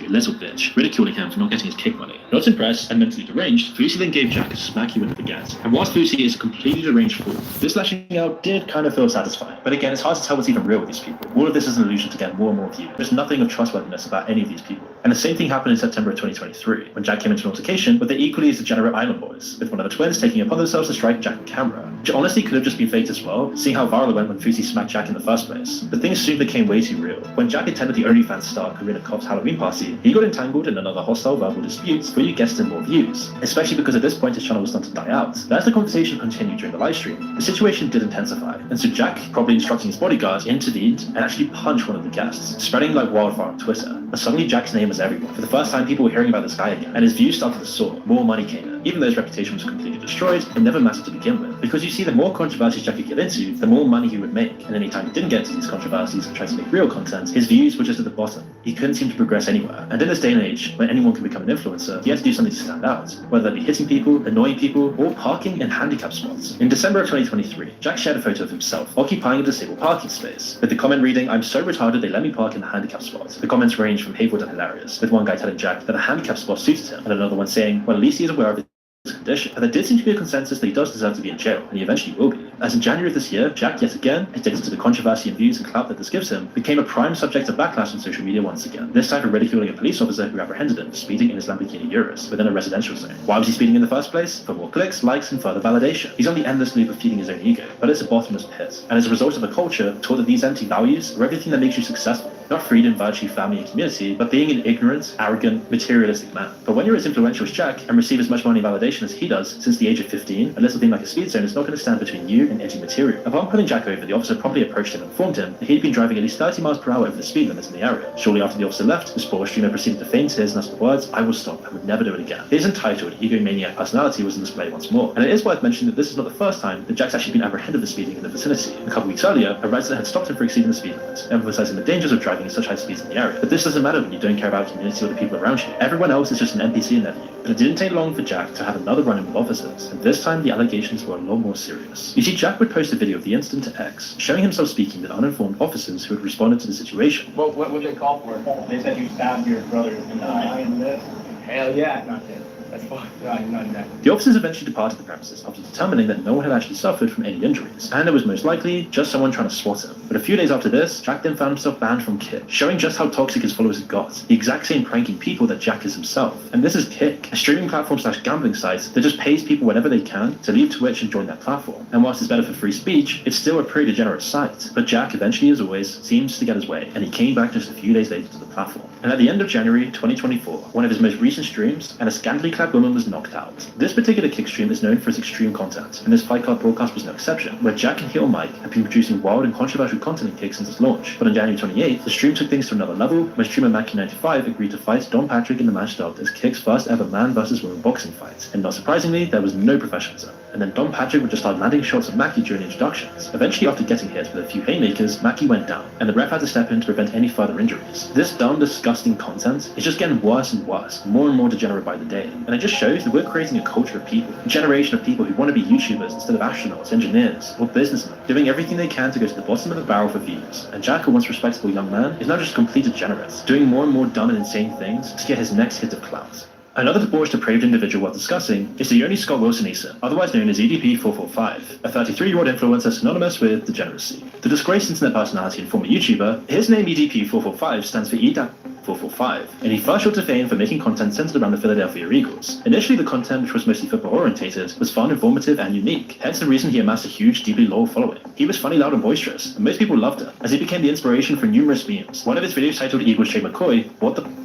little bitch, ridiculing him for not getting his kick money. Not impressed and mentally deranged, Fusi then gave Jack a smack he wouldn't forget. And whilst Fusi is a completely deranged fool, this lashing out did kind of feel satisfying. But again, it's hard to tell what's even real with these people. All of this is an illusion to get more and more views. There's nothing of trustworthiness about any of these people. And the same thing happened in September of 2023, when Jack came into an altercation with the equally as degenerate Island Boys, with one of the twins taking it upon themselves to strike Jack on camera. Which honestly could have just been faked as well, seeing how viral it went when Fusi smacked Jack in the first place. But things soon became way too real. When Jack attended the OnlyFans star Karina Kopp's Halloween party, he got entangled in another hostile verbal dispute where you guessed him more views, especially because at this point his channel was starting to die out. But as the conversation continued during the live stream, the situation did intensify, and so Jack, probably instructing his bodyguard, intervened and actually punched one of the guests, spreading like wildfire on Twitter. But suddenly Jack's name was everywhere. For the first time, people were hearing about this guy again, and his views started to soar. More money came in. Even though his reputation was completely destroyed, it never mattered to begin with. Because you see, the more controversies Jack could get into, the more money he would make. And anytime he didn't get into these controversies and tried to make real content, his views were just at the bottom. He couldn't seem to progress anywhere. And in this day and age, when anyone can become an influencer, he had to do something to stand out, whether that be hitting people, annoying people, or parking in handicap spots. In December of 2023, Jack shared a photo of himself occupying a disabled parking space, with the comment reading, "I'm so retarded they let me park in the handicap spot." The comments range from hateful to hilarious, with one guy telling Jack that a handicap spot suited him, and another one saying, well, at least he is aware of his condition. But there did seem to be a consensus that he does deserve to be in jail, and he eventually will be. As in January of this year, Jack yet again, addicted to the controversy and views and clout that this gives him, became a prime subject of backlash on social media once again. This time for ridiculing a police officer who apprehended him for speeding in his Lamborghini Urus within a residential zone. Why was he speeding in the first place? For more clicks, likes, and further validation. He's on the endless loop of feeding his own ego, but it's a bottomless pit. And as a result of a culture taught that these empty values are everything that makes you successful. Not freedom, virtue, family, and community, but being an ignorant, arrogant, materialistic man. But when you're as influential as Jack and receive as much money and validation as he does since the age of 15, a little thing like a speed zone is not going to stand between you and edgy material. Upon pulling Jack over, the officer promptly approached him and informed him that he'd been driving at least 30 miles per hour over the speed limits in the area. Shortly after the officer left, the sports streamer proceeded to feign tears and utter the words, "I will stop, I would never do it again." His entitled, egomaniac personality was on display once more. And it is worth mentioning that this is not the first time that Jack's actually been apprehended for speeding in the vicinity. A couple weeks earlier, a resident had stopped him for exceeding the speed limit, emphasizing the dangers of driving at such high speeds in the area. But this doesn't matter when you don't care about community or the people around you. Everyone else is just an NPC in their view. But it didn't take long for Jack to have another run-in with officers, and this time the allegations were a lot more serious. You see, Jack would post a video of the incident to X, showing himself speaking with uninformed officers who had responded to the situation. Well, what would they call for? They said you stabbed your brother in the eye. Hell yeah, not dead. That's fine. Not exactly. The officers eventually departed the premises after determining that no one had actually suffered from any injuries, and it was most likely just someone trying to swat him. But a few days after this, Jack then found himself banned from Kick, showing just how toxic his followers had got. The exact same pranking people that Jack is himself. And this is Kick, a streaming platform / gambling site that just pays people whenever they can to leave Twitch and join that platform. And whilst it's better for free speech, it's still a pretty degenerate site. But Jack eventually, as always, seems to get his way, and he came back just a few days later to the platform. And at the end of January 2024, one of his most recent streams, and a scantily clad woman was knocked out. This particular Kick stream is known for its extreme content, and this fight card broadcast was no exception, where Jack and Heel Mike have been producing wild and controversial content in Kick since its launch. But on January 28th, the stream took things to another level, when streamer Mackie95 agreed to fight Don Patrick in the match dubbed as Kick's first ever man versus woman boxing fight. And not surprisingly, there was no professionalism. And then Don Patrick would just start landing shots at Mackie during the introductions. Eventually, after getting hit with a few haymakers, Mackie went down, and the ref had to step in to prevent any further injuries. This dumb, disgusting content is just getting worse and worse, more and more degenerate by the day. And it just shows that we're creating a culture of people, a generation of people who want to be YouTubers instead of astronauts, engineers, or businessmen, doing everything they can to go to the bottom of the barrel for views. And Jack, a once respectable young man, is now just a complete degenerate, doing more and more dumb and insane things to get his next hit of clout. Another debauched, depraved individual worth discussing is the Yoni Scott Wilson-Eason, otherwise known as EDP445, a 33-year-old influencer synonymous with degeneracy. The disgraced internet personality and former YouTuber, his name EDP445 stands for EDAP445, and he first shot to fame for making content centered around the Philadelphia Eagles. Initially, the content, which was mostly football-orientated, was fun, informative, and unique, hence the reason he amassed a huge, deeply loyal following. He was funny, loud, and boisterous, and most people loved him, as he became the inspiration for numerous memes. One of his videos titled Eagles Trade McCoy,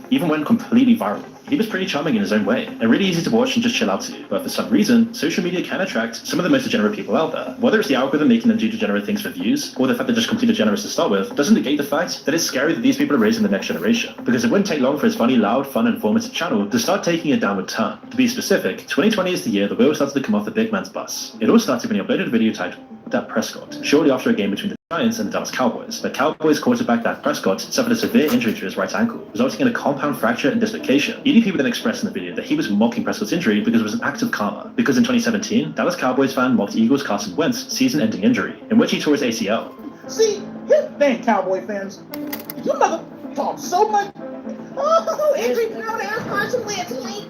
even went completely viral. He was pretty charming in his own way, and really easy to watch and just chill out to, but for some reason, social media can attract some of the most degenerate people out there. Whether it's the algorithm making them do degenerate things for views, or the fact they're just completely degenerates to start with, doesn't negate the fact that it's scary that these people are raising the next generation, because it wouldn't take long for his funny, loud, fun, and informative channel to start taking a downward turn. To be specific, 2020 is the year the wheels started to come off the big man's bus. It all started when he uploaded a video titled Dak Prescott, shortly after a game between the Giants and the Dallas Cowboys. The Cowboys quarterback Dak Prescott suffered a severe injury to his right ankle, resulting in a compound fracture and dislocation. EDP would then express in the video that he was mocking Prescott's injury because it was an act of karma, because in 2017, Dallas Cowboys fan mocked Eagles Carson Wentz's season-ending injury, in which he tore his ACL. See, here's the thing, Cowboy fans. You mother talk so much. Oh, every brown ass person lives me.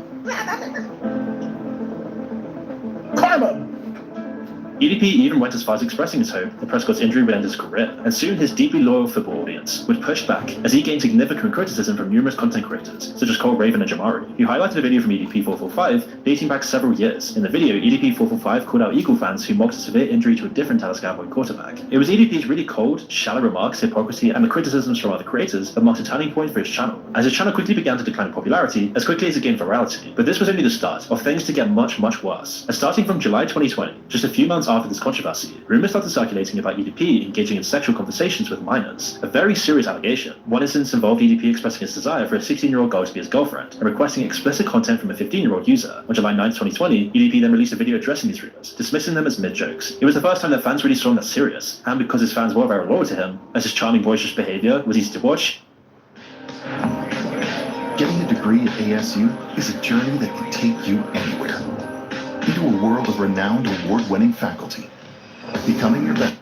Karma! EDP even went as far as expressing his hope that Prescott's injury would end his career, and soon his deeply loyal football audience would push back as he gained significant criticism from numerous content creators, such as Cole Raven and Jamari, who highlighted a video from EDP445 dating back several years. In the video, EDP445 called out Eagle fans who mocked a severe injury to a different Dallas Cowboy quarterback. It was EDP's really cold, shallow remarks, hypocrisy, and the criticisms from other creators that marked a turning point for his channel, as his channel quickly began to decline in popularity as quickly as it gained virality. But this was only the start of things to get much, much worse. As starting from July 2020, just a few months after this controversy, rumors started circulating about EDP engaging in sexual conversations with minors, a very serious allegation. One instance involved EDP expressing his desire for a 16-year-old girl to be his girlfriend and requesting explicit content from a 15-year-old user. On July 9, 2020, EDP then released a video addressing these rumors, dismissing them as mid-jokes. It was the first time that fans really saw him that serious, and because his fans were very loyal to him, as his charming boisterous behavior was easy to watch. Getting a degree at ASU is a journey that can take you anywhere. Into a world of renowned award-winning faculty. Becoming your best.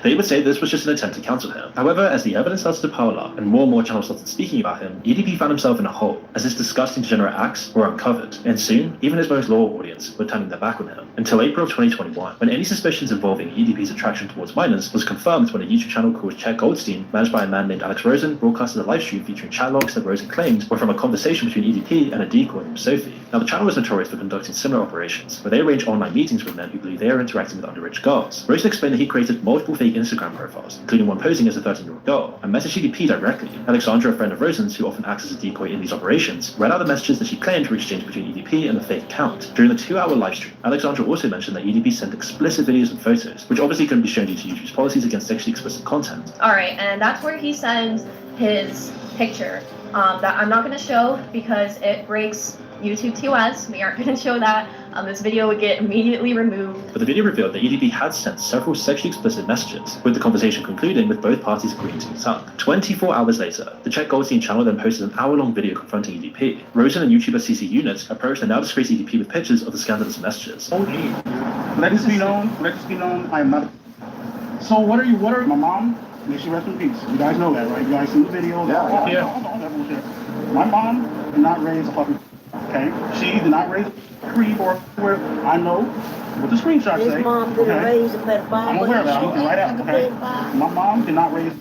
They would say this was just an attempt to counsel him. However, as the evidence started to pile up and more channels started speaking about him, EDP found himself in a hole as his disgusting degenerate acts were uncovered, and soon, even his most loyal audience were turning their back on him. Until April of 2021, when any suspicions involving EDP's attraction towards minors was confirmed when a YouTube channel called Chet Goldstein, managed by a man named Alex Rosen, broadcasted a livestream featuring chat logs that Rosen claimed were from a conversation between EDP and a decoy named Sophie. Now, the channel was notorious for conducting similar operations, where they arrange online meetings with men who believe they are interacting with underage girls. Rosen explained that he created multiple fake Instagram profiles, including one posing as a 13-year-old girl, and messaged EDP directly. Alexandra, a friend of Rosen's who often acts as a decoy in these operations, read out the messages that she claimed were exchanged between EDP and the fake account. During the 2-hour livestream, Alexandra also mentioned that EDP sent explicit videos and photos, which obviously couldn't be shown due to YouTube's policies against sexually explicit content. Alright, and that's where he sends his picture that I'm not going to show because it breaks YouTube TOS. We aren't going to show that. This video would get immediately removed. But the video revealed that EDP had sent several sexually explicit messages, with the conversation concluding with both parties agreeing to meet up. 24 hours later, the Chet Goldstein channel then posted an hour-long video confronting EDP. Rosen and YouTuber CC Unit approached and now disgraced EDP with pictures of the scandalous messages. Let this be known, I am not. So what are my mom? May she rest in peace. You guys know that, right? You guys seen the video? Yeah. All that bullshit. My mom did not raise a fucking. Okay, she did not raise a creep or where I know what the screenshots say. His mom didn't raise a pedophile. I'm aware of that. I'm looking right at it. Okay, my mom did not raise.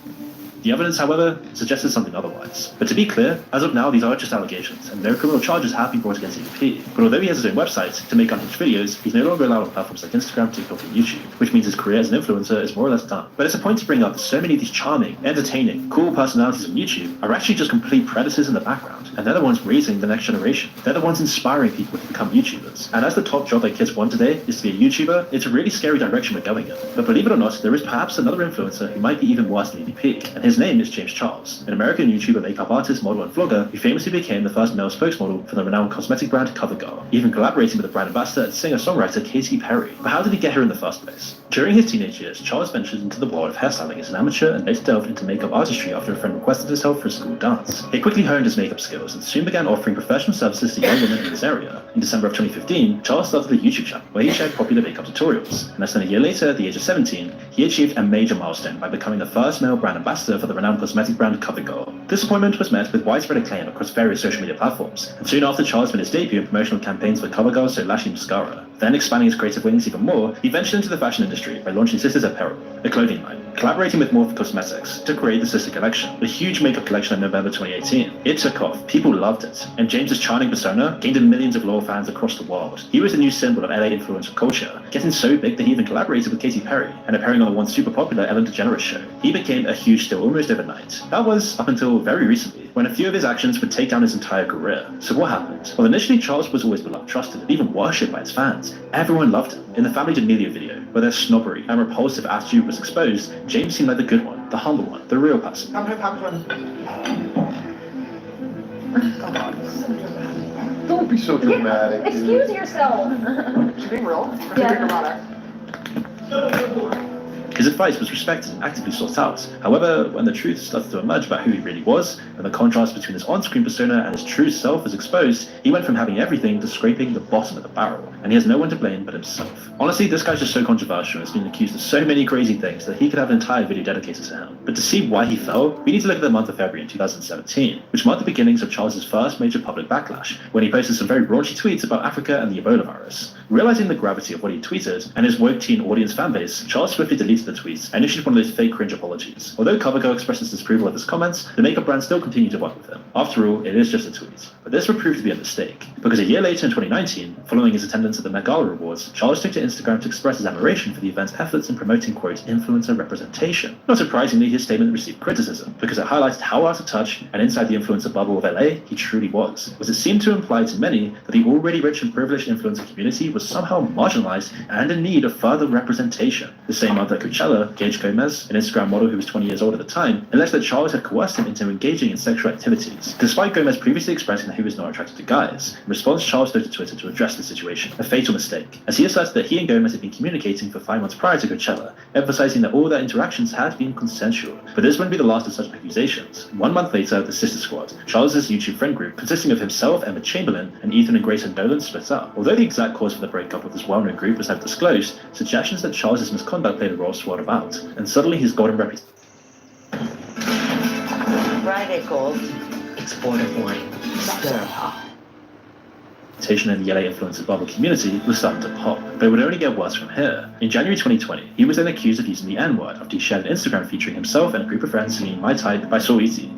The evidence, however, suggested something otherwise. But to be clear, as of now, these are just allegations, and no criminal charges have been brought against EDP. But although he has his own website to make unhinged videos, he's no longer allowed on platforms like Instagram, TikTok, and YouTube, which means his career as an influencer is more or less done. But it's a point to bring up that so many of these charming, entertaining, cool personalities on YouTube are actually just complete predators in the background, and they're the ones raising the next generation. They're the ones inspiring people to become YouTubers. And as the top job that kids want today is to be a YouTuber, it's a really scary direction we're going in. But believe it or not, there is perhaps another influencer who might be even worse than EDP, and his name is James Charles, an American YouTuber, makeup artist, model, and vlogger who famously became the first male spokesmodel for the renowned cosmetic brand CoverGirl, even collaborating with the brand ambassador and singer-songwriter Katy Perry. But how did he get here in the first place? During his teenage years, Charles ventured into the world of hairstyling as an amateur and later delved into makeup artistry after a friend requested his help for a school dance. He quickly honed his makeup skills and soon began offering professional services to young women in this area. In December of 2015, Charles started a YouTube channel where he shared popular makeup tutorials. And less than a year later, at the age of 17, he achieved a major milestone by becoming the first male brand ambassador for the renowned cosmetic brand CoverGirl. This appointment was met with widespread acclaim across various social media platforms, and soon after Charles made his debut in promotional campaigns for CoverGirl's So Lashy Mascara. Then, expanding his creative wings even more, he ventured into the fashion industry by launching Sisters Apparel, a clothing line, collaborating with Morphe Cosmetics to create the Sister Collection, a huge makeup collection in November 2018. It took off, people loved it, and James's charming persona gained him millions of loyal fans across the world. He was the new symbol of LA influencer culture, getting so big that he even collaborated with Katy Perry and appearing on the once super popular Ellen DeGeneres show. He became a huge deal almost overnight. That was up until very recently, when a few of his actions would take down his entire career. So what happened? Well, initially Charles was always beloved, trusted, and even worshipped by his fans. Everyone loved him. In the Family D'Amelio video, where their snobbery and repulsive attitude was exposed, James seemed like the good one, the humble one, the real person. Come on. Don't be so dramatic. Excuse yourself. She's being real. Yeah. His advice was respected and actively sought out. However, when the truth started to emerge about who he really was, and the contrast between his on-screen persona and his true self was exposed, he went from having everything to scraping the bottom of the barrel, and he has no one to blame but himself. Honestly, this guy's just so controversial and has been accused of so many crazy things that he could have an entire video dedicated to him. But to see why he fell, we need to look at the month of February in 2017, which marked the beginnings of Charles's first major public backlash, when he posted some very raunchy tweets about Africa and the Ebola virus. Realizing the gravity of what he tweeted and his woke teen audience fanbase, Charles swiftly deleted the tweets and issued one of those fake cringe apologies. Although CoverGirl expressed his disapproval of his comments, the makeup brand still continued to work with him. After all, it is just a tweet. But this would prove to be a mistake, because a year later in 2019, following his attendance at the Met Gala Awards, Charles took to Instagram to express his admiration for the event's efforts in promoting, quote, influencer representation. Not surprisingly, his statement received criticism, because it highlighted how out of touch and inside the influencer bubble of LA he truly was, as it seemed to imply to many that the already rich and privileged influencer community was somehow marginalized and in need of further representation. The same month at Coachella, Gage Gomez, an Instagram model who was 20 years old at the time, alleged that Charles had coerced him into engaging in sexual activities, despite Gomez previously expressing that he was not attracted to guys. In response, Charles took to Twitter to address the situation, a fatal mistake, as he asserted that he and Gomez had been communicating for 5 months prior to Coachella, emphasizing that all their interactions had been consensual. But this wouldn't be the last of such accusations. 1 month later, the Sister Squad, Charles' YouTube friend group, consisting of himself, Emma Chamberlain, and Ethan and Grayson Nolan, split up. Although the exact cause for the breakup of this well-known group was never disclosed, suggestions that Charles' misconduct played a role swirled about, and suddenly his golden reputation Friday calls. Export of wine. Stir hot. in the LA influencer bubble community was starting to pop, but it would only get worse from here. In January 2020, he was then accused of using the N-word after he shared an Instagram featuring himself and a group of friends singing My Type by Saweetie.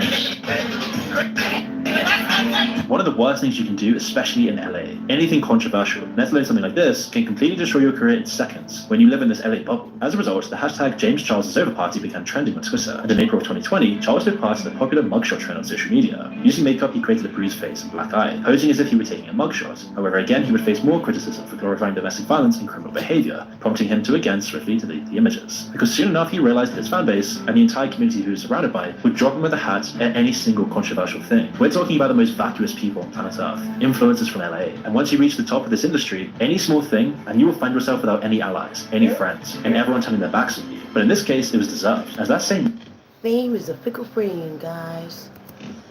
One of the worst things you can do, especially in LA. Anything controversial, let alone something like this, can completely destroy your career in seconds when you live in this LA bubble. As a result, the hashtag James Charles is Over party began trending on Twitter, and in April of 2020, Charles took part in the popular mugshot trend on social media. Using makeup, he created a bruised face and black eye, posing as if he were taking a mugshot. However, again, he would face more criticism for glorifying domestic violence and criminal behavior, prompting him to again swiftly delete the images. Because soon enough, he realized that his fanbase and the entire community he was surrounded by would drop him with a hat at any single controversial thing. We're talking about the most vacuous people on planet Earth, influencers from LA. And once you reach the top of this industry, any small thing, and you will find yourself without any allies, any friends, and everyone turning their backs on you. But in this case, it was deserved, as that same Fame is a fickle friend, guys.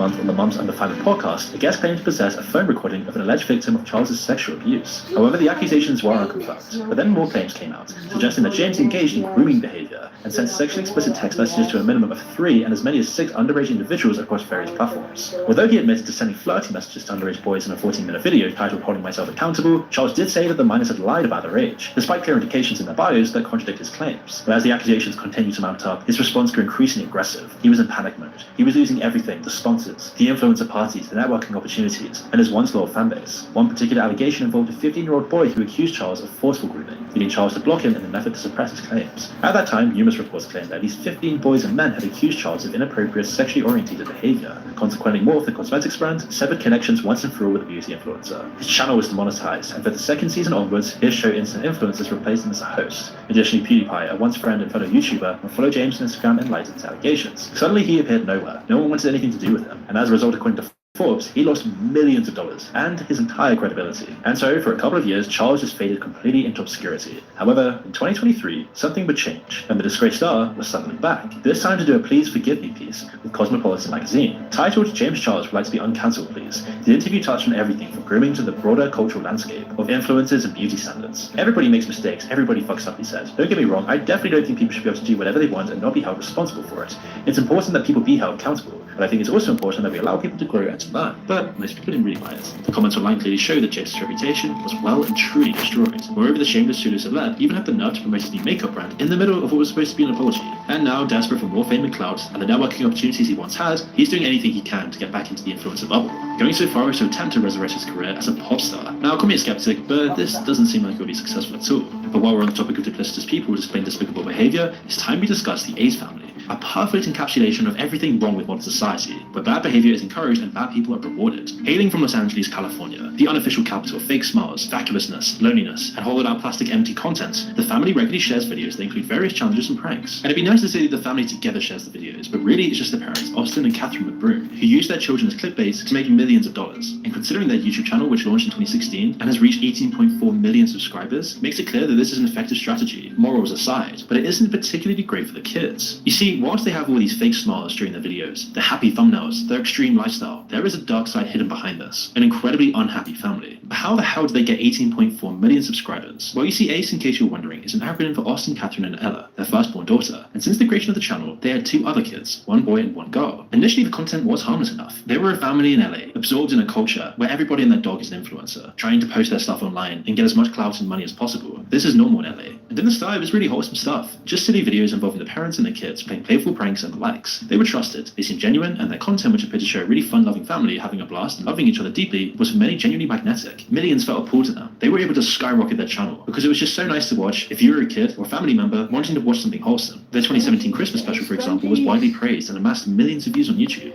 month on the Mums Under 5 podcast, a guest claimed to possess a phone recording of an alleged victim of Charles's sexual abuse. However, the accusations were unconfirmed, but then more claims came out, suggesting that James engaged in grooming behavior and sent sexually explicit text messages to a minimum of 3 and as many as 6 underage individuals across various platforms. Although he admitted to sending flirty messages to underage boys in a 14-minute video titled Holding Myself Accountable, Charles did say that the minors had lied about their age, despite clear indications in their bios that contradict his claims. But as the accusations continued to mount up, his response grew increasingly aggressive. He was in panic mode. He was losing everything, the sponsors, the influencer parties, the networking opportunities, and his once loyal fanbase. One particular allegation involved a 15-year-old boy who accused Charles of forceful grooming, leading Charles to block him in an effort to suppress his claims. At that time, numerous reports claimed that at least 15 boys and men had accused Charles of inappropriate sexually oriented behavior. Consequently, more of the cosmetics brand severed connections once and for all with the beauty influencer. His channel was demonetized, and for the second season onwards, his show Instant Influencers replaced him as a host. Additionally, PewDiePie, a once friend and fellow YouTuber, would follow James on Instagram and light his allegations. Suddenly, he appeared nowhere. No one wanted anything to do with him, and as a result, according to Forbes, he lost millions of dollars and his entire credibility. And so, for a couple of years, Charles just faded completely into obscurity. However, in 2023, something would change, and the disgraced star was suddenly back. This time to do a Please Forgive Me piece with Cosmopolitan magazine. Titled James Charles Would Like to Be Uncancelled, Please, the interview touched on everything from grooming to the broader cultural landscape of influencers and beauty standards. Everybody makes mistakes, everybody fucks up, he said. Don't get me wrong, I definitely don't think people should be able to do whatever they want and not be held responsible for it. It's important that people be held accountable, but I think it's also important that we allow people to grow and to learn. But most people didn't really buy it. The comments online clearly show that James' reputation was well and truly destroyed. Moreover, the shameless pseudo celeb even had the nerve to promote his new makeup brand in the middle of what was supposed to be an apology. And now, desperate for more fame and clout and the networking opportunities he once had, he's doing anything he can to get back into the influencer bubble, going so far as to attempt to resurrect his career as a pop star. Now, call me a skeptic, but this doesn't seem like it will be successful at all. But while we're on the topic of duplicitous people displaying despicable behavior, it's time we discuss the A's family. a perfect encapsulation of everything wrong with modern society, where bad behavior is encouraged and bad people are rewarded. Hailing from Los Angeles, California, the unofficial capital of fake smiles, vacuousness, loneliness, and hollowed-out plastic empty content, the family regularly shares videos that include various challenges and pranks. And it'd be nice to say that the family together shares the videos, but really it's just the parents, Austin and Catherine McBroom, who use their children as clickbait to make millions of dollars. And considering their YouTube channel, which launched in 2016 and has reached 18.4 million subscribers, makes it clear that this is an effective strategy, morals aside, but it isn't particularly great for the kids. You see, whilst they have all these fake smiles during their videos, their happy thumbnails, their extreme lifestyle, there is a dark side hidden behind this, an incredibly unhappy family. But how the hell did they get 18.4 million subscribers? Well, you see, ACE, in case you're wondering, is an acronym for Austin, Catherine, and Ella, their firstborn daughter. And since the creation of the channel, they had 2 other kids, one boy and one girl. Initially, the content was harmless enough. They were a family in LA, absorbed in a culture where everybody and their dog is an influencer, trying to post their stuff online and get as much clout and money as possible. This is normal in LA. And in the start, it was really wholesome stuff. Just silly videos involving the parents and their kids playing playful pranks and the likes. They were trusted, they seemed genuine, and their content, which appeared to show a really fun-loving family having a blast and loving each other deeply, was for many genuinely magnetic. Millions felt a pull to them. They were able to skyrocket their channel because it was just so nice to watch if you were a kid or a family member wanting to watch something wholesome. Their 2017 Christmas special, for example, was widely praised and amassed millions of views on YouTube.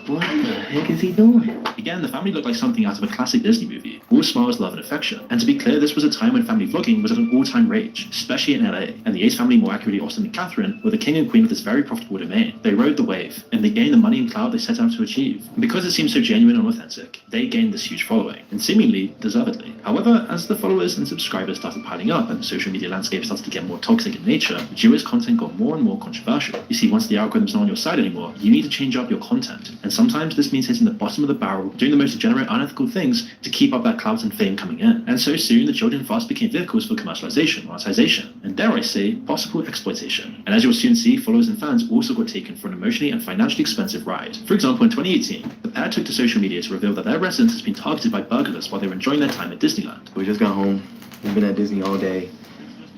What the heck is he doing? Again, the family looked like something out of a classic Disney movie. All smiles, love, and affection. And to be clear, this was a time when family vlogging was at an all-time rage, especially in LA. And the Ace family, more accurately Austin and Catherine, were the king and queen of this very profitable domain. They rode the wave, and they gained the money and clout they set out to achieve. And because it seemed so genuine and authentic, they gained this huge following, and seemingly deservedly. However, as the followers and subscribers started piling up and the social media landscape started to get more toxic in nature, the duo's content got more and more controversial. You see, once the algorithm's not on your side anymore, you need to change up your content. And sometimes this means hitting the bottom of the barrel, doing the most degenerate, unethical things to keep up that clout and fame coming in. And so soon, the children fast became vehicles for commercialization, monetization, and dare I say, possible exploitation. And as you'll soon see, followers and fans also got taken for an emotionally and financially expensive ride. For example, in 2018, the pair took to social media to reveal that their residence has been targeted by burglars while they were enjoying their time at Disneyland. We just got home. We've been at Disney all day,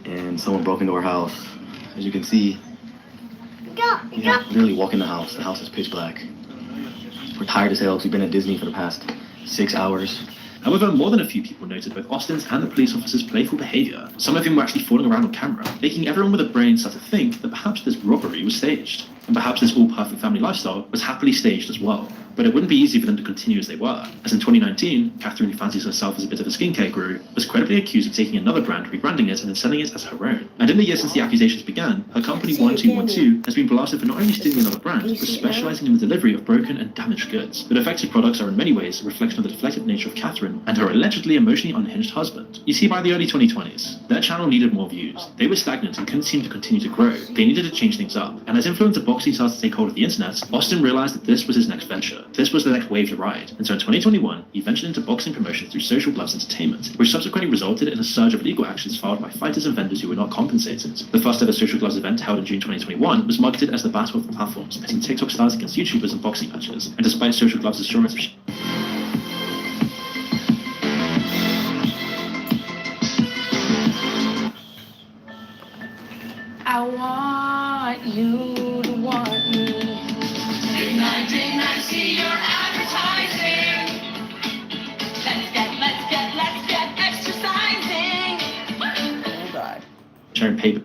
and someone broke into our house. As you can see, literally walk in the house. The house is pitch black. We're tired as hell because we've been at Disney for the past 6 hours. However, more than a few people noted both Austin's and the police officers' playful behavior. Some of them were actually falling around on camera, making everyone with a brain start to think that perhaps this robbery was staged. And perhaps this all-perfect family lifestyle was happily staged as well. But it wouldn't be easy for them to continue as they were, as in 2019, Catherine, who fancies herself as a bit of a skincare guru, was credibly accused of taking another brand, rebranding it, and then selling it as her own. And in the year since the accusations began, her company 1212 has been blasted for not only stealing another brand, but specializing in the delivery of broken and damaged goods. The defective products are in many ways a reflection of the deflective nature of Catherine and her allegedly emotionally unhinged husband. You see, by the early 2020s, their channel needed more views. They were stagnant and couldn't seem to continue to grow. They needed to change things up. And as influencer boxing started to take hold of the internet, Austin realized that this was his next venture. This was the next wave to ride. And so in 2021, he ventured into boxing promotion through Social Gloves Entertainment, which subsequently resulted in a surge of legal actions filed by fighters and vendors who were not compensated. The first ever Social Gloves event, held in June 2021, was marketed as the Battle of the Platforms, pitting TikTok stars against YouTubers in boxing matches. And despite Social Gloves' assurance of I want you to want me. Didn't I see your advertising? Let's get exercising. Oh God. sharing paper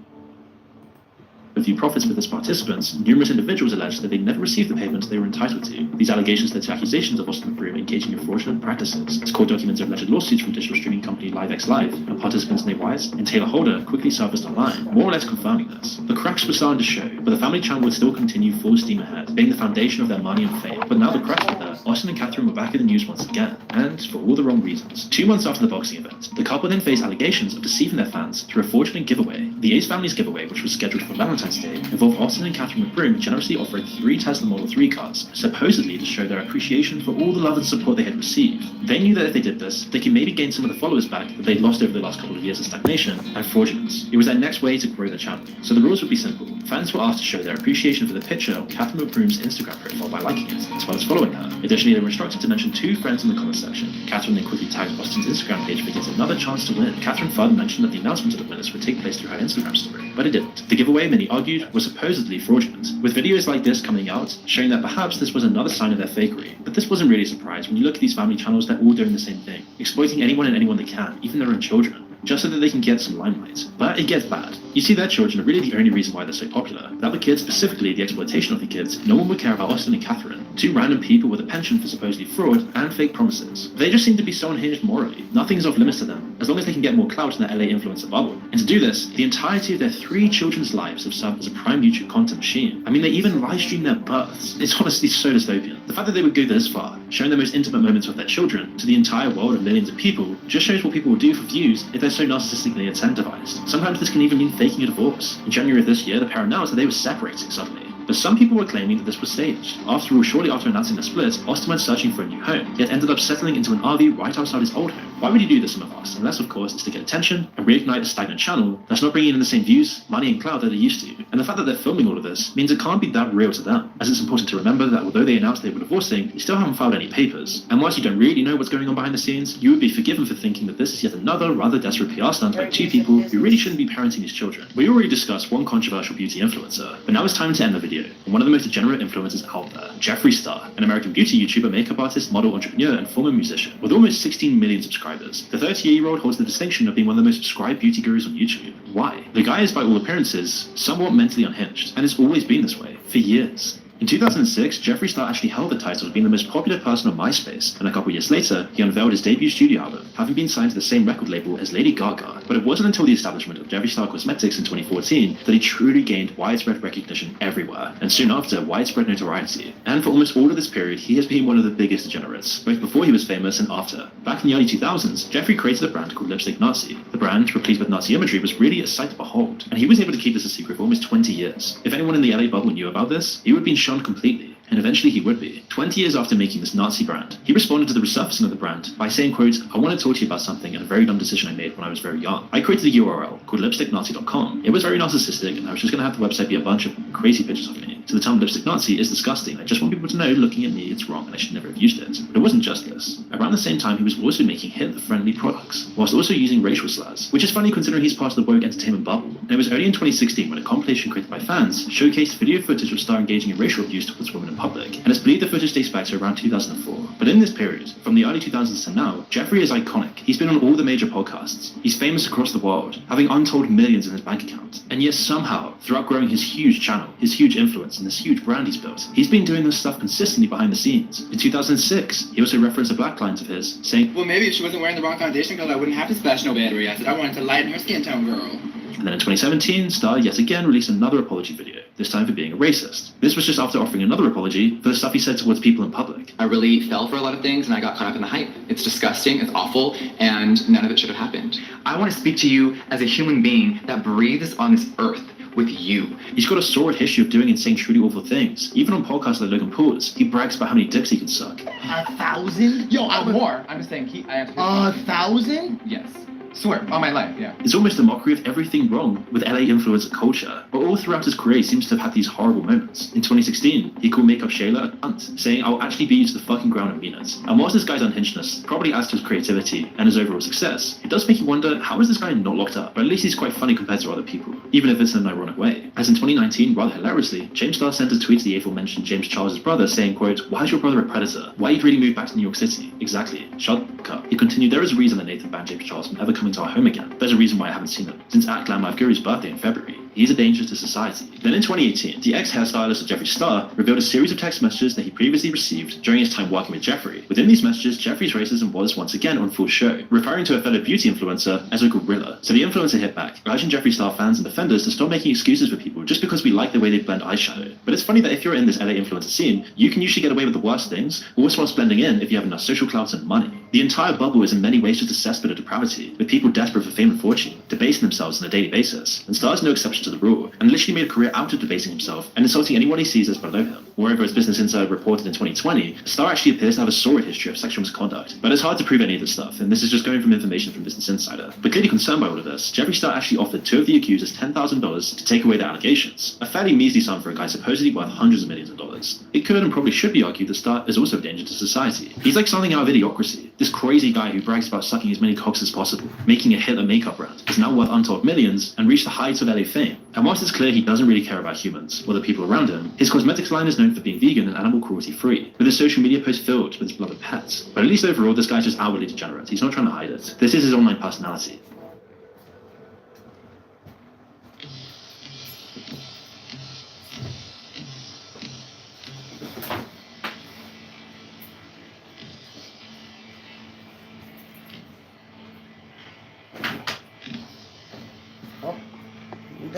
view profits with its participants, numerous individuals alleged that they never received the payment they were entitled to. These allegations led to accusations of Austin McBroom engaging in fraudulent practices. As court documents of alleged lawsuits from digital streaming company LiveX Live, and participants Nate Wise and Taylor Holder quickly surfaced online, more or less confirming this. The cracks were starting to show, but the family channel would still continue full steam ahead, being the foundation of their money and fame. But now the cracks were there, Austin and Catherine were back in the news once again, and for all the wrong reasons. 2 months after the boxing event, the couple then faced allegations of deceiving their fans through a fraudulent giveaway. The Ace family's giveaway, which was scheduled for Valentine's Day, involved Austin and Catherine McBroom generously offering 3 Tesla Model 3 cars, supposedly to show their appreciation for all the love and support they had received. They knew that if they did this, they could maybe gain some of the followers back that they'd lost over the last couple of years of stagnation and fraudulence. It was their next way to grow their channel. So the rules would be simple. Fans were asked to show their appreciation for the picture on Catherine McBroom's Instagram profile by liking it, as well as following her. Additionally, they were instructed to mention 2 friends in the comment section. Catherine then quickly tagged Austin's Instagram page for yet another chance to win. Catherine further mentioned that the announcement of the winners would take place through her Instagram story, but it didn't. The giveaway, many argued, was supposedly fraudulent, with videos like this coming out showing that perhaps this was another sign of their fakery. But this wasn't really a surprise. When you look at these family channels, they're all doing the same thing, exploiting anyone and anyone they can, even their own children. just so that they can get some limelight. But it gets bad. You see, their children are really the only reason why they're so popular. Without the kids, specifically the exploitation of the kids, no one would care about Austin and Catherine, two random people with a penchant for supposedly fraud and fake promises. They just seem to be so unhinged morally. Nothing is off limits to them, as long as they can get more clout in the LA influencer bubble. And to do this, the entirety of their 3 children's lives have served as a prime YouTube content machine. I mean, they even live stream their births. It's honestly so dystopian. The fact that they would go this far, showing the most intimate moments of their children to the entire world of millions of people, just shows what people will do for views if they're so narcissistically incentivized. Sometimes this can even mean faking a divorce. In January of this year, the pair announced that they were separating suddenly. But some people were claiming that this was staged. After all, shortly after announcing the split, Austin went searching for a new home, yet ended up settling into an RV right outside his old home. Why would he do this, some of us? Unless, of course, it's to get attention and reignite a stagnant channel that's not bringing in the same views, money, and clout that it used to. And the fact that they're filming all of this means it can't be that real to them, as it's important to remember that although they announced they were divorcing, they still haven't filed any papers. And whilst you don't really know what's going on behind the scenes, you would be forgiven for thinking that this is yet another rather desperate PR stunt by 2 people who really shouldn't be parenting these children. We already discussed one controversial beauty influencer, but now it's time to end the video. And one of the most degenerate influencers out there, Jeffree Star, an American beauty YouTuber, makeup artist, model, entrepreneur, and former musician. With almost 16 million subscribers, the 30-year-old holds the distinction of being one of the most subscribed beauty gurus on YouTube. Why? The guy is, by all appearances, somewhat mentally unhinged, and it's always been this way, for years. In 2006, Jeffree Star actually held the title of being the most popular person on MySpace, and a couple years later, he unveiled his debut studio album, having been signed to the same record label as Lady Gaga. But it wasn't until the establishment of Jeffree Star Cosmetics in 2014 that he truly gained widespread recognition everywhere, and soon after, widespread notoriety. And for almost all of this period, he has been one of the biggest degenerates, both before he was famous and after. Back in the early 2000s, Jeffree created a brand called Lipstick Nazi. The brand, replete with Nazi imagery, was really a sight to behold, and he was able to keep this a secret for almost 20 years. If anyone in the LA bubble knew about this, he would have been shunned completely. And eventually he would be. 20 years after making this Nazi brand, he responded to the resurfacing of the brand by saying, quote, "I want to talk to you about something and a very dumb decision I made when I was very young. I created a URL called lipsticknazi.com. It was very narcissistic, and I was just going to have the website be a bunch of crazy pictures of me. So the term lipstick Nazi is disgusting. I just want people to know, looking at me, it's wrong and I should never have used it." But it wasn't just this. Around the same time, he was also making Hitler-friendly products, whilst also using racial slurs, which is funny considering he's part of the woke entertainment bubble. And it was only in 2016 when a compilation created by fans showcased video footage of Star engaging in racial abuse towards women in public, and it's believed the footage dates back to around 2004. But in this period, from the early 2000s to now, Jeffree is iconic. He's been on all the major podcasts. He's famous across the world, having untold millions in his bank account. And yet somehow, throughout growing his huge channel, his huge influence, and this huge brand he's built, he's been doing this stuff consistently behind the scenes. In 2006, he also referenced a black client of his, saying, Well, maybe if she wasn't wearing the wrong foundation color, I wouldn't have to splash no battery acid. I wanted to lighten her skin tone, girl. And then in 2017, Star yet again released another apology video, this time for being a racist. This was just after offering another apology for the stuff he said towards people in public. I really fell for a lot of things and I got caught up in the hype. It's disgusting, it's awful, and none of it should have happened. I want to speak to you as a human being that breathes on this earth with you. He's got a sordid history of doing insane, truly awful things. Even on podcasts like Logan Paul's, he brags about how many dicks he can suck. 1,000? Yo, I'm more. I'm just saying, I have to. 1,000? Yes. Swear, on my life, yeah. It's almost a mockery of everything wrong with LA influencer culture, but all throughout his career he seems to have had these horrible moments. In 2016, he called Makeup Shayla a cunt, saying, "I'll actually beat you to the fucking ground and mean it." And whilst this guy's unhingedness probably adds to his creativity and his overall success, it does make you wonder, how is this guy not locked up? But at least he's quite funny compared to other people, even if it's in an ironic way. As in 2019, rather hilariously, James Star sent a tweet to the aforementioned James Charles' brother saying, quote, "Why is your brother a predator? Why you'd really move back to New York City?" Exactly. Shut up. He continued, "There is a reason that Nathan banned James Charles from ever coming to our home again. There's a reason why I haven't seen him since at Glam Life Guru's birthday in February. He's a danger to society." Then in 2018, the ex-hairstylist of Jeffree Star revealed a series of text messages that he previously received during his time working with Jeffree. Within these messages, Jeffree's racism was once again on full show, referring to a fellow beauty influencer as a gorilla. So the influencer hit back, urging Jeffree Star fans and defenders to stop making excuses for people just because we like the way they blend eyeshadow. But it's funny that if you're in this LA influencer scene, you can usually get away with the worst things, also whilst blending in if you have enough social clout and money. The entire bubble is in many ways just a cesspit of depravity, with people desperate for fame and fortune, debasing themselves on a daily basis. And Star's no exception to the rule, and literally made a career out of debasing himself and insulting anyone he sees as below him. Moreover, as Business Insider reported in 2020, Star actually appears to have a sordid history of sexual misconduct. But it's hard to prove any of this stuff, and this is just going from information from Business Insider. But clearly concerned by all of this, Jeffree Star actually offered 2 of the accusers $10,000 to take away the allegations, a fairly measly sum for a guy supposedly worth hundreds of millions of dollars. It could and probably should be argued that Star is also a danger to society. He's like something out of Idiocracy. This crazy guy who brags about sucking as many cocks as possible, making a Hitler makeup brand, is now worth untold millions and reached the heights of LA fame. And whilst it's clear he doesn't really care about humans or the people around him, his cosmetics line is known for being vegan and animal cruelty free, with his social media posts filled with his beloved pets. But at least overall, this guy's just outwardly degenerate. He's not trying to hide it. This is his online personality.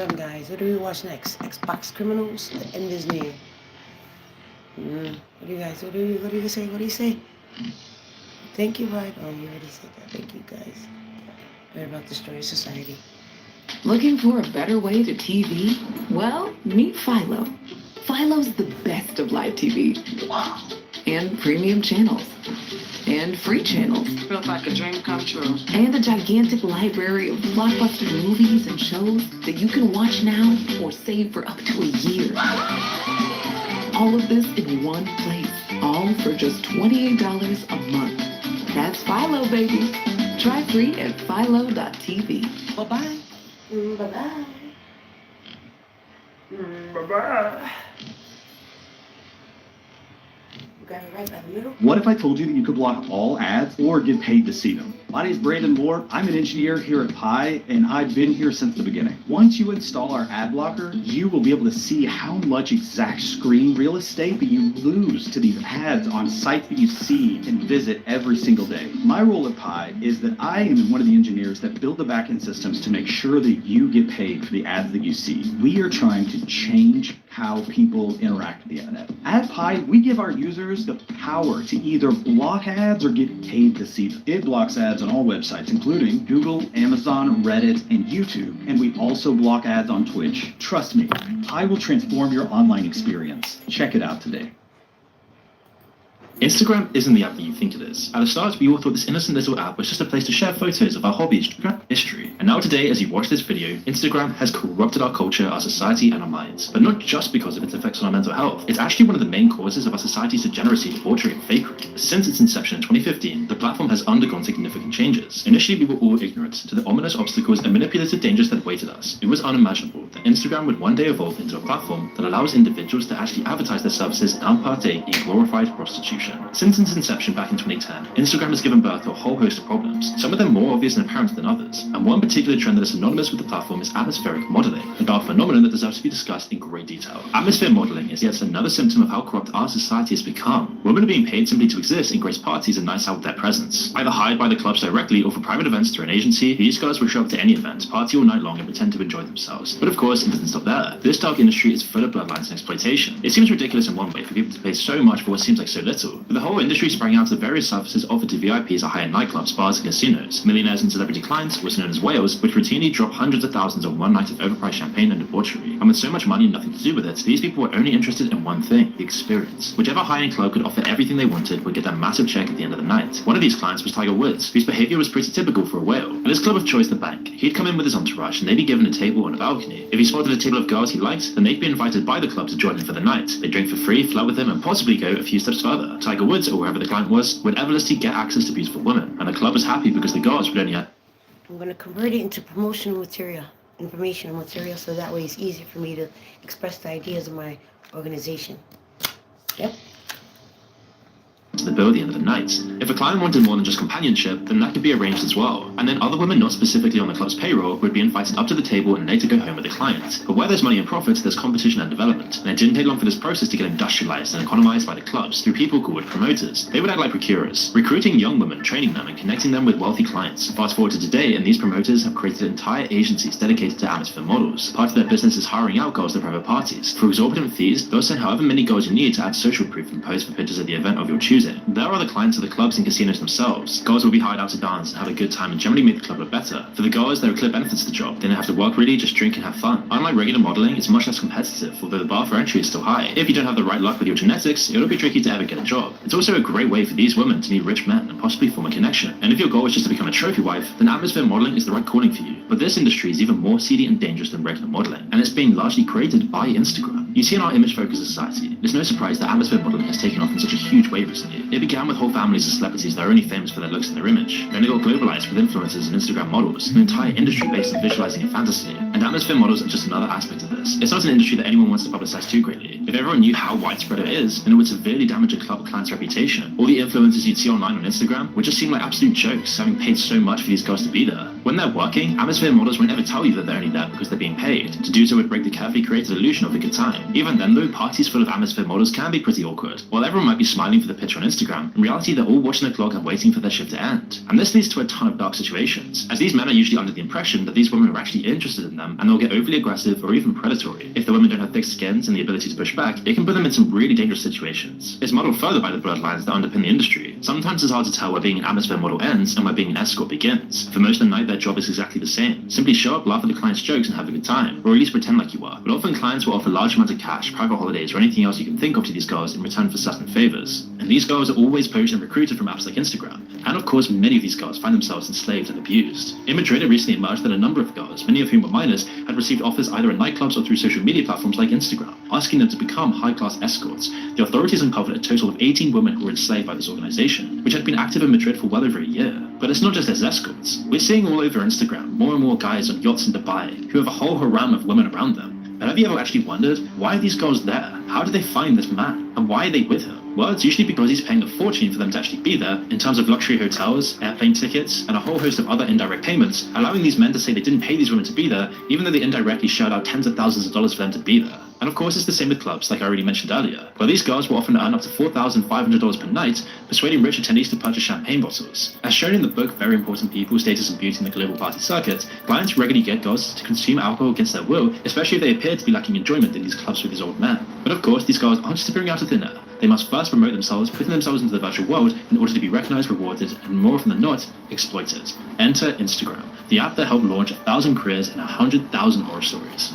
done, guys. What do we watch next? Xbox Criminals? The end is near. What do you guys? What do you say? What do you say? Thank you, right? Oh, you already said that. Thank you, guys. Right about Destroy Society. Looking for a better way to TV? Well, meet Philo. Philo's the best of live TV. Wow. And premium channels. And free channels. Feels like a dream come true. And a gigantic library of blockbuster movies and shows that you can watch now or save for up to a year. All of this in one place. All for just $28 a month. That's Philo, baby. Try free at philo.tv. Bye-bye. Bye-bye. Bye-bye. Right by the middle. What if I told you that you could block all ads or get paid to see them? My name is Brandon Moore. I'm an engineer here at Pi, and I've been here since the beginning. Once you install our ad blocker, you will be able to see how much exact screen real estate that you lose to these ads on sites that you see and visit every single day. My role at Pi is that I am one of the engineers that build the backend systems to make sure that you get paid for the ads that you see. We are trying to change how people interact with the internet. At Pi, we give our users the power to either block ads or get paid to see them. It blocks ads on all websites, including Google, Amazon, Reddit, and YouTube. And we also block ads on Twitch. Trust me, Pi will transform your online experience. Check it out today. Instagram isn't the app that you think it is. At the start, we all thought this innocent little app was just a place to share photos of our hobbies, history. And now today, as you watch this video, Instagram has corrupted our culture, our society, and our minds. But not just because of its effects on our mental health. It's actually one of the main causes of our society's degeneracy, debauchery, and fakery. Since its inception in 2015, the platform has undergone significant changes. Initially, we were all ignorant to the ominous obstacles and manipulative dangers that awaited us. It was unimaginable that Instagram would one day evolve into a platform that allows individuals to actually advertise their services and partake in glorified prostitution. Since its inception back in 2010, Instagram has given birth to a whole host of problems, some of them more obvious and apparent than others. And one particular trend that is synonymous with the platform is atmospheric modeling, a dark phenomenon that deserves to be discussed in great detail. Atmosphere modeling is yet another symptom of how corrupt our society has become. Women are being paid simply to exist and grace parties and nights out with their presence. Either hired by the clubs directly or for private events through an agency, these girls will show up to any event, party all night long, and pretend to enjoy themselves. But of course, it doesn't stop there. This dark industry is full of bloodlines and exploitation. It seems ridiculous in one way for people to pay so much for what seems like so little, but the whole industry sprang out of the various services offered to VIPs at high-end nightclubs, bars, and casinos. Millionaires and celebrity clients, also known as whales, which routinely drop hundreds of thousands on one night of overpriced champagne and debauchery. And with so much money and nothing to do with it, these people were only interested in one thing, the experience. Whichever high-end club could offer everything they wanted would get that massive check at the end of the night. One of these clients was Tiger Woods, whose behavior was pretty typical for a whale. At his club of choice, the Bank, he'd come in with his entourage and they'd be given a table on a balcony. If he spotted a table of girls he liked, then they'd be invited by the club to join him for the night. They'd drink for free, flirt with him, and possibly go a few steps further. Tiger Woods, or whoever the client was, would effortlessly get access to beautiful women, and the club was happy because the girls would only have... I'm going to convert it into promotional material, informational material, so that way it's easier for me to express the ideas of my organization. Yep. to the bill at the end of the night. If a client wanted more than just companionship, then that could be arranged as well. And then other women not specifically on the club's payroll would be invited up to the table and later go home with the client. But where there's money and profits, there's competition and development. And it didn't take long for this process to get industrialized and economized by the clubs through people called promoters. They would act like procurers, recruiting young women, training them, and connecting them with wealthy clients. Fast forward to today, and these promoters have created entire agencies dedicated to atmosphere models. Part of their business is hiring out girls to private parties. For exorbitant fees, they'll send however many girls you need to add social proof and pose for pictures at the event of your choosing. There are the clients of the clubs and casinos themselves. Girls will be hired out to dance and have a good time and generally make the club look better. For the girls, there are clear benefits to the job. They don't have to work really, just drink and have fun. Unlike regular modeling, it's much less competitive, although the bar for entry is still high. If you don't have the right luck with your genetics, it'll be tricky to ever get a job. It's also a great way for these women to meet rich men and possibly form a connection. And if your goal is just to become a trophy wife, then atmosphere modeling is the right calling for you. But this industry is even more seedy and dangerous than regular modeling, and it's being largely created by Instagram. You see, in our image-focused society, it's no surprise that atmosphere modeling has taken off in such a huge way recently. It began with whole families of celebrities that are only famous for their looks and their image. Then it got globalized with influencers and Instagram models, an entire industry based on visualizing a fantasy. And atmosphere models are just another aspect of this. It's not an industry that anyone wants to publicize too greatly. If everyone knew how widespread it is, then it would severely damage a club client's reputation. All the influencers you'd see online on Instagram would just seem like absolute jokes, having paid so much for these girls to be there. When they're working, atmosphere models won't ever tell you that they're only there because they're being paid. To do so would break the carefully created illusion of a good time. Even then though, parties full of atmosphere models can be pretty awkward. While everyone might be smiling for the picture on Instagram, in reality they're all watching the clock and waiting for their shift to end. And this leads to a ton of dark situations, as these men are usually under the impression that these women are actually interested in them, and they'll get overly aggressive or even predatory. If the women don't have thick skins and the ability to push back, it can put them in some really dangerous situations. It's modeled further by the bloodlines that underpin the industry. Sometimes it's hard to tell where being an atmosphere model ends and where being an escort begins. For most of the night, their job is exactly the same. Simply show up, laugh at the client's jokes, and have a good time, or at least pretend like you are. But often clients will offer large amounts of cash, private holidays, or anything else you can think of to these girls in return for certain favors. And these girls are always poached and recruited from apps like Instagram. And of course, many of these girls find themselves enslaved and abused. In Madrid, it recently emerged that a number of girls, many of whom were minors, had received offers either in nightclubs or through social media platforms like Instagram, asking them to become high-class escorts. The authorities uncovered a total of 18 women who were enslaved by this organization, which had been active in Madrid for well over a year. But it's not just as escorts. We're seeing all over Instagram more and more guys on yachts in Dubai who have a whole harem of women around them. And have you ever actually wondered, why are these girls there? How did they find this man? And why are they with him? Well, it's usually because he's paying a fortune for them to actually be there, in terms of luxury hotels, airplane tickets, and a whole host of other indirect payments, allowing these men to say they didn't pay these women to be there, even though they indirectly shelled out tens of thousands of dollars for them to be there. And of course, it's the same with clubs, like I already mentioned earlier, where these girls will often earn up to $4,500 per night, persuading rich attendees to purchase champagne bottles. As shown in the book Very Important People, Status and Beauty in the Global Party Circuit, clients regularly get girls to consume alcohol against their will, especially if they appear to be lacking enjoyment in these clubs with these old men. But of course, these girls aren't just appearing out of thin air. They must first promote themselves, putting themselves into the virtual world in order to be recognized, rewarded, and more often than not, exploited. Enter Instagram, the app that helped launch 1,000 careers and 100,000 horror stories.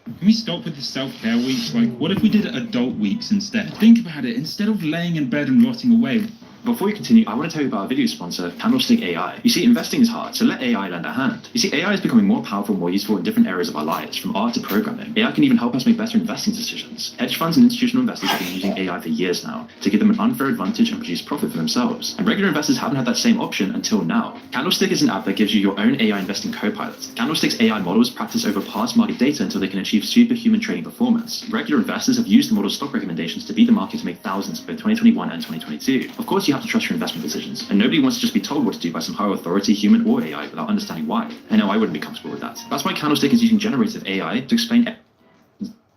Can we stop with the self-care weeks? Like, what if we did adult weeks instead? Think about it. Instead of laying in bed and rotting away. Before we continue, I want to tell you about our video sponsor, Candlestick AI. You see, investing is hard, so let AI lend a hand. You see, AI is becoming more powerful and more useful in different areas of our lives, from art to programming. AI can even help us make better investing decisions. Hedge funds and institutional investors have been using AI for years now to give them an unfair advantage and produce profit for themselves. And regular investors haven't had that same option until now. Candlestick is an app that gives you your own AI investing co-pilot. Candlestick's AI models practice over past market data until they can achieve superhuman trading performance. Regular investors have used the model's stock recommendations to beat the market to make thousands in both 2021 and 2022. Of course, you have to trust your investment decisions, and nobody wants to just be told what to do by some higher authority, human or AI, without understanding why. I know I wouldn't be comfortable with that. That's why Candlestick is using generative AI to explain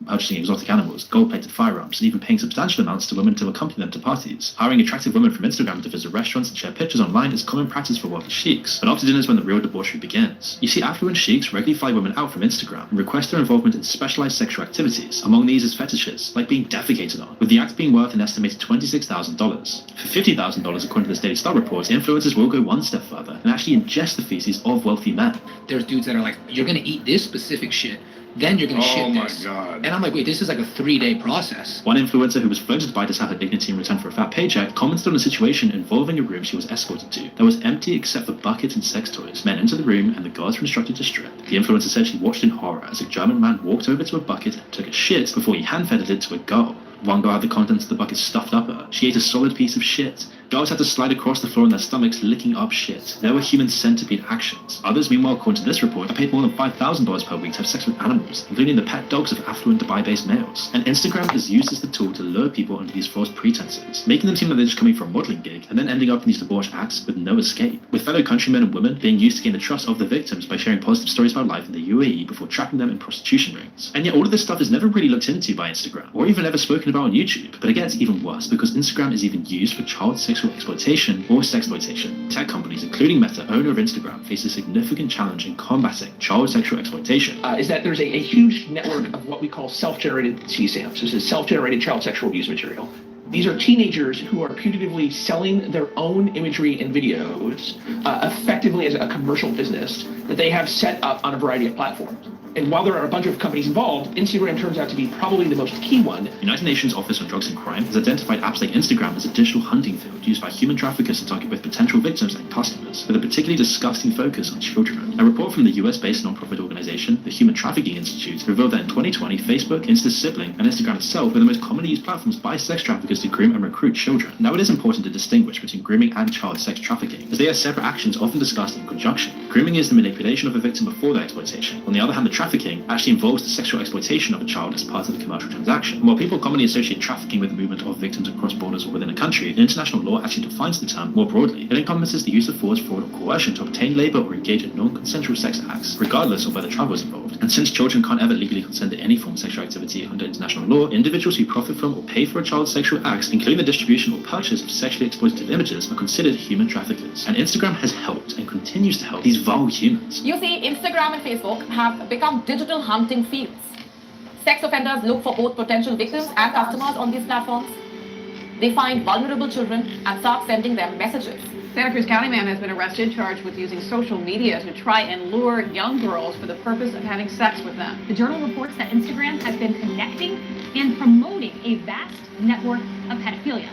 purchasing exotic animals, gold-plated firearms, and even paying substantial amounts to women to accompany them to parties. Hiring attractive women from Instagram to visit restaurants and share pictures online is common practice for wealthy sheiks, but after dinner is when the real debauchery begins. You see, affluent sheiks regularly fly women out from Instagram and request their involvement in specialized sexual activities. Among these is fetishes, like being defecated on, with the act being worth an estimated $26,000. For $50,000, according to this Daily Star report, influencers will go one step further and actually ingest the feces of wealthy men. There's dudes that are like, you're gonna eat this specific shit, then you're gonna shit this. Oh my God. And I'm like, wait, this is like a 3-day process. One influencer who was floated by to sell her dignity in return for a fat paycheck commented on a situation involving a room she was escorted to that was empty except for buckets and sex toys. Men entered the room and the guards were instructed to strip. The influencer said she watched in horror as a German man walked over to a bucket and took a shit before he hand-fed it to a girl. One girl had the contents of the bucket stuffed up her. She ate a solid piece of shit. Girls had to slide across the floor on their stomachs, licking up shit. There were human centipede actions. Others, meanwhile, according to this report, are paid more than $5,000 per week to have sex with animals, including the pet dogs of affluent Dubai-based males. And Instagram is used as the tool to lure people under these false pretenses, making them seem like they're just coming for a modeling gig, and then ending up in these debauched acts with no escape. With fellow countrymen and women being used to gain the trust of the victims by sharing positive stories about life in the UAE before trapping them in prostitution rings. And yet all of this stuff is never really looked into by Instagram, or even ever spoken about on YouTube. But it gets even worse, because Instagram is even used for child sexual exploitation or sexploitation. Tech companies, including Meta, owner of Instagram, face a significant challenge in combating child sexual exploitation. Is that there's a huge network of what we call self-generated CSAMs. This is self-generated child sexual abuse material. These are teenagers who are putatively selling their own imagery and videos effectively as a commercial business that they have set up on a variety of platforms. And while there are a bunch of companies involved, Instagram turns out to be probably the most key one. The United Nations Office on Drugs and Crime has identified apps like Instagram as a digital hunting field used by human traffickers to target both potential victims and customers, with a particularly disgusting focus on children. A report from the US-based nonprofit organization, the Human Trafficking Institute, revealed that in 2020, Facebook, Insta's sibling, and Instagram itself were the most commonly used platforms by sex traffickers to groom and recruit children. Now, it is important to distinguish between grooming and child sex trafficking, as they are separate actions often discussed in conjunction. Grooming is the manipulation of a victim before their exploitation. On the other hand, the trafficking actually involves the sexual exploitation of a child as part of the commercial transaction. While people commonly associate trafficking with the movement of victims across across borders or within a country, international law actually defines the term more broadly. It encompasses the use of force, fraud, or coercion to obtain labor or engage in non-consensual sex acts, regardless of whether travel is involved. And since children can't ever legally consent to any form of sexual activity under international law, individuals who profit from or pay for a child's sexual acts, including the distribution or purchase of sexually exploitative images, are considered human traffickers. And Instagram has helped and continues to help these vile humans. You see, Instagram and Facebook have become digital hunting fields. Sex offenders look for both potential victims and customers on these platforms. They find vulnerable children and start sending them messages. Santa Cruz County man has been arrested, charged with using social media to try and lure young girls for the purpose of having sex with them. The Journal reports that Instagram has been connecting and promoting a vast network of pedophilia.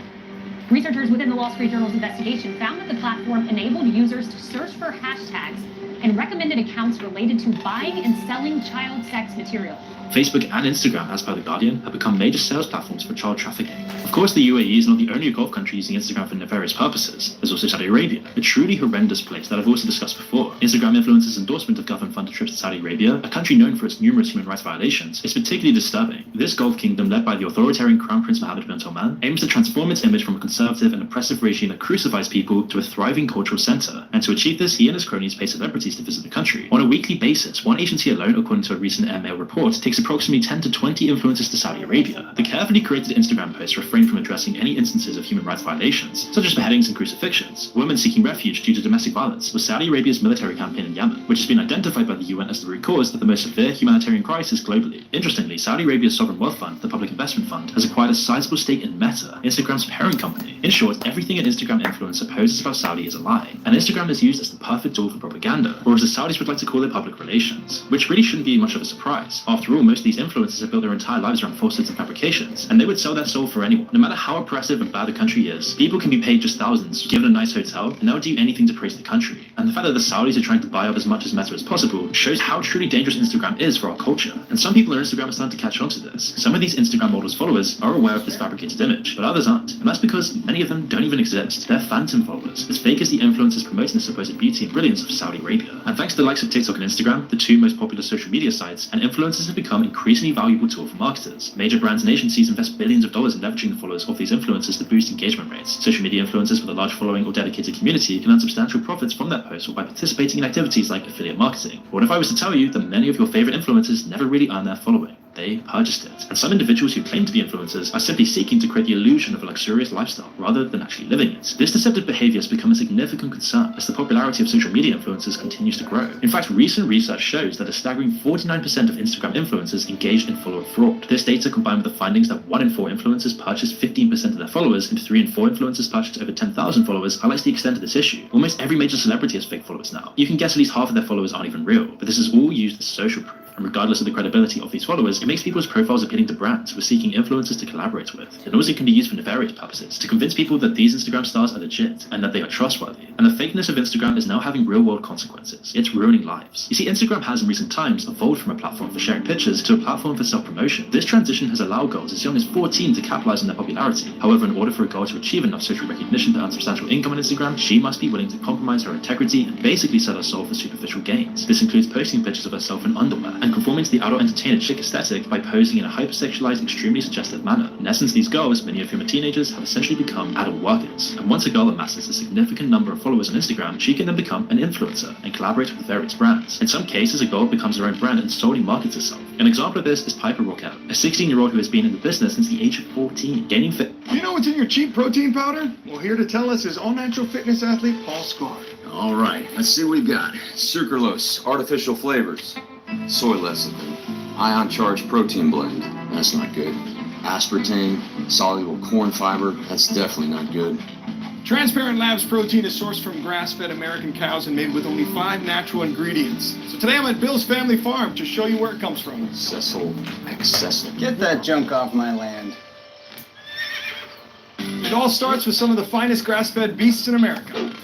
Researchers within the Wall Street Journal's investigation found that the platform enabled users to search for hashtags and recommended accounts related to buying and selling child sex material. Facebook and Instagram, as per The Guardian, have become major sales platforms for child trafficking. Of course, the UAE is not the only Gulf country using Instagram for nefarious purposes. There's also Saudi Arabia, a truly horrendous place that I've also discussed before. Instagram influences endorsement of government-funded trips to Saudi Arabia, a country known for its numerous human rights violations, is particularly disturbing. This Gulf kingdom, led by the authoritarian Crown Prince Mohammed bin Salman, aims to transform its image from a conservative and oppressive regime that crucifies people to a thriving cultural center. And to achieve this, he and his cronies pay celebrities to visit the country. On a weekly basis, one agency alone, according to a recent Airmail report, takes approximately 10 to 20 influencers to Saudi Arabia. The carefully created Instagram posts refrain from addressing any instances of human rights violations, such as beheadings and crucifixions, women seeking refuge due to domestic violence, or Saudi Arabia's military campaign in Yemen, which has been identified by the UN as the root cause of the most severe humanitarian crisis globally. Interestingly, Saudi Arabia's sovereign wealth fund, the Public Investment Fund, has acquired a sizable stake in Meta, Instagram's parent company. In short, everything an Instagram influencer poses about Saudi is a lie, and Instagram is used as the perfect tool for propaganda, or as the Saudis would like to call it, public relations, which really shouldn't be much of a surprise. After all, most of these influencers have built their entire lives around falsehoods and fabrications, and they would sell their soul for anyone. No matter how oppressive and bad the country is, people can be paid just thousands, given a nice hotel, and they'll do anything to praise the country. And the fact that the Saudis are trying to buy up as much as Meta as possible shows how truly dangerous Instagram is for our culture. And some people on Instagram are starting to catch on to this. Some of these Instagram models' followers are aware of this fabricated image, but others aren't. And that's because many of them don't even exist. They're phantom followers, as fake as the influencers promoting the supposed beauty and brilliance of Saudi Arabia. And thanks to the likes of TikTok and Instagram, the two most popular social media sites, and influencers have become increasingly valuable tool for marketers. Major brands and agencies invest billions of dollars in leveraging the followers of these influencers to boost engagement rates. Social media influencers with a large following or dedicated community can earn substantial profits from their posts or by participating in activities like affiliate marketing. But what if I was to tell you that many of your favorite influencers never really earn their following? They purchased it. And some individuals who claim to be influencers are simply seeking to create the illusion of a luxurious lifestyle rather than actually living it. This deceptive behavior has become a significant concern as the popularity of social media influencers continues to grow. In fact, recent research shows that a staggering 49% of Instagram influencers engaged in follower fraud. This data, combined with the findings that 1 in 4 influencers purchased 15% of their followers and 3 in 4 influencers purchased over 10,000 followers, highlights the extent of this issue. Almost every major celebrity has fake followers now. You can guess at least half of their followers aren't even real, but this is all used as social proof. And regardless of the credibility of these followers, it makes people's profiles appealing to brands who are seeking influencers to collaborate with. It also can be used for nefarious purposes, to convince people that these Instagram stars are legit and that they are trustworthy. And the fakeness of Instagram is now having real-world consequences. It's ruining lives. You see, Instagram has in recent times evolved from a platform for sharing pictures to a platform for self-promotion. This transition has allowed girls as young as 14 to capitalize on their popularity. However, in order for a girl to achieve enough social recognition to earn substantial income on Instagram, she must be willing to compromise her integrity and basically sell her soul for superficial gains. This includes posting pictures of herself in underwear and conforming to the adult entertainer chic aesthetic by posing in a hypersexualized, extremely suggestive manner. In essence, these girls, many of whom are teenagers, have essentially become adult workers. And once a girl amasses a significant number of followers on Instagram, she can then become an influencer and collaborate with various brands. In some cases, a girl becomes her own brand and solely markets herself. An example of this is Piper Rockett, a 16-year-old who has been in the business since the age of 14, gaining fit. You know what's in your cheap protein powder? Well, here to tell us is all-natural fitness athlete Paul Scott. All right, let's see what we got. Sucralose, artificial flavors, soy lecithin, ion-charged protein blend, that's not good. Aspartame, soluble corn fiber, that's definitely not good. Transparent Labs protein is sourced from grass-fed American cows and made with only 5 natural ingredients. So today I'm at Bill's Family Farm to show you where it comes from. Cecil, accessible. Get that junk off my land. It all starts with some of the finest grass-fed beasts in America.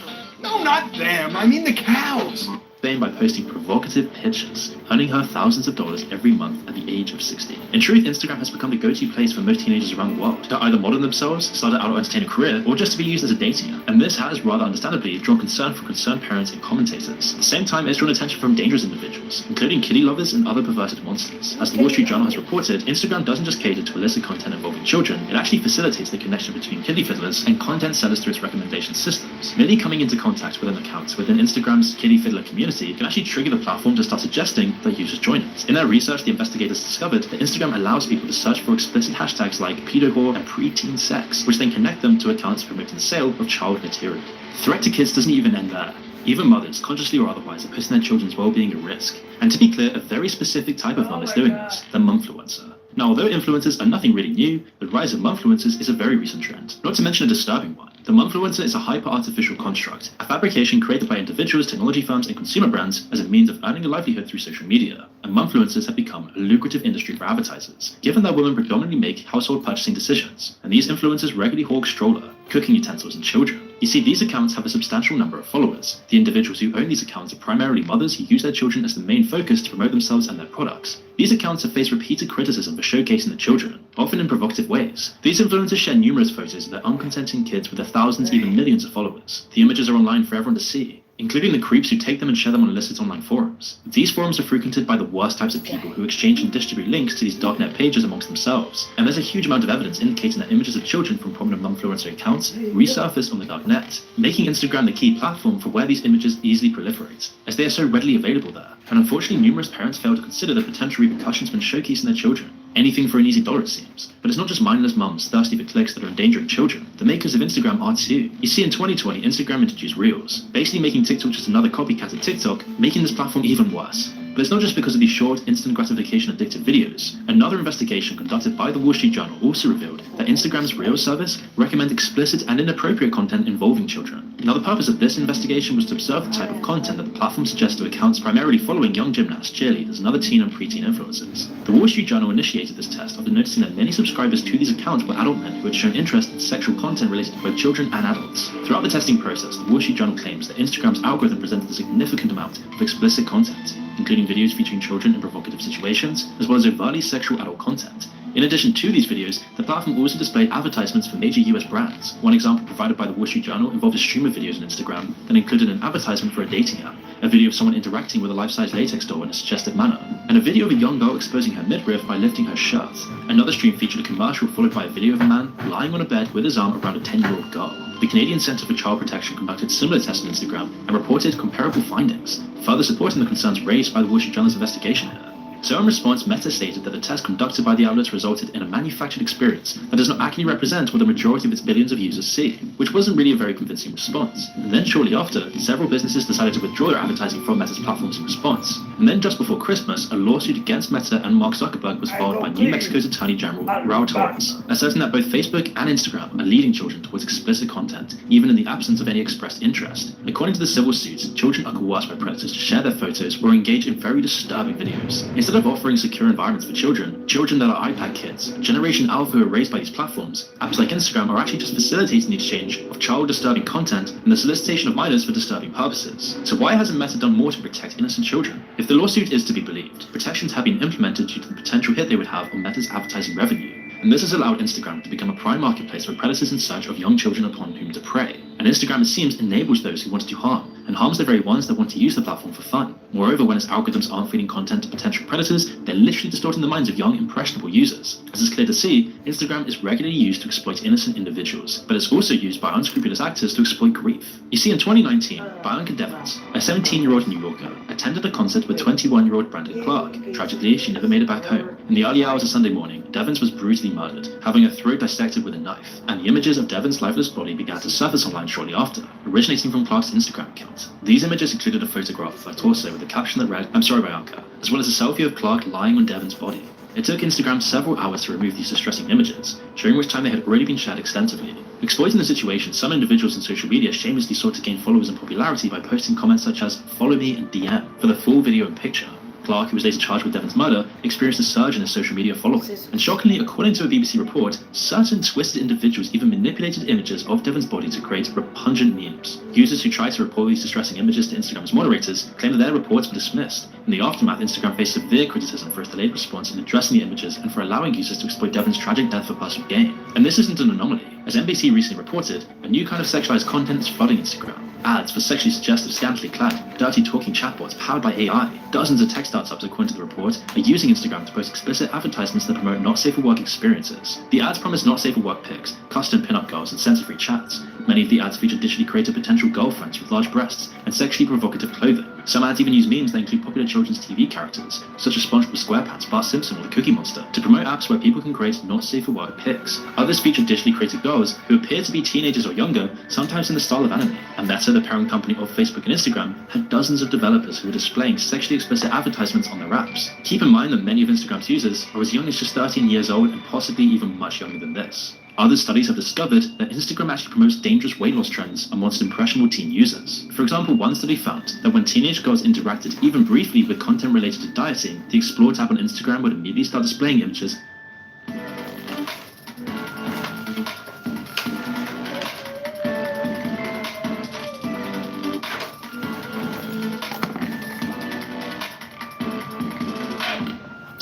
No, not them. I mean the cows. Fame by posting provocative pictures. earning her thousands of dollars every month at the age of 60. In truth, Instagram has become the go-to place for most teenagers around the world to either model themselves, start an adult entertainment career, or just to be used as a dating app. And this has, rather understandably, drawn concern from concerned parents and commentators. At the same time, it's drawn attention from dangerous individuals, including kitty lovers and other perverted monsters. As the Wall Street Journal has reported, Instagram doesn't just cater to illicit content involving children, it actually facilitates the connection between kitty fiddlers and content sellers through its recommendation systems. Merely coming into contact with an account within Instagram's kitty fiddler community can actually trigger the platform to start suggesting that users join it. In their research, the investigators discovered that Instagram allows people to search for explicit hashtags like pedo whore and preteen sex, which then connect them to accounts promoting the sale of child material. The threat to kids doesn't even end there. Even mothers, consciously or otherwise, are putting their children's well-being at risk. And to be clear, a very specific type of mom is doing this, the mumfluencer. Now, although influencers are nothing really new, the rise of mumfluencers is a very recent trend, not to mention a disturbing one. The mumfluencer is a hyper-artificial construct, a fabrication created by individuals, technology firms, and consumer brands as a means of earning a livelihood through social media. And mumfluencers have become a lucrative industry for advertisers, given that women predominantly make household purchasing decisions, and these influencers regularly hawk stroller, cooking utensils, and children. You see, these accounts have a substantial number of followers. The individuals who own these accounts are primarily mothers who use their children as the main focus to promote themselves and their products. These accounts have faced repeated criticism for showcasing their children, often in provocative ways. These influencers share numerous photos of their unconsenting kids with their thousands, even millions of followers. The images are online for everyone to see, including the creeps who take them and share them on illicit online forums. These forums are frequented by the worst types of people who exchange and distribute links to these darknet pages amongst themselves. And there's a huge amount of evidence indicating that images of children from prominent mumfluencer accounts resurface on the darknet, making Instagram the key platform for where these images easily proliferate, as they are so readily available there. And unfortunately, numerous parents fail to consider the potential repercussions when showcasing their children. Anything for an easy dollar, it seems. But it's not just mindless mums thirsty for clicks that are endangering children. The makers of Instagram are too. You see, in 2020, Instagram introduced Reels, basically making TikTok just another copycat of TikTok, making this platform even worse. But it's not just because of these short, instant gratification addictive videos. Another investigation conducted by the Wall Street Journal also revealed that Instagram's Reels service recommends explicit and inappropriate content involving children. Now, the purpose of this investigation was to observe the type of content that the platform suggests to accounts primarily following young gymnasts, cheerleaders, and other teen and preteen influencers. The Wall Street Journal initiated this test after noticing that many subscribers to these accounts were adult men who had shown interest in sexual content related to both children and adults. Throughout the testing process, the Wall Street Journal claims that Instagram's algorithm presented a significant amount of explicit content, including videos featuring children in provocative situations, as well as overtly sexual adult content. In addition to these videos, the platform also displayed advertisements for major US brands. One example provided by the Wall Street Journal involved a stream of videos on Instagram that included an advertisement for a dating app, a video of someone interacting with a life-size latex doll in a suggestive manner, and a video of a young girl exposing her midriff by lifting her shirt. Another stream featured a commercial followed by a video of a man lying on a bed with his arm around a 10-year-old girl. The Canadian Centre for Child Protection conducted similar tests on Instagram and reported comparable findings, further supporting the concerns raised by the Wall Street Journal's investigation here. So in response, Meta stated that the test conducted by the outlets resulted in a manufactured experience that does not accurately represent what the majority of its billions of users see, which wasn't really a very convincing response. And then shortly after, several businesses decided to withdraw their advertising from Meta's platforms in response. And then just before Christmas, a lawsuit against Meta and Mark Zuckerberg was filed by New Mexico's Attorney General, Raul Torres, asserting that both Facebook and Instagram are leading children towards explicit content, even in the absence of any expressed interest. According to the civil suits, children are coerced by predators to share their photos or engage in very disturbing videos. Instead of offering secure environments for children that are iPad kids, Generation Alpha who are raised by these platforms, apps like Instagram are actually just facilitating the exchange of child-disturbing content and the solicitation of minors for disturbing purposes. So why hasn't Meta done more to protect innocent children? If the lawsuit is to be believed, protections have been implemented due to the potential hit they would have on Meta's advertising revenue. And this has allowed Instagram to become a prime marketplace for predators in search of young children upon whom to prey. And Instagram, it seems, enables those who want to do harm, and harms the very ones that want to use the platform for fun. Moreover, when its algorithms aren't feeding content to potential predators, they're literally distorting the minds of young, impressionable users. As it's clear to see, Instagram is regularly used to exploit innocent individuals, but it's also used by unscrupulous actors to exploit grief. You see, in 2019, Bianca Devins, a 17-year-old New Yorker, attended a concert with 21-year-old Brandon Clark. Tragically, she never made it back home. In the early hours of Sunday morning, Devins was brutally murdered, having her throat dissected with a knife, and the images of Devins' lifeless body began to surface online shortly after, originating from Clark's Instagram account. These images included a photograph of her torso with a caption that read, "I'm sorry, Bianca," as well as a selfie of Clark lying on Devins' body. It took Instagram several hours to remove these distressing images, during which time they had already been shared extensively. Exploiting the situation, some individuals in social media shamelessly sought to gain followers and popularity by posting comments such as, "Follow me and DM," for the full video and picture. Clark, who was later charged with Devon's murder, experienced a surge in his social media following. And shockingly, according to a BBC report, certain twisted individuals even manipulated images of Devon's body to create repugnant memes. Users who tried to report these distressing images to Instagram's moderators claimed that their reports were dismissed. In the aftermath, Instagram faced severe criticism for its delayed response in addressing the images and for allowing users to exploit Devon's tragic death for personal gain. And this isn't an anomaly. As NBC recently reported, a new kind of sexualized content is flooding Instagram. Ads for sexually suggestive, scantily clad, dirty talking chatbots powered by AI. Dozens of tech startups, according to the report, are using Instagram to post explicit advertisements that promote not safe for work experiences. The ads promise not safe for work pics, custom pin-up girls, and censor-free chats. Many of the ads feature digitally created potential girlfriends with large breasts and sexually provocative clothing. Some ads even use memes that include popular children's TV characters, such as SpongeBob SquarePants, Bart Simpson, or the Cookie Monster, to promote apps where people can create not safe for work pics. Others feature digitally created girls who appear to be teenagers or younger, sometimes in the style of anime. And Meta, the parent company of Facebook and Instagram, had dozens of developers who were displaying sexually explicit advertisements on their apps. Keep in mind that many of Instagram's users are as young as just 13 years old and possibly even much younger than this. Other studies have discovered that Instagram actually promotes dangerous weight loss trends amongst impressionable teen users. For example, one study found that when teenage girls interacted even briefly with content related to dieting, the Explore tab on Instagram would immediately start displaying images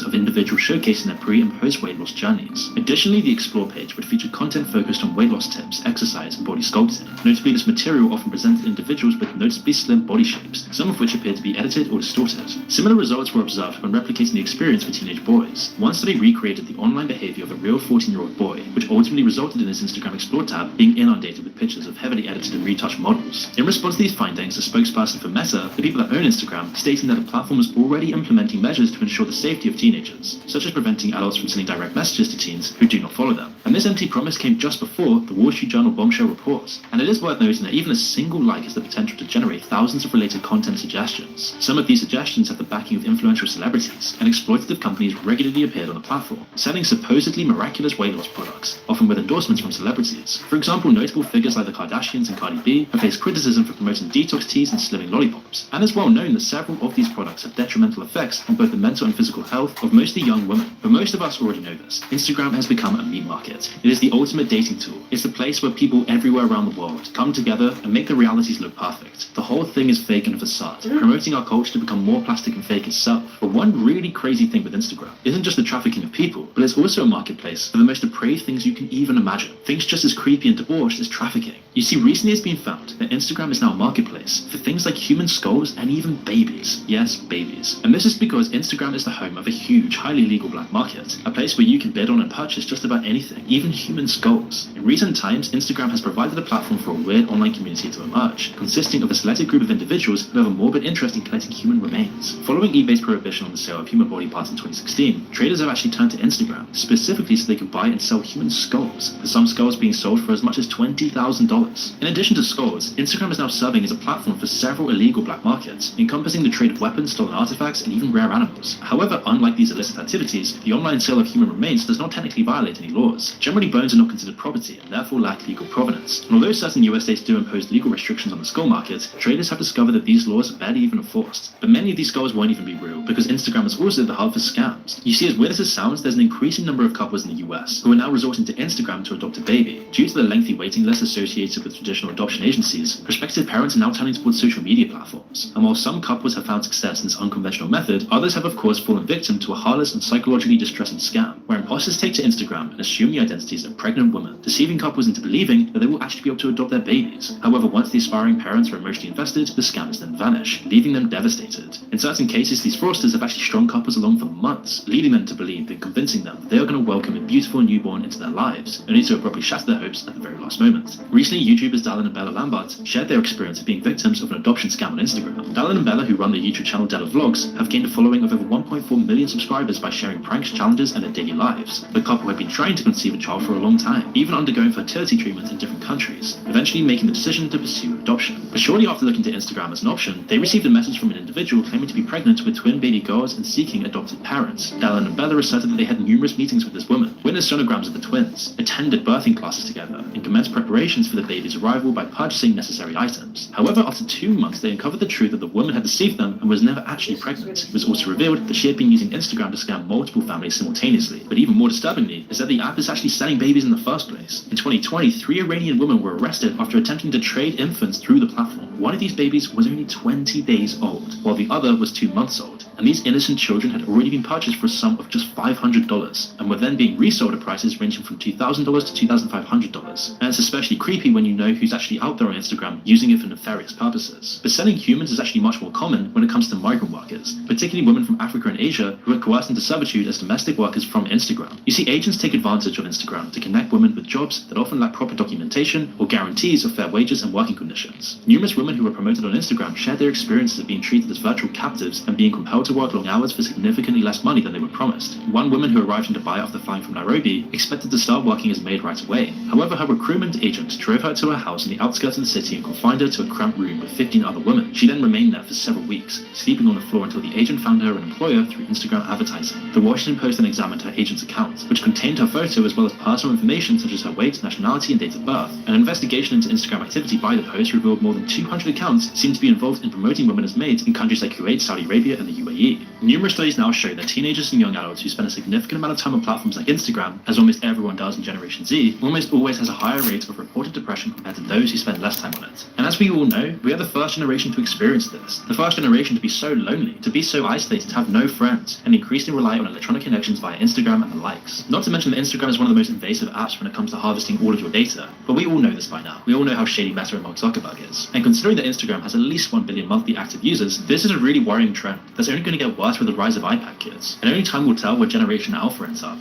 of individuals showcasing their pre- and post-weight loss journeys. Additionally, the Explore page would feature content focused on weight loss tips, exercise, and body sculpting. Notably, this material often presented individuals with noticeably slim body shapes, some of which appear to be edited or distorted. Similar results were observed when replicating the experience for teenage boys. One study recreated the online behavior of a real 14-year-old boy, which ultimately resulted in his Instagram Explore tab being inundated with pictures of heavily edited and retouched models. In response to these findings, a spokesperson for Meta, the people that own Instagram, stating that the platform is already implementing measures to ensure the safety of teenagers, such as preventing adults from sending direct messages to teens who do not follow them. And this empty promise came just before the Wall Street Journal bombshell report. And it is worth noting that even a single like has the potential to generate thousands of related content suggestions. Some of these suggestions have the backing of influential celebrities, and exploitative companies regularly appeared on the platform, selling supposedly miraculous weight loss products, often with endorsements from celebrities. For example, notable figures like the Kardashians and Cardi B have faced criticism for promoting detox teas and slimming lollipops. And it's well known that several of these products have detrimental effects on both the mental and physical health of mostly young women. But most of us already know this. Instagram has become a meme market. It is the ultimate dating tool. It's the place where people everywhere around the world come together and make their realities look perfect. The whole thing is fake and a facade, promoting our culture to become more plastic and fake itself. But one really crazy thing with Instagram isn't just the trafficking of people, but it's also a marketplace for the most depraved things you can even imagine. Things just as creepy and debauched as trafficking. You see, recently it's been found that Instagram is now a marketplace for things like human skulls and even babies. Yes, babies. And this is because Instagram is the home of a huge, highly illegal black market, a place where you can bid on and purchase just about anything, even human skulls. In recent times, Instagram has provided a platform for a weird online community to emerge, consisting of a selected group of individuals who have a morbid interest in collecting human remains. Following eBay's prohibition on the sale of human body parts in 2016, traders have actually turned to Instagram, specifically so they can buy and sell human skulls, with some skulls being sold for as much as $20,000. In addition to skulls, Instagram is now serving as a platform for several illegal black markets, encompassing the trade of weapons, stolen artifacts, and even rare animals. However, unlike these illicit activities, the online sale of human remains does not technically violate any laws. Generally, bones are not considered property and therefore lack legal provenance. And although certain US states do impose legal restrictions on the skull market, traders have discovered that these laws are barely even enforced. But many of these skulls won't even be real, because Instagram is also the hub for scams. You see, as weird as it sounds, there's an increasing number of couples in the US who are now resorting to Instagram to adopt a baby. Due to the lengthy waiting lists associated with traditional adoption agencies, prospective parents are now turning towards social media platforms. And while some couples have found success in this unconventional method, others have of course fallen victim to a heartless and psychologically distressing scam, where imposters take to Instagram and assume the identities of pregnant women, deceiving couples into believing that they will actually be able to adopt their babies. However, once the aspiring parents are emotionally invested, the scammers then vanish, leaving them devastated. In certain cases, these fraudsters have actually strung couples along for months, leading them to believe and convincing them that they are going to welcome a beautiful newborn into their lives, only to abruptly shatter their hopes at the very last moment. Recently, YouTubers Dallin and Bella Lambert shared their experience of being victims of an adoption scam on Instagram. Dallin and Bella, who run the YouTube channel AWESOME Vlogs, have gained a following of over 1.4 million subscribers subscribers by sharing pranks, challenges, and their daily lives. The couple had been trying to conceive a child for a long time, even undergoing fertility treatments in different countries, eventually making the decision to pursue adoption. But shortly after looking to Instagram as an option, they received a message from an individual claiming to be pregnant with twin baby girls and seeking adopted parents. Dylan and Bella asserted that they had numerous meetings with this woman, witnessed sonograms of the twins, attended birthing classes together, and commenced preparations for the baby's arrival by purchasing necessary items. However, after 2 months, they uncovered the truth that the woman had deceived them and was never actually pregnant. It was also revealed that she had been using Instagram to scam multiple families simultaneously. But even more disturbingly is that the app is actually selling babies in the first place. In 2020, 3 Iranian women were arrested after attempting to trade infants through the platform. One of these babies was only 20 days old, while the other was 2 months old. And these innocent children had already been purchased for a sum of just $500, and were then being resold at prices ranging from $2,000 to $2,500. And it's especially creepy when you know who's actually out there on Instagram using it for nefarious purposes. But selling humans is actually much more common when it comes to migrant workers, particularly women from Africa and Asia who are coerced into servitude as domestic workers from Instagram. You see, agents take advantage of Instagram to connect women with jobs that often lack proper documentation or guarantees of fair wages and working conditions. Numerous women who were promoted on Instagram shared their experiences of being treated as virtual captives and being compelled to work long hours for significantly less money than they were promised. One woman who arrived in Dubai after flying from Nairobi expected to start working as a maid right away. However, her recruitment agent drove her to her house in the outskirts of the city and confined her to a cramped room with 15 other women. She then remained there for several weeks, sleeping on the floor until the agent found her an employer through Instagram advertising. The Washington Post then examined her agent's account, which contained her photo as well as personal information such as her weight, nationality, and date of birth. An investigation into Instagram activity by the Post revealed more than 200 accounts seemed to be involved in promoting women as maids in countries like Kuwait, Saudi Arabia, and the UAE. Numerous studies now show that teenagers and young adults who spend a significant amount of time on platforms like Instagram, as almost everyone does in Generation Z, almost always has a higher rate of reported depression compared to those who spend less time on it. And as we all know, we are the first generation to experience this. The first generation to be so lonely, to be so isolated, to have no friends, and increasingly rely on electronic connections via Instagram and the likes. Not to mention that Instagram is one of the most invasive apps when it comes to harvesting all of your data. But we all know this by now. We all know how shady Meta and Mark Zuckerberg is. And considering that Instagram has at least 1 billion monthly active users, this is a really worrying trend that's only going to get worse with the rise of iPad kids. And only time will tell what Generation Alpha ends up.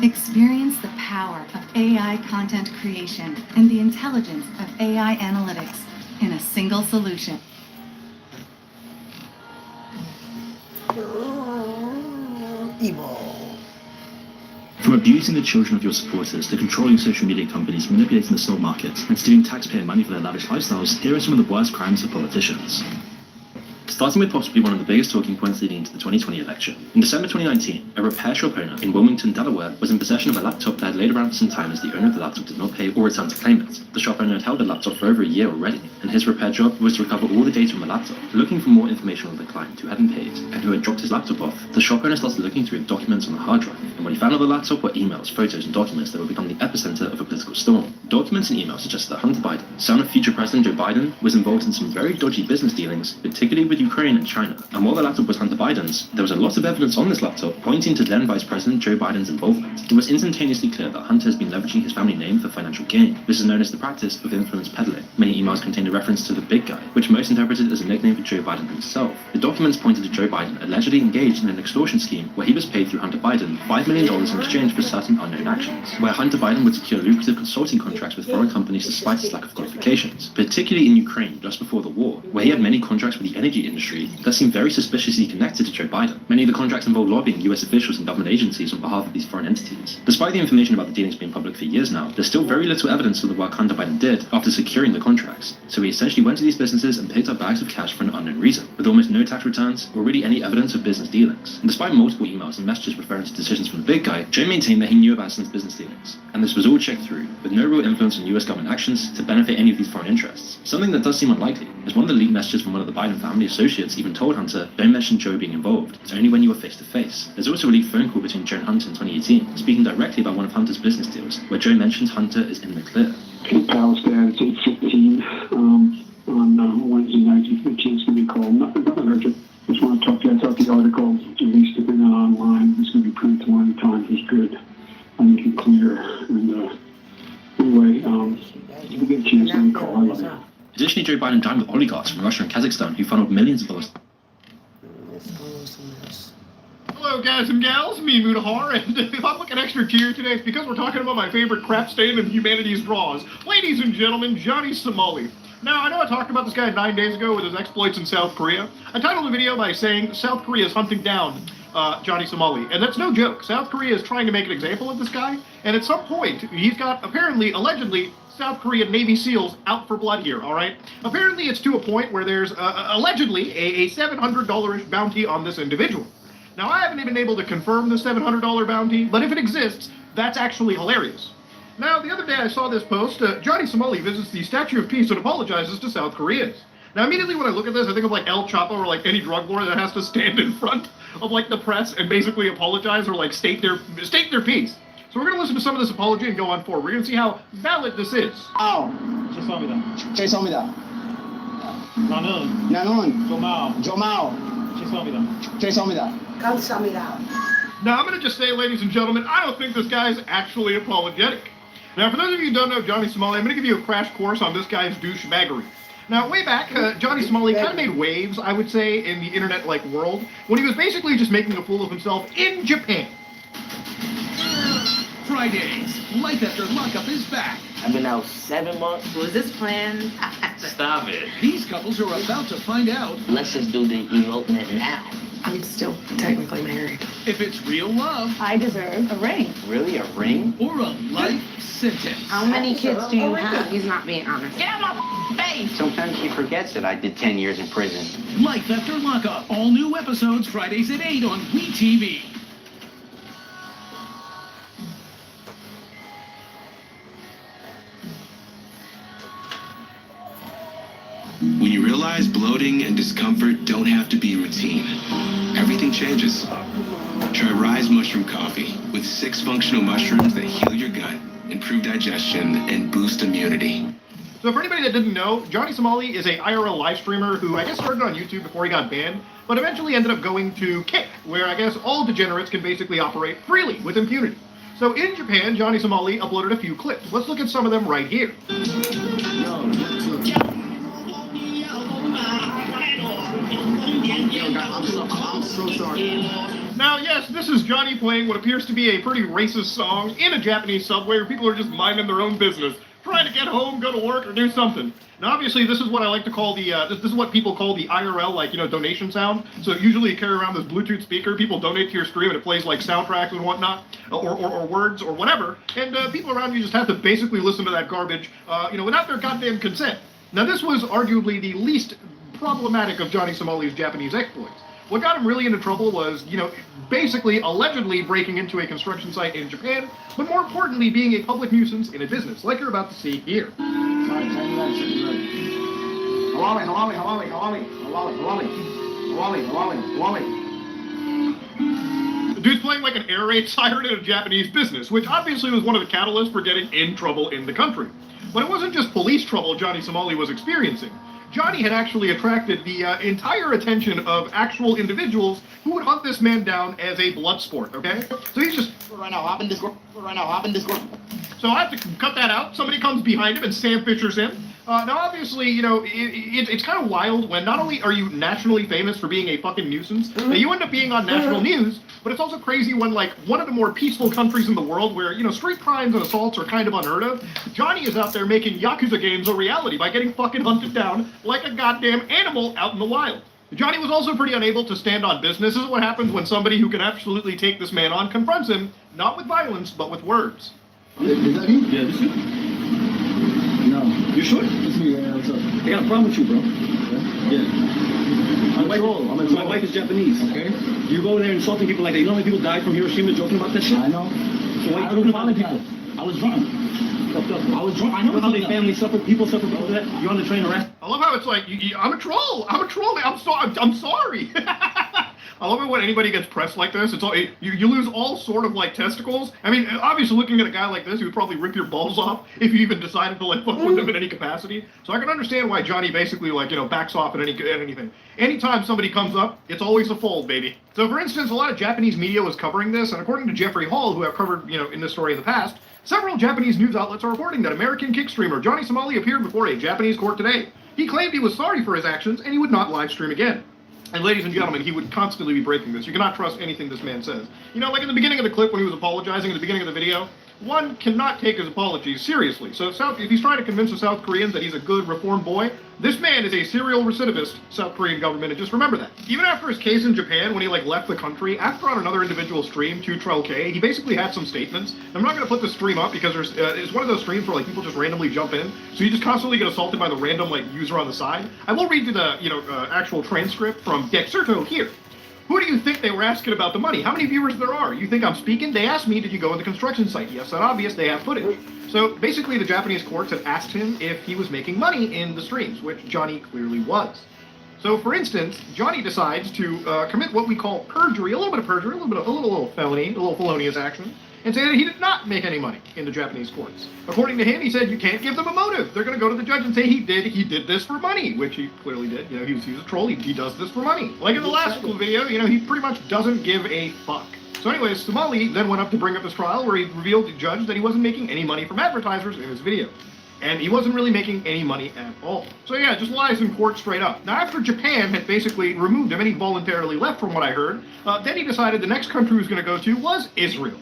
Experience the power of AI content creation and the intelligence of AI analytics in a single solution. From abusing the children of your supporters to controlling social media companies, manipulating the stock market, and stealing taxpayer money for their lavish lifestyles, here are some of the worst crimes of politicians. Starting with possibly one of the biggest talking points leading into the 2020 election. In December 2019, a repair shop owner in Wilmington, Delaware, was in possession of a laptop that had laid around for some time as the owner of the laptop did not pay or return to claim it. The shop owner had held the laptop for over a year already, and his repair job was to recover all the data from the laptop. Looking for more information on the client who hadn't paid and who had dropped his laptop off, the shop owner started looking through the documents on the hard drive, and what he found on the laptop were emails, photos, and documents that would become the epicenter of a political storm. Documents and emails suggest that Hunter Biden, son of future President Joe Biden, was involved in some very dodgy business dealings, particularly with Ukraine and China. And while the laptop was Hunter Biden's, there was a lot of evidence on this laptop pointing to then Vice President Joe Biden's involvement. It was instantaneously clear that Hunter has been leveraging his family name for financial gain. This is known as the practice of influence peddling. Many emails contained a reference to the big guy, which most interpreted as a nickname for Joe Biden himself. The documents pointed to Joe Biden allegedly engaged in an extortion scheme where he was paid through Hunter Biden $5 million in exchange for certain unknown actions, where Hunter Biden would secure lucrative consulting contracts with foreign companies despite his lack of qualifications, particularly in Ukraine just before the war, where he had many contracts with the energy industry that seemed very suspiciously connected to Joe Biden. Many of the contracts involved lobbying US officials and government agencies on behalf of these foreign entities. Despite the information about the dealings being public for years now, there's still very little evidence of the work Hunter Biden did after securing the contracts. So he essentially went to these businesses and picked up bags of cash for an unknown reason, with almost no tax returns or really any evidence of business dealings. And despite multiple emails and messages referring to decisions from the big guy, Joe maintained that he knew about Son's business dealings. And this was all checked through, with no real influence on US government actions to benefit any of these foreign interests. Something that does seem unlikely, as one of the leaked messages from one of the Biden family associates even told Hunter, don't mention Joe being involved. It's only when you are face to face. There's also a leaked phone call between Joe and Hunter in 2018, speaking directly about one of Hunter's business deals, where Joe mentions Hunter is in the clear. Hey, pals, Dad, it's 8:15 on Wednesday night. If you chance to be called, nothing urgent. Just want to talk to you. I thought the article, at least if it's not online, it's going to be printed one time. It's good. I think it's clear. And anyway, if you get a chance to call, I love you. Additionally, Joe Biden dined with oligarchs from Russia and Kazakhstan who funneled millions of dollars. Hello, guys and gals, me, Mudahar, and if I'm looking extra cute today, it's because we're talking about my favorite crap stain of humanity's draws. Ladies and gentlemen, Johnny Somali. Now, I know I talked about this guy 9 days ago with his exploits in South Korea. I titled the video by saying South Korea is hunting down Johnny Somali, and that's no joke. South Korea is trying to make an example of this guy, and at some point, he's got, apparently, allegedly, South Korean Navy SEALs out for blood here, all right? Apparently, it's to a point where there's, allegedly, a $700 bounty on this individual. Now, I haven't even been able to confirm the $700 bounty, but if it exists, that's actually hilarious. Now, the other day I saw this post, Johnny Somali visits the Statue of Peace and apologizes to South Koreans. Now, immediately when I look at this, I think of like El Chapo or like any drug lord that has to stand in front of like the press and basically apologize or like state their piece. So we're going to listen to some of this apology and go on forward. We're going to see how valid this is. 죄송합니다. 죄송합니다. 나는 조마오. 죄송합니다. 감사합니다. Now, I'm going to just say, ladies and gentlemen, I don't think this guy's actually apologetic. Now, for those of you who don't know Johnny Somali, I'm going to give you a crash course on this guy's douchebaggery. Now, way back, Johnny Somali kind of made waves, I would say, in the internet-like world, when he was basically just making a fool of himself in Japan. Fridays, Life After Lockup is back. I've been out 7 months. Was this planned? Stop it. These couples are about to find out. Let's just do the elopement now. I'm still technically married. If it's real love. I deserve a ring. Really, a ring? Or a life sentence. How many kids do you have? He's not being honest. Get out of my face! Sometimes she forgets that I did 10 years in prison. Life After Lockup. All new episodes Fridays at 8 on WeTV. When you realize bloating and discomfort don't have to be routine, everything changes. Try Rise Mushroom Coffee with 6 functional mushrooms that heal your gut, improve digestion, and boost immunity. So for anybody that didn't know, Johnny Somali is a IRL live streamer who I guess started on YouTube before he got banned, but eventually ended up going to Kick, where I guess all degenerates can basically operate freely with impunity. So in Japan, Johnny Somali uploaded a few clips. Let's look at some of them right here. I'm so sorry. Now, yes, this is Johnny playing what appears to be a pretty racist song in a Japanese subway where people are just minding their own business, trying to get home, go to work, or do something. Now, obviously, this is what I like to call the, this is what people call the IRL, like, you know, donation sound. So usually you carry around this Bluetooth speaker, people donate to your stream, and it plays, like, soundtracks and whatnot, or words, or whatever, and people around you just have to basically listen to that garbage, you know, without their goddamn consent. Now, this was arguably the least problematic of Johnny Somali's Japanese exploits. What got him really into trouble was, you know, basically, allegedly breaking into a construction site in Japan, but more importantly, being a public nuisance in a business, like you're about to see here. The dude's playing like an air raid siren in a Japanese business, which obviously was one of the catalysts for getting in trouble in the country. But it wasn't just police trouble Johnny Somali was experiencing. Johnny had actually attracted the entire attention of actual individuals who would hunt this man down as a blood sport, okay? So he's just... Right now, hop in this girl. So I have to cut that out. Somebody comes behind him and Sam Fisher's him. Now, obviously, you know, it's kind of wild when not only are you nationally famous for being a fucking nuisance, that you end up being on national news, but it's also crazy when, like, one of the more peaceful countries in the world where, you know, street crimes and assaults are kind of unheard of, Johnny is out there making Yakuza games a reality by getting fucking hunted down like a goddamn animal out in the wild. Johnny was also pretty unable to stand on business. This is what happens when somebody who can absolutely take this man on confronts him, not with violence, but with words. Is that you? Yeah, this you? No. You sure? It's me, yeah, what's up? I got a problem with you, bro. Yeah. My wife is Japanese. Okay. You go there insulting people like that. You know how many people died from Hiroshima joking about that shit? I know. So why are you joking about people? I was drunk. I was drunk. I know how many families suffer, people suffer because of that. You're on the train arrested. I love how it's like, I'm a troll. I'm sorry. I love it when anybody gets pressed like this. It's all you lose all sort of like testicles. I mean, obviously, looking at a guy like this, he would probably rip your balls off if you even decided to like fuck with him in any capacity. So I can understand why Johnny basically like backs off at anything. Anytime somebody comes up, it's always a fold, baby. So for instance, a lot of Japanese media was covering this, and according to Jeffrey Hall, who I've covered in this story in the past, several Japanese news outlets are reporting that American kick streamer Johnny Somali appeared before a Japanese court today. He claimed he was sorry for his actions and he would not live stream again. And ladies and gentlemen, he would constantly be breaking this. You cannot trust anything this man says. You know, like in the beginning of the clip when he was apologizing, at the beginning of the video, one cannot take his apologies seriously. So if he's trying to convince the South Koreans that he's a good reformed boy, this man is a serial recidivist, South Korean government, and just remember that. Even after his case in Japan, when he left the country, after on another individual stream, 2TRLK, he basically had some statements. I'm not going to put the stream up because it's one of those streams where people just randomly jump in, so you just constantly get assaulted by the random user on the side. I will read you the actual transcript from Dexerto here. Who do you think they were asking about the money? How many viewers there are? You think I'm speaking? They asked me, did you go in the construction site? Yes, that's obvious. They have footage. So basically, the Japanese courts had asked him if he was making money in the streams, which Johnny clearly was. So, for instance, Johnny decides to commit what we call perjury, a little bit of perjury, a little felony, a little felonious action, and say that he did not make any money in the Japanese courts. According to him, he said you can't give them a motive. They're going to go to the judge and say he did this for money, which he clearly did. He was a troll. He does this for money. Like in the last video, he pretty much doesn't give a fuck. So anyways, Somali then went up to bring up his trial where he revealed to the judge that he wasn't making any money from advertisers in his video. And he wasn't really making any money at all. So yeah, just lies in court straight up. Now after Japan had basically removed him and he voluntarily left from what I heard, then he decided the next country he was going to go to was Israel.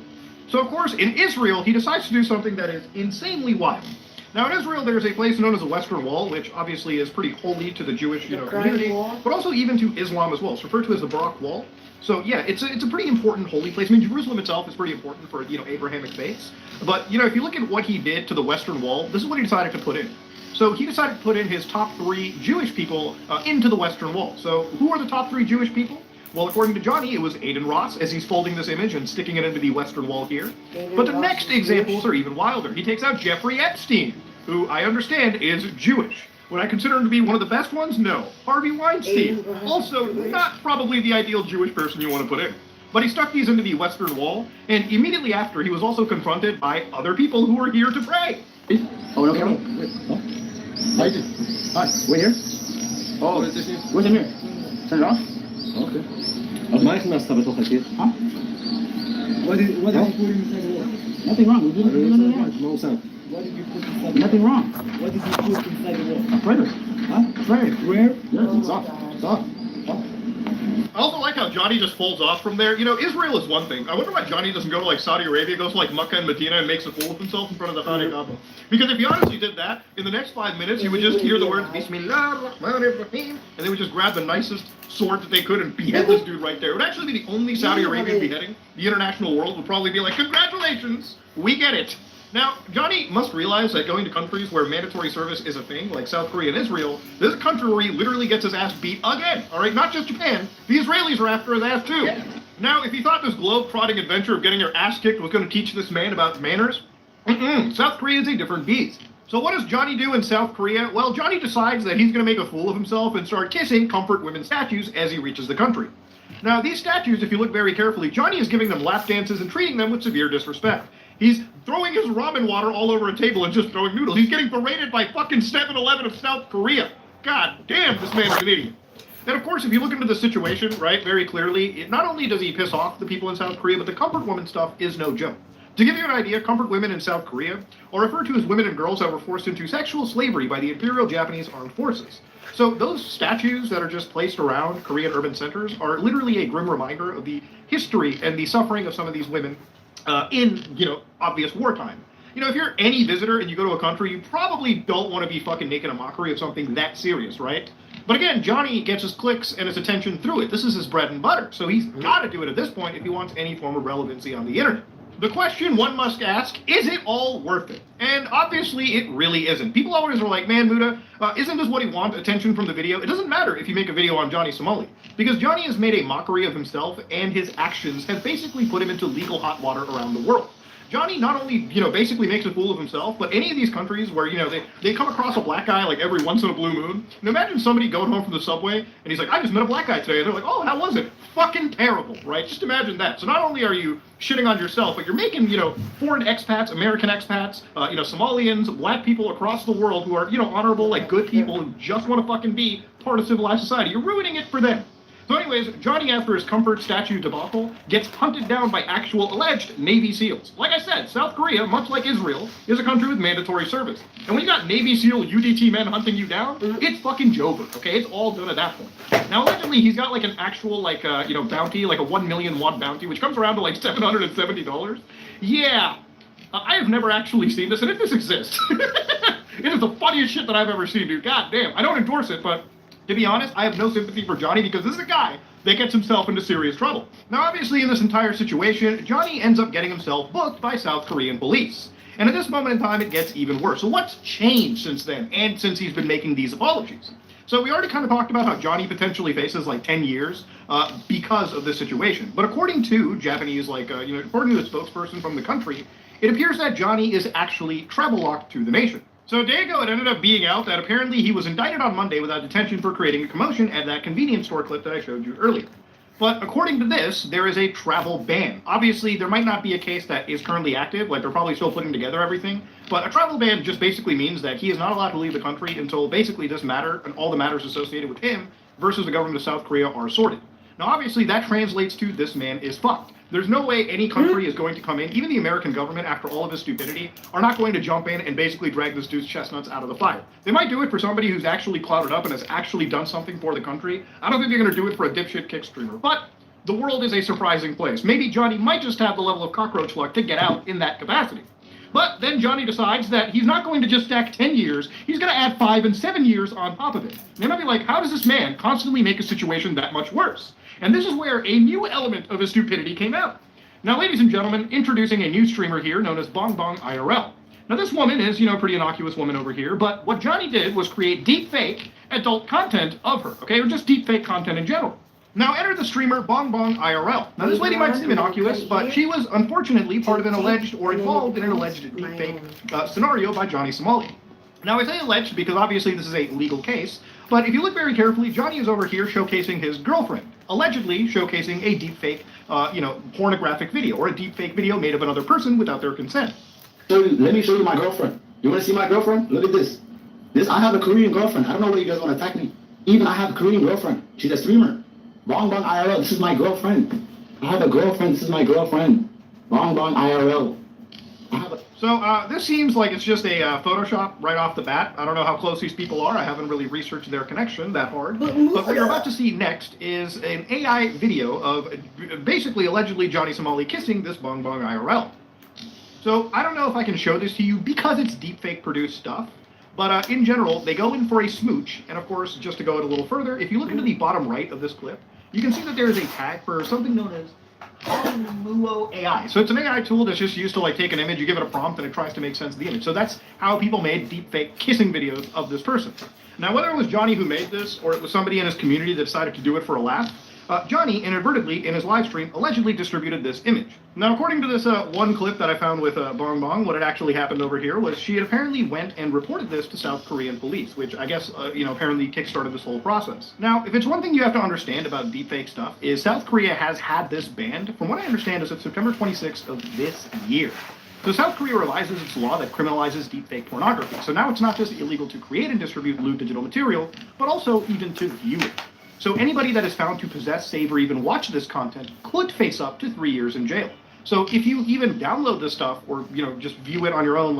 So, of course, in Israel, he decides to do something that is insanely wild. Now, in Israel, there's a place known as the Western Wall, which obviously is pretty holy to the Jewish community, but also even to Islam as well. It's referred to as the Barak Wall. So, yeah, it's a pretty important holy place. I mean, Jerusalem itself is pretty important for, Abrahamic faiths. But, if you look at what he did to the Western Wall, this is what he decided to put in. So he decided to put in his top 3 Jewish people into the Western Wall. So who are the top 3 Jewish people? Well, according to Johnny, it was Aiden Ross, as he's folding this image and sticking it into the Western Wall here. But the next examples are even wilder. He takes out Jeffrey Epstein, who I understand is Jewish. Would I consider him to be one of the best ones? No. Harvey Weinstein, also not probably the ideal Jewish person you want to put in. But he stuck these into the Western Wall, and immediately after, he was also confronted by other people who were here to pray. Oh, no, camera. Hi, we're here. Oh, where's the mirror? Turn it off? Okay. מה הכנסת בתוך הקיר? What did you put inside the wall? Nothing wrong. We didn't מה הוא שם? What did you put inside the wall? Nothing wrong. What did you put inside the wall? A prayer. Huh? Prayer. Prayer? Yes, it's off. It's off. I also like how Johnny just folds off from there. Israel is one thing. I wonder why Johnny doesn't go to Saudi Arabia, goes to Mecca and Medina and makes a fool of himself in front of the Khane Kaaba. Because if he honestly did that, in the next 5 minutes, you would just hear the words Bismillah Rahman Rahim, and they would just grab the nicest sword that they could and behead this dude right there. It would actually be the only Saudi Arabian beheading. The international world would probably be like, congratulations, we get it. Now, Johnny must realize that going to countries where mandatory service is a thing, like South Korea and Israel, this is a country where he literally gets his ass beat again, all right? Not just Japan. The Israelis are after his ass, too. Yeah. Now, if he thought this globe-trotting adventure of getting your ass kicked was going to teach this man about manners, South Korea is a different beast. So what does Johnny do in South Korea? Well, Johnny decides that he's going to make a fool of himself and start kissing comfort women statues as he reaches the country. Now, these statues, if you look very carefully, Johnny is giving them lap dances and treating them with severe disrespect. He's throwing his ramen water all over a table and just throwing noodles. He's getting berated by fucking 7-Eleven of South Korea. God damn, this man's an idiot. And of course, if you look into the situation, right, very clearly, not only does he piss off the people in South Korea, but the comfort woman stuff is no joke. To give you an idea, comfort women in South Korea are referred to as women and girls that were forced into sexual slavery by the Imperial Japanese Armed Forces. So those statues that are just placed around Korean urban centers are literally a grim reminder of the history and the suffering of some of these women in, obvious wartime. If you're any visitor and you go to a country, you probably don't want to be fucking making a mockery of something that serious, right? But again, Johnny gets his clicks and his attention through it. This is his bread and butter. So he's got to do it at this point if he wants any form of relevancy on the internet. The question one must ask, is it all worth it? And obviously it really isn't. People always are like, man, Muda, isn't this what he wants, attention from the video? It doesn't matter if you make a video on Johnny Somali, because Johnny has made a mockery of himself and his actions have basically put him into legal hot water around the world. Johnny not only, basically makes a fool of himself, but any of these countries where, they come across a black guy like every once in a blue moon. And imagine somebody going home from the subway and he's like, I just met a black guy today. And they're like, oh, how was it? Fucking terrible, right? Just imagine that. So not only are you shitting on yourself, but you're making, foreign expats, American expats, Somalians, black people across the world who are, honorable, like good people who just want to fucking be part of civilized society. You're ruining it for them. So anyways, Johnny, after his comfort statue debacle, gets hunted down by actual alleged Navy SEALs. Like I said, South Korea, much like Israel, is a country with mandatory service. And when you got Navy SEAL UDT men hunting you down, it's fucking Jover, okay? It's all done at that point. Now, allegedly, he's got like an actual, bounty, like a 1 million won bounty, which comes around to like $770. Yeah. I have never actually seen this, and if this exists, it is the funniest shit that I've ever seen, dude. God damn. I don't endorse it, but to be honest, I have no sympathy for Johnny because this is a guy that gets himself into serious trouble. Now, obviously, in this entire situation, Johnny ends up getting himself booked by South Korean police. And at this moment in time, it gets even worse. So what's changed since then, and since he's been making these apologies? So we already kind of talked about how Johnny potentially faces like 10 years because of this situation. But according to Japanese, according to a spokesperson from the country, it appears that Johnny is actually travel locked to the nation. So a day ago, it ended up being out that apparently he was indicted on Monday without detention for creating a commotion at that convenience store clip that I showed you earlier. But according to this, there is a travel ban. Obviously, there might not be a case that is currently active, like they're probably still putting together everything, but a travel ban just basically means that he is not allowed to leave the country until basically this matter and all the matters associated with him versus the government of South Korea are sorted. Now, obviously, that translates to this man is fucked. There's no way any country is going to come in, even the American government, after all of his stupidity, are not going to jump in and basically drag this dude's chestnuts out of the fire. They might do it for somebody who's actually clouded up and has actually done something for the country. I don't think they're going to do it for a dipshit kick streamer, but the world is a surprising place. Maybe Johnny might just have the level of cockroach luck to get out in that capacity. But then Johnny decides that he's not going to just stack 10 years, he's going to add 5 and 7 years on top of it. And they might be like, how does this man constantly make a situation that much worse? And this is where a new element of his stupidity came out. Now, ladies and gentlemen, introducing a new streamer here known as Bong Bong IRL. Now, this woman is, a pretty innocuous woman over here, but what Johnny did was create deepfake adult content of her, okay, or just deepfake content in general. Now, enter the streamer Bong Bong IRL. Now, this lady might seem innocuous, but she was unfortunately part of an alleged or involved in an alleged deepfake scenario by Johnny Somali. Now, I say alleged because obviously this is a legal case, but if you look very carefully, Johnny is over here showcasing his girlfriend, allegedly showcasing a deepfake, pornographic video, or a deepfake video made of another person without their consent. So let me show you my girlfriend. You want to see my girlfriend? Look at this. I have a Korean girlfriend. I don't know why you guys want to attack me. Even I have a Korean girlfriend. She's a streamer. Bong Bong IRL, this is my girlfriend. I have a girlfriend, this is my girlfriend. Bong Bong IRL. So this seems like it's just a Photoshop right off the bat. I don't know how close these people are. I haven't really researched their connection that hard. But what you're about to see next is an AI video of basically allegedly Johnny Somali kissing this Bong Bong IRL. So I don't know if I can show this to you because it's deepfake produced stuff. But in general, they go in for a smooch. And of course, just to go it a little further, if you look into the bottom right of this clip, you can see that there is a tag for something known as Muo AI. So it's an AI tool that's just used to take an image, you give it a prompt, and it tries to make sense of the image. So that's how people made deepfake kissing videos of this person. Now, whether it was Johnny who made this, or it was somebody in his community that decided to do it for a laugh, Johnny inadvertently, in his live stream, allegedly distributed this image. Now, according to this one clip that I found with Bong Bong, what had actually happened over here was she had apparently went and reported this to South Korean police, which I guess, apparently kickstarted this whole process. Now, if it's one thing you have to understand about deepfake stuff, is South Korea has had this banned, from what I understand, is September 26th of this year. So South Korea revises its law that criminalizes deepfake pornography. So now it's not just illegal to create and distribute lewd digital material, but also even to view it. So anybody that is found to possess, save, or even watch this content could face up to 3 years in jail. So if you even download this stuff or, just view it on your own,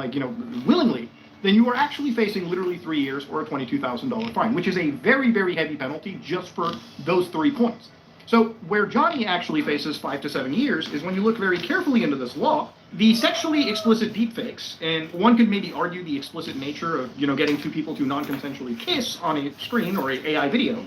willingly, then you are actually facing literally 3 years or a $22,000 fine, which is a very, very heavy penalty just for those 3 points. So where Johnny actually faces 5 to 7 years is when you look very carefully into this law, the sexually explicit deepfakes, and one could maybe argue the explicit nature of, getting 2 people to non-consensually kiss on a screen or an AI video,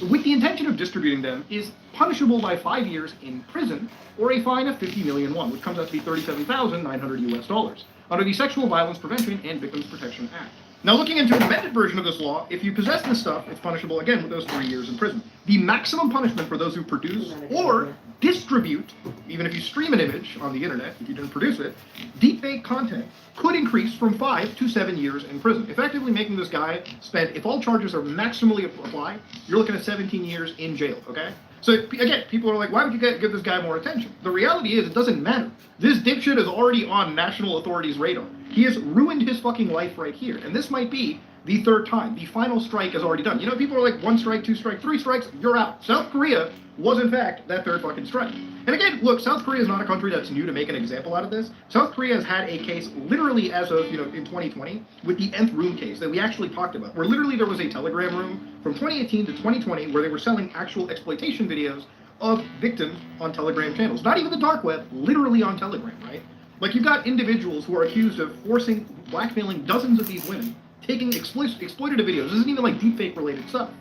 with the intention of distributing them, is punishable by 5 years in prison or a fine of 50 million won, which comes out to be $37,900 under the Sexual Violence Prevention and Victims Protection Act. Now, looking into an amended version of this law, if you possess this stuff, it's punishable again with those 3 years in prison. The maximum punishment for those who produce or distribute, even if you stream an image on the internet, if you didn't produce it, deepfake content could increase from 5 to 7 years in prison, effectively making this guy spend, if all charges are maximally applied, you're looking at 17 years in jail, okay? So again, people are like, why would you give this guy more attention? The reality is, it doesn't matter. This dipshit is already on national authorities' radar. He has ruined his fucking life right here, and this might be the 3rd time. The final strike is already done. People are like, 1 strike, 2 strike, 3 strikes, you're out. South Korea was in fact that 3rd fucking strike. And again, look, South Korea is not a country that's new to make an example out of this. South Korea has had a case literally as of, in 2020 with the Nth Room case that we actually talked about, where literally there was a Telegram room from 2018 to 2020 where they were selling actual exploitation videos of victims on Telegram channels. Not even the dark web, literally on Telegram, right? Like, you've got individuals who are accused of blackmailing dozens of these women, taking exploitative videos. This isn't even like deepfake related stuff.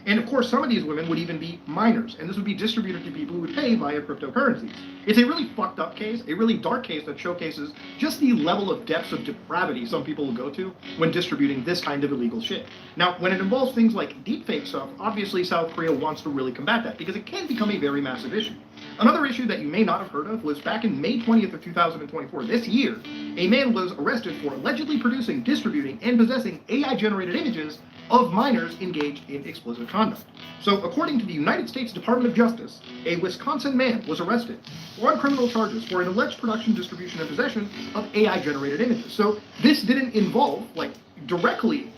And of course, some of these women would even be minors, and this would be distributed to people who would pay via cryptocurrencies. It's a really fucked up case, a really dark case that showcases just the level of depths of depravity some people will go to when distributing this kind of illegal shit. Now, when it involves things like deepfake stuff, obviously South Korea wants to really combat that, because it can become a very massive issue. Another issue that you may not have heard of was back in May 20th of 2024, this year, a man was arrested for allegedly producing, distributing, and possessing AI-generated images of minors engaged in explicit conduct. So, according to the United States Department of Justice, a Wisconsin man was arrested on criminal charges for an alleged production, distribution, and possession of AI-generated images. So, this didn't involve, like, directly,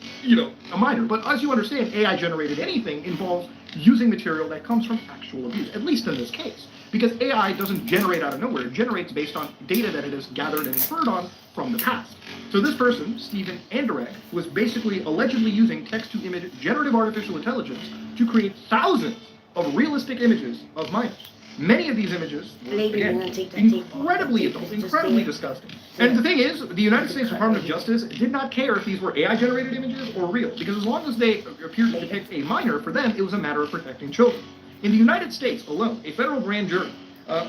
a minor. But as you understand, AI-generated anything involves using material that comes from actual abuse, at least in this case. Because AI doesn't generate out of nowhere, it generates based on data that it has gathered and inferred on from the past. So this person, Stephen Anderegg, was basically allegedly using text-to-image generative artificial intelligence to create thousands of realistic images of minors. Many of these images were, again, incredibly adult, incredibly disgusting. And the thing is, the United States Department of Justice did not care if these were AI-generated images or real, because as long as they appeared to depict a minor, for them, it was a matter of protecting children. In the United States alone, a federal grand jury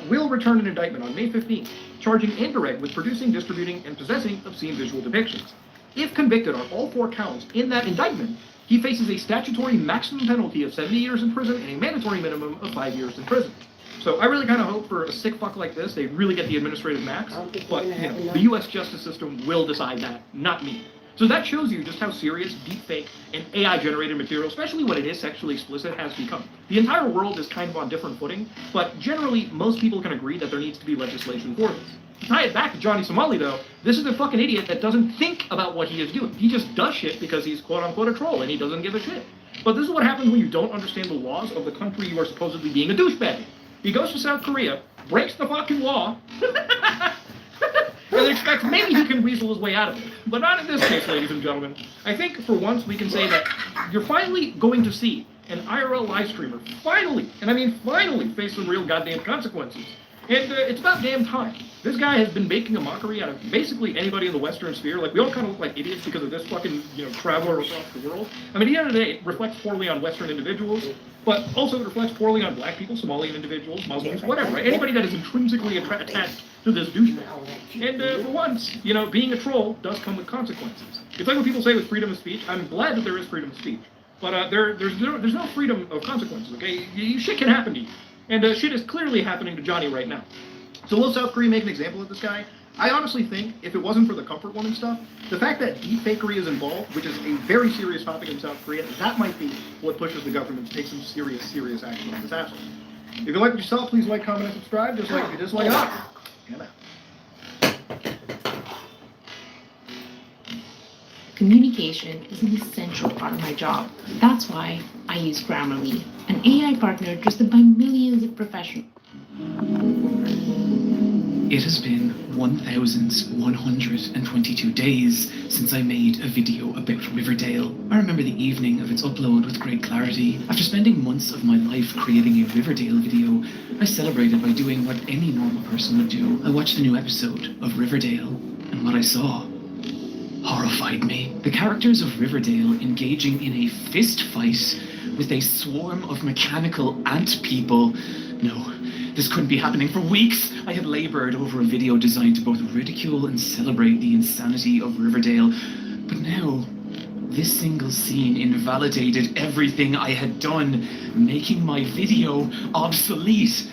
will return an indictment on May 15th, charging Anderegg with producing, distributing, and possessing obscene visual depictions. If convicted on all 4 counts in that indictment, he faces a statutory maximum penalty of 70 years in prison and a mandatory minimum of 5 years in prison. So I really kind of hope for a sick fuck like this, they really get the administrative max, but the U.S. justice system will decide that, not me. So that shows you just how serious deepfake and AI-generated material, especially when it is sexually explicit, has become. The entire world is kind of on different footing, but generally, most people can agree that there needs to be legislation for this. To tie it back to Johnny Somali, though, this is a fucking idiot that doesn't think about what he is doing. He just does shit because he's quote-unquote a troll, and he doesn't give a shit. But this is what happens when you don't understand the laws of the country you are supposedly being a douchebag in. He goes to South Korea, breaks the fucking law, and expects maybe he can weasel his way out of it. But not in this case, ladies and gentlemen. I think for once we can say that you're finally going to see an IRL live streamer finally, and I mean finally, face some real goddamn consequences. And it's about damn time. This guy has been making a mockery out of basically anybody in the Western sphere. Like, we all kind of look like idiots because of this fucking, traveler across the world. I mean, at the end of the day, it reflects poorly on Western individuals, but also it reflects poorly on black people, Somalian individuals, Muslims, whatever, right? Anybody that is intrinsically attached to this douchebag. And for once, being a troll does come with consequences. It's like what people say with freedom of speech. I'm glad that there is freedom of speech, but there's no freedom of consequences, okay? Shit can happen to you. And shit is clearly happening to Johnny right now. So will South Korea make an example of this guy? I honestly think, if it wasn't for the comfort woman stuff, the fact that deepfakery is involved, which is a very serious topic in South Korea, that might be what pushes the government to take some serious action on this asshole. If you like what you saw, please like, comment, and subscribe, just like if you dislike it. Communication is an essential part of my job. That's why I use Grammarly, an AI partner trusted by millions of professionals. It has been 1,122 days since I made a video about Riverdale. I remember the evening of its upload with great clarity. After spending months of my life creating a Riverdale video, I celebrated by doing what any normal person would do. I watched the new episode of Riverdale, and what I saw horrified me. The characters of Riverdale engaging in a fist fight with a swarm of mechanical ant people. No, this couldn't be happening. For weeks, I had labored over a video designed to both ridicule and celebrate the insanity of Riverdale. But now, this single scene invalidated everything I had done, making my video obsolete.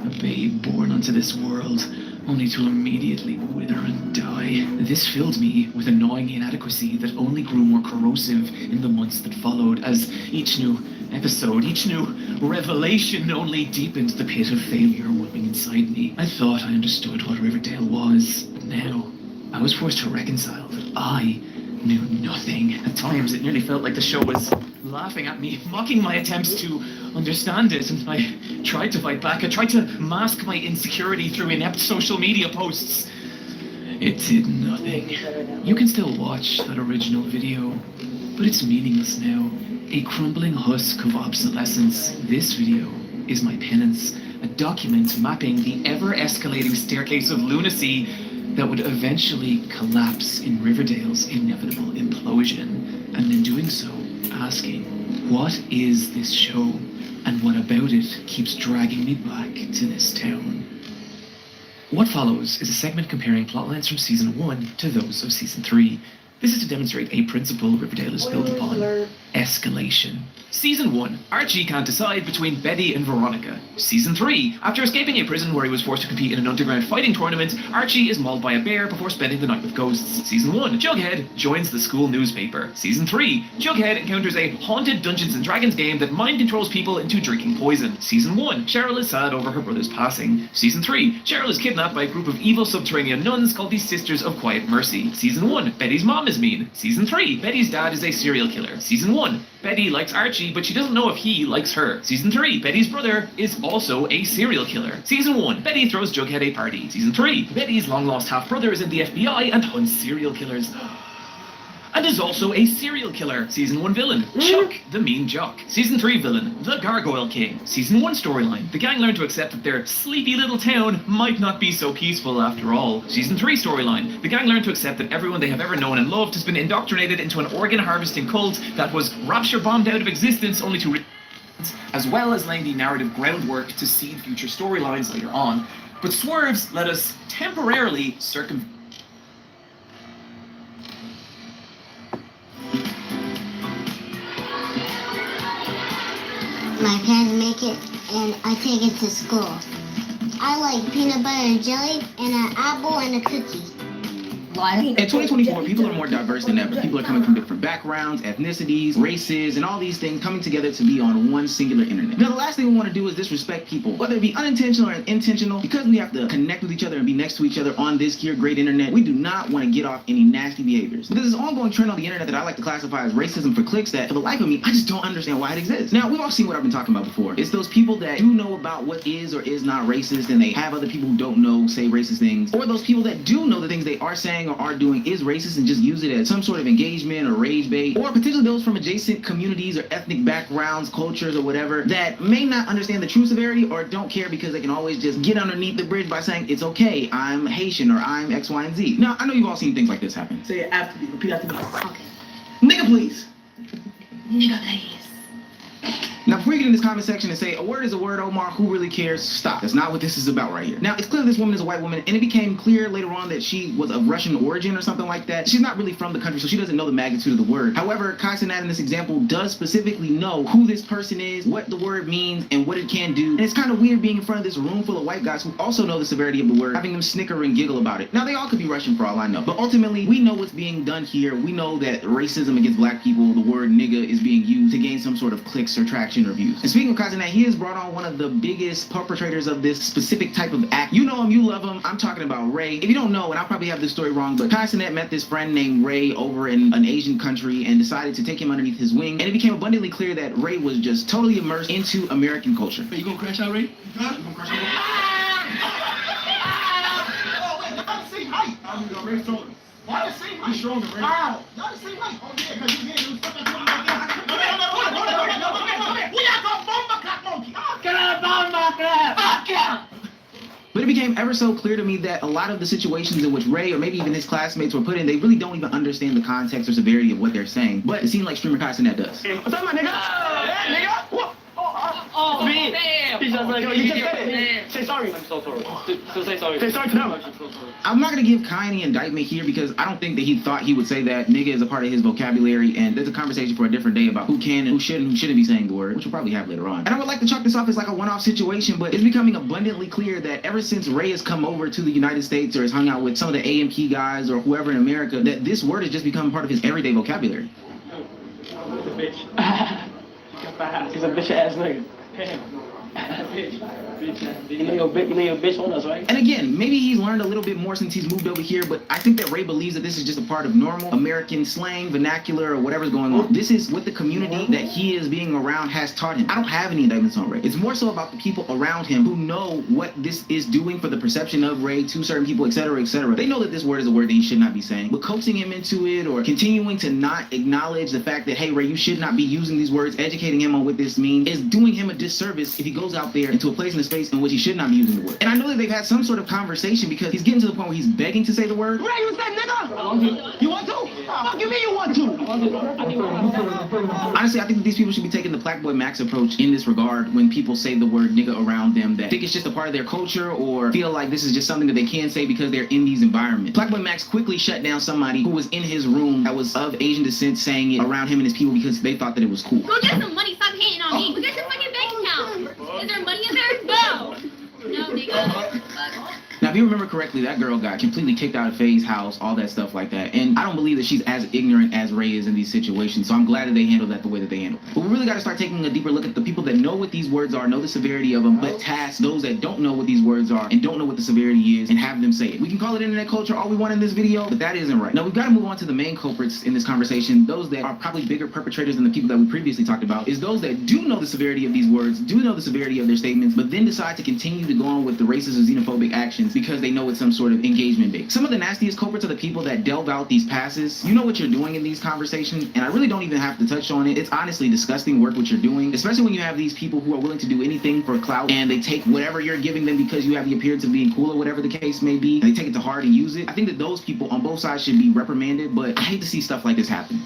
A babe born onto this world, only to immediately wither and die. This filled me with a gnawing inadequacy that only grew more corrosive in the months that followed, as each new episode, each new revelation only deepened the pit of failure warming inside me. I thought I understood what Riverdale was, but now I was forced to reconcile that I knew nothing. At times, it nearly felt like the show was laughing at me, mocking my attempts to understand it, and I tried to fight back. I tried to mask my insecurity through inept social media posts. It did nothing. You can still watch that original video, but it's meaningless now. A crumbling husk of obsolescence. This video is my penance, a document mapping the ever-escalating staircase of lunacy that would eventually collapse in Riverdale's inevitable implosion, and in doing so, asking, what is this show, and what about it keeps dragging me back to this town? What follows is a segment comparing plotlines from Season 1 to those of Season 3. This is to demonstrate a principle Riverdale is built upon: escalation. Season 1, Archie can't decide between Betty and Veronica. Season 3, after escaping a prison where he was forced to compete in an underground fighting tournament, Archie is mauled by a bear before spending the night with ghosts. Season 1, Jughead joins the school newspaper. Season 3, Jughead encounters a haunted Dungeons & Dragons game that mind controls people into drinking poison. Season 1, Cheryl is sad over her brother's passing. Season 3, Cheryl is kidnapped by a group of evil subterranean nuns called the Sisters of Quiet Mercy. Season 1, Betty's mom is mean. Season 3, Betty's dad is a serial killer. Season 1, Betty likes Archie, but she doesn't know if he likes her. Season 3, Betty's brother is also a serial killer. Season 1, Betty throws Jughead a party. Season 3, Betty's long-lost half-brother is in the FBI and hunts serial killers. And is also a serial killer. Season 1 villain, Chuck, the mean jock. Season 3 villain, the Gargoyle King. Season 1 storyline, the gang learn to accept that their sleepy little town might not be so peaceful after all. Season 3 storyline, the gang learn to accept that everyone they have ever known and loved has been indoctrinated into an organ harvesting cult that was rapture bombed out of existence only to as well as laying the narrative groundwork to seed future storylines later on. But swerves let us temporarily circumvent. My parents make it, and I take it to school. I like peanut butter and jelly, and an apple and a cookie. In 2024, people are more diverse than ever. People are coming from different backgrounds, ethnicities, races, and all these things coming together to be on one singular internet. Now, the last thing we want to do is disrespect people, whether it be unintentional or intentional. Because we have to connect with each other and be next to each other on this here great internet, we do not want to get off any nasty behaviors. But there's this ongoing trend on the internet that I like to classify as racism for clicks that, for the life of me, I just don't understand why it exists. Now, we've all seen what I've been talking about before. It's those people that do know about what is or is not racist, and they have other people who don't know say racist things, or those people that do know the things they are saying or are doing is racist and just use it as some sort of engagement or rage bait, or potentially those from adjacent communities or ethnic backgrounds, cultures, or whatever that may not understand the true severity or don't care because they can always just get underneath the bridge by saying, it's okay, I'm Haitian or I'm X, Y, and Z. Now, I know you've all seen things like this happen. Say it after me. Repeat after me. Okay. Nigga, please. Nigga, please. Now, before you get in this comment section and say, a word is a word, Omar, who really cares? Stop. That's not what this is about right here. Now, it's clear this woman is a white woman, and it became clear later on that she was of Russian origin or something like that. She's not really from the country, so she doesn't know the magnitude of the word. However, Kai Cenat in this example does specifically know who this person is, what the word means, and what it can do. And it's kind of weird being in front of this room full of white guys who also know the severity of the word, having them snicker and giggle about it. Now, they all could be Russian for all I know. But ultimately, we know what's being done here. We know that racism against black people, the word nigga, is being used to gain some sort of clicks or traction or views. And speaking of Kai Cenat, he has brought on one of the biggest perpetrators of this specific type of act. You know him, you love him. I'm talking about Ray. If you don't know, and I'll probably have this story wrong, but Kai Cenat met this friend named Ray over in an Asian country and decided to take him underneath his wing. And it became abundantly clear that Ray was just totally immersed into American culture. Hey, you gonna crash out, Ray? Huh? You gonna crash out? Oh, wait, y'all the same height. I'm gonna Ray's taller. Why the same height? He's stronger, Ray. Wow. Y'all the same height. Oh, yeah, because you can't do stuff like that. We are the bomber clap monkey. Get out of bomber clap. Fuck yeah. But it became ever so clear to me that a lot of the situations in which Ray or maybe even his classmates were put in, they really don't even understand the context or severity of what they're saying. But it seemed like streamer Kai Cenat does. What's up, my nigga? Yeah, nigga. What? Oh, man. Damn. He's just like, you just said it. Say sorry. I'm so sorry. So say sorry. Say sorry to them. I'm not going to give Kai any indictment here because I don't think that he thought he would say that. Nigga is a part of his vocabulary, and there's a conversation for a different day about who can and who shouldn't be saying the word, which we'll probably have later on. And I would like to chalk this off as like a one-off situation, but it's becoming abundantly clear that ever since Ray has come over to the United States or has hung out with some of the AMP guys or whoever in America, that this word has just become part of his everyday vocabulary. He's a bitch. He's a bitch-ass nigga. You know your bitch on us, right? And again, maybe he's learned a little bit more since he's moved over here, but I think that Ray believes that this is just a part of normal American slang, vernacular, or whatever's going on. This is what the community that he is being around has taught him. I don't have any indictments on Ray. It's more so about the people around him who know what this is doing for the perception of Ray to certain people, etc., etc. They know that this word is a word that he should not be saying, but coaxing him into it or continuing to not acknowledge the fact that, hey, Ray, you should not be using these words, educating him on what this means, is doing him a disservice if he goes goes out there into a place in a space in which he should not be using the word. And I know that they've had some sort of conversation because he's getting to the point where he's begging to say the word. What you said, nigga? You want to? Fuck you mean you want to? Honestly, I think that these people should be taking the Black Boy Max approach in this regard when people say the word nigga around them that think it's just a part of their culture or feel like this is just something that they can say because they're in these environments. Black Boy Max quickly shut down somebody who was in his room that was of Asian descent saying it around him and his people because they thought that it was cool. Go get some money. Stop hating on me. Go get your fucking bank account. Is there money in there? No. No, nigga. Now, if you remember correctly, that girl got completely kicked out of Faye's house, all that stuff like that. And I don't believe that she's as ignorant as Ray is in these situations, so I'm glad that they handled that the way that they handled it. But we really got to start taking a deeper look at the people that know what these words are, know the severity of them, but task those that don't know what these words are and don't know what the severity is and have them say it. We can call it internet culture all we want in this video, but that isn't right. Now, we've got to move on to the main culprits in this conversation. Those that are probably bigger perpetrators than the people that we previously talked about is those that do know the severity of these words, do know the severity of their statements, but then decide to continue to go on with the racist or xenophobic actions because they know it's some sort of engagement bait. Some of the nastiest culprits are the people that delve out these passes. You know what you're doing in these conversations, and I really don't even have to touch on it. It's honestly disgusting work what you're doing, especially when you have these people who are willing to do anything for clout, and they take whatever you're giving them because you have the appearance of being cool or whatever the case may be, and they take it to heart and use it. I think that those people on both sides should be reprimanded, but I hate to see stuff like this happen.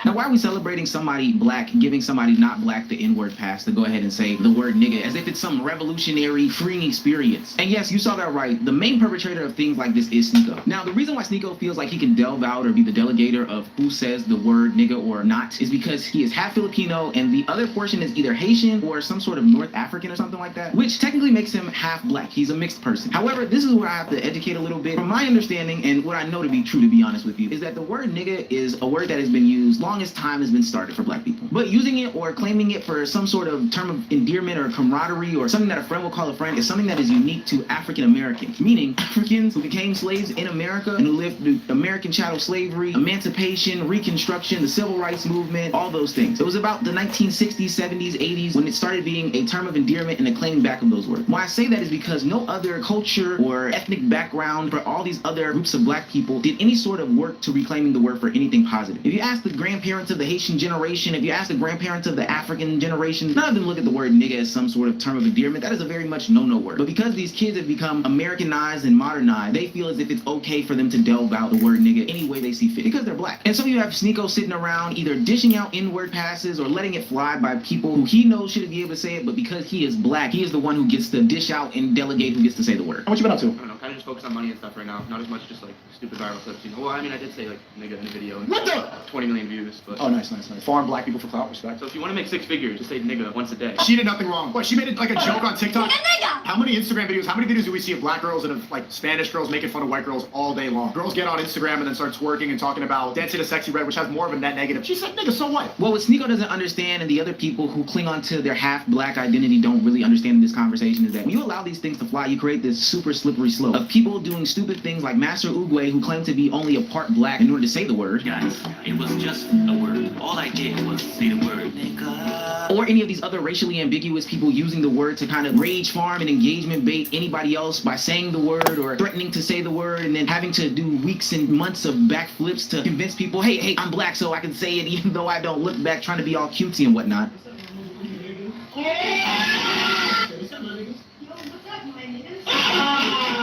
Now, why are we celebrating somebody black, giving somebody not black the N-word pass to go ahead and say the word nigga as if it's some revolutionary, freeing experience? And yes, you saw that right. The main perpetrator of things like this is Sneeko. Now, the reason why Sneeko feels like he can delve out or be the delegator of who says the word nigga or not is because he is half Filipino and the other portion is either Haitian or some sort of North African or something like that, which technically makes him half black. He's a mixed person. However, this is where I have to educate a little bit. From my understanding and what I know to be true, to be honest with you, is that the word nigga is a word that has been used long as time has been started for black people. But using it or claiming it for some sort of term of endearment or camaraderie or something that a friend will call a friend is something that is unique to African Americans, meaning Africans who became slaves in America and who lived through American chattel slavery, emancipation, Reconstruction, the Civil Rights Movement, all those things. It was about the 1960s, 70s, 80s when it started being a term of endearment and a claiming back of those words. Why I say that is because no other culture or ethnic background for all these other groups of black people did any sort of work to reclaiming the word for anything positive. If you ask the grandparents of the Haitian generation, if you ask the grandparents of the African generation, none of them look at the word nigga as some sort of term of endearment. That is a very much no-no word. But because these kids have become Americanized and modernized, they feel as if it's okay for them to delve out the word nigga any way they see fit because they're black. And so you have Sneeko sitting around either dishing out N-word passes or letting it fly by people who he knows shouldn't be able to say it, but because he is black, he is the one who gets to dish out and delegate who gets to say the word. What you been up to? I don't know, kind of just focus on money and stuff right now. Not as much just like stupid viral clips, you know. Well, I mean, I did say like nigga in the video. And what the? 20 million views, but. Oh, nice. Farm black people for clout, respect. So if you want to make 6 figures, just say nigga once a day. She did nothing wrong. What, she made it like a joke on TikTok? How many Instagram videos, how many videos do we see of black girls and of like Spanish girls making fun of white girls all day long? Girls get on Instagram and then start twerking and talking about dancing to Sexy Red, which has more of a net negative. She said, nigga, so what? Well, what Sneeko doesn't understand and the other people who cling on to their half-black identity don't really understand in this conversation is that when you allow these things to fly, you create this super slippery slope of people doing stupid things like Master Oogway, who claim to be only a part black in order to say the word. Guys, it was just a word. All I did was say the word nigga. Or any of these other racially ambiguous people using the word to kind of rage farm and engagement bait anybody else by saying the word or threatening to say the word and then having to do weeks and months of backflips to convince people, hey, I'm black so I can say it even though I don't look back, trying to be all cutesy and whatnot.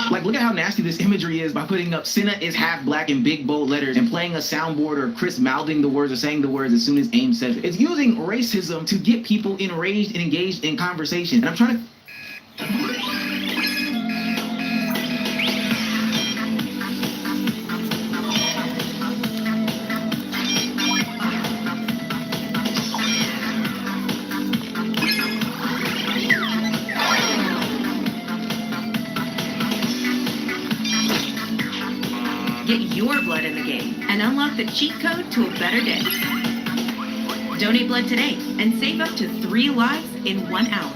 Like, look at how nasty this imagery is by putting up Senna is half black in big bold letters and playing a soundboard or Chris mouthing the words or saying the words as soon as AIM says it. It's using racism to get people enraged and engaged in conversation. And I'm trying to... Get your blood in the game and unlock the cheat code to a better day. Donate blood today and save up to 3 lives in 1 hour.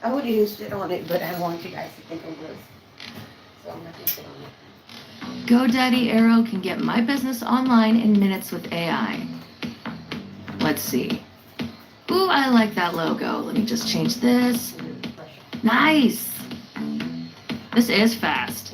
I would even sit on it, but I want you guys to think of this. So I'm not going to sit on it. GoDaddy Arrow can get my business online in minutes with AI. Let's see. Ooh, I like that logo. Let me just change this. Nice! This is fast.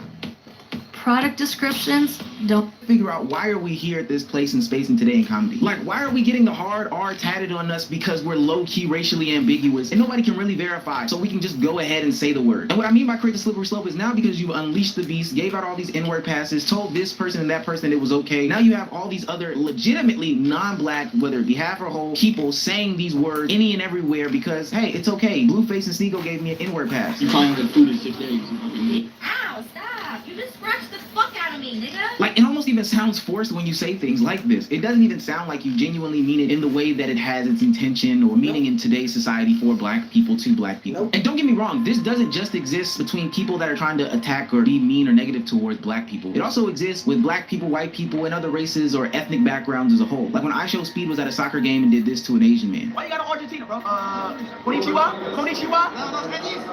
product descriptions don't figure out why are we here at this place in Space and Today in Comedy. Like, why are we getting the hard R tatted on us because we're low-key racially ambiguous and nobody can really verify, so we can just go ahead and say the word. And what I mean by create the slippery slope is now because you've unleashed the beast, gave out all these N-word passes, told this person and that person it was okay, now you have all these other legitimately non-black, whether it be half or whole, people saying these words any and everywhere because, hey, it's okay. Blueface and Sneeko gave me an N-word pass. You calling the food in 6 days. Ow, stop! You just scratched the fuck out of me, nigga! Like, it almost even sounds forced when you say things like this. It doesn't even sound like you genuinely mean it in the way that it has its intention or meaning in today's society for black people to black people. And don't get me wrong, this doesn't just exist between people that are trying to attack or be mean or negative towards black people. It also exists with black people, white people, and other races or ethnic backgrounds as a whole. Like when I Show Speed was at a soccer game and did this to an Asian man. Why you got an Argentina, bro? Konnichiwa? Konnichiwa?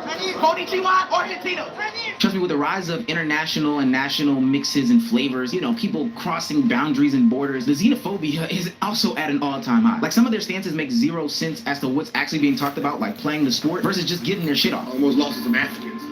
Chinese? Konnichiwa? Argentina? Trust me, with the rise of international and national mixes and flavors, you know, people crossing boundaries and borders, the xenophobia is also at an all-time high. Like some of their stances make zero sense as to what's actually being talked about, like playing the sport versus just getting their shit off. Almost lost to some Africans.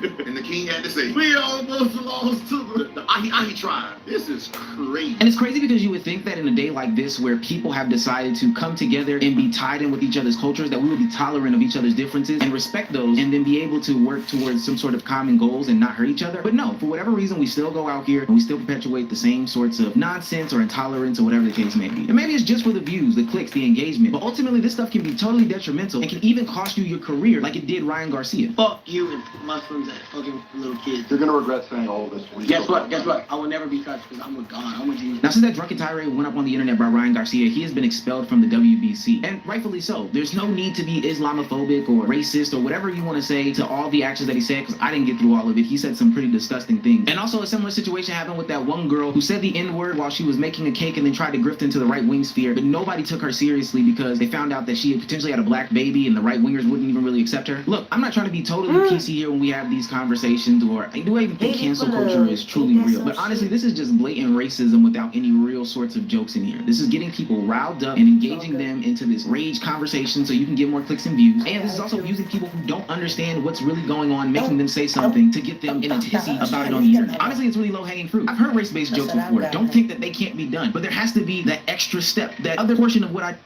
And the king had to say, we almost lost to the Ahi tribe. This is crazy. And it's crazy because you would think that in a day like this where people have decided to come together and be tied in with each other's cultures, that we would be tolerant of each other's differences and respect those and then be able to work towards some sort of common goals and not hurt each other. But no, for whatever reason, we still go out here and we still perpetuate the same sorts of nonsense or intolerance or whatever the case may be. And maybe it's just for the views, the clicks, the engagement. But ultimately, this stuff can be totally detrimental and can even cost you your career like it did Ryan Garcia. Fuck you and Muslims and fucking little kids. You're gonna regret saying all of this. Guess what? Guess what? I will never be touched because I'm with God. I'm with Jesus. Now, since that drunken tirade went up on the internet by Ryan Garcia, he has been expelled from the WBC. And rightfully so. There's no need to be Islamophobic or racist or whatever you want to say to all the actions that he said, because I didn't get through all of it. He said some pretty disgusting things. And also a similar situation happened with that one girl who said the N-word while she was making a cake and then tried to grift into the right-wing sphere, but nobody took her seriously because they found out that she had potentially had a black baby and the right-wingers wouldn't even really accept her. Look, I'm not trying to be totally PC here when we have these conversations, or do I even think cancel culture is truly real? But honestly, this is just blatant racism without any real sorts of jokes in here. This is getting people riled up and engaging them into this rage conversation so you can get more clicks and views. And this is also using people who don't understand what's really going on, making them say something to get them in a tizzy about it on the internet. Honestly, it's really low-hanging fruit. I've heard race-based jokes before. Don't think that they can't be done, but there has to be that extra step, that other portion of what I...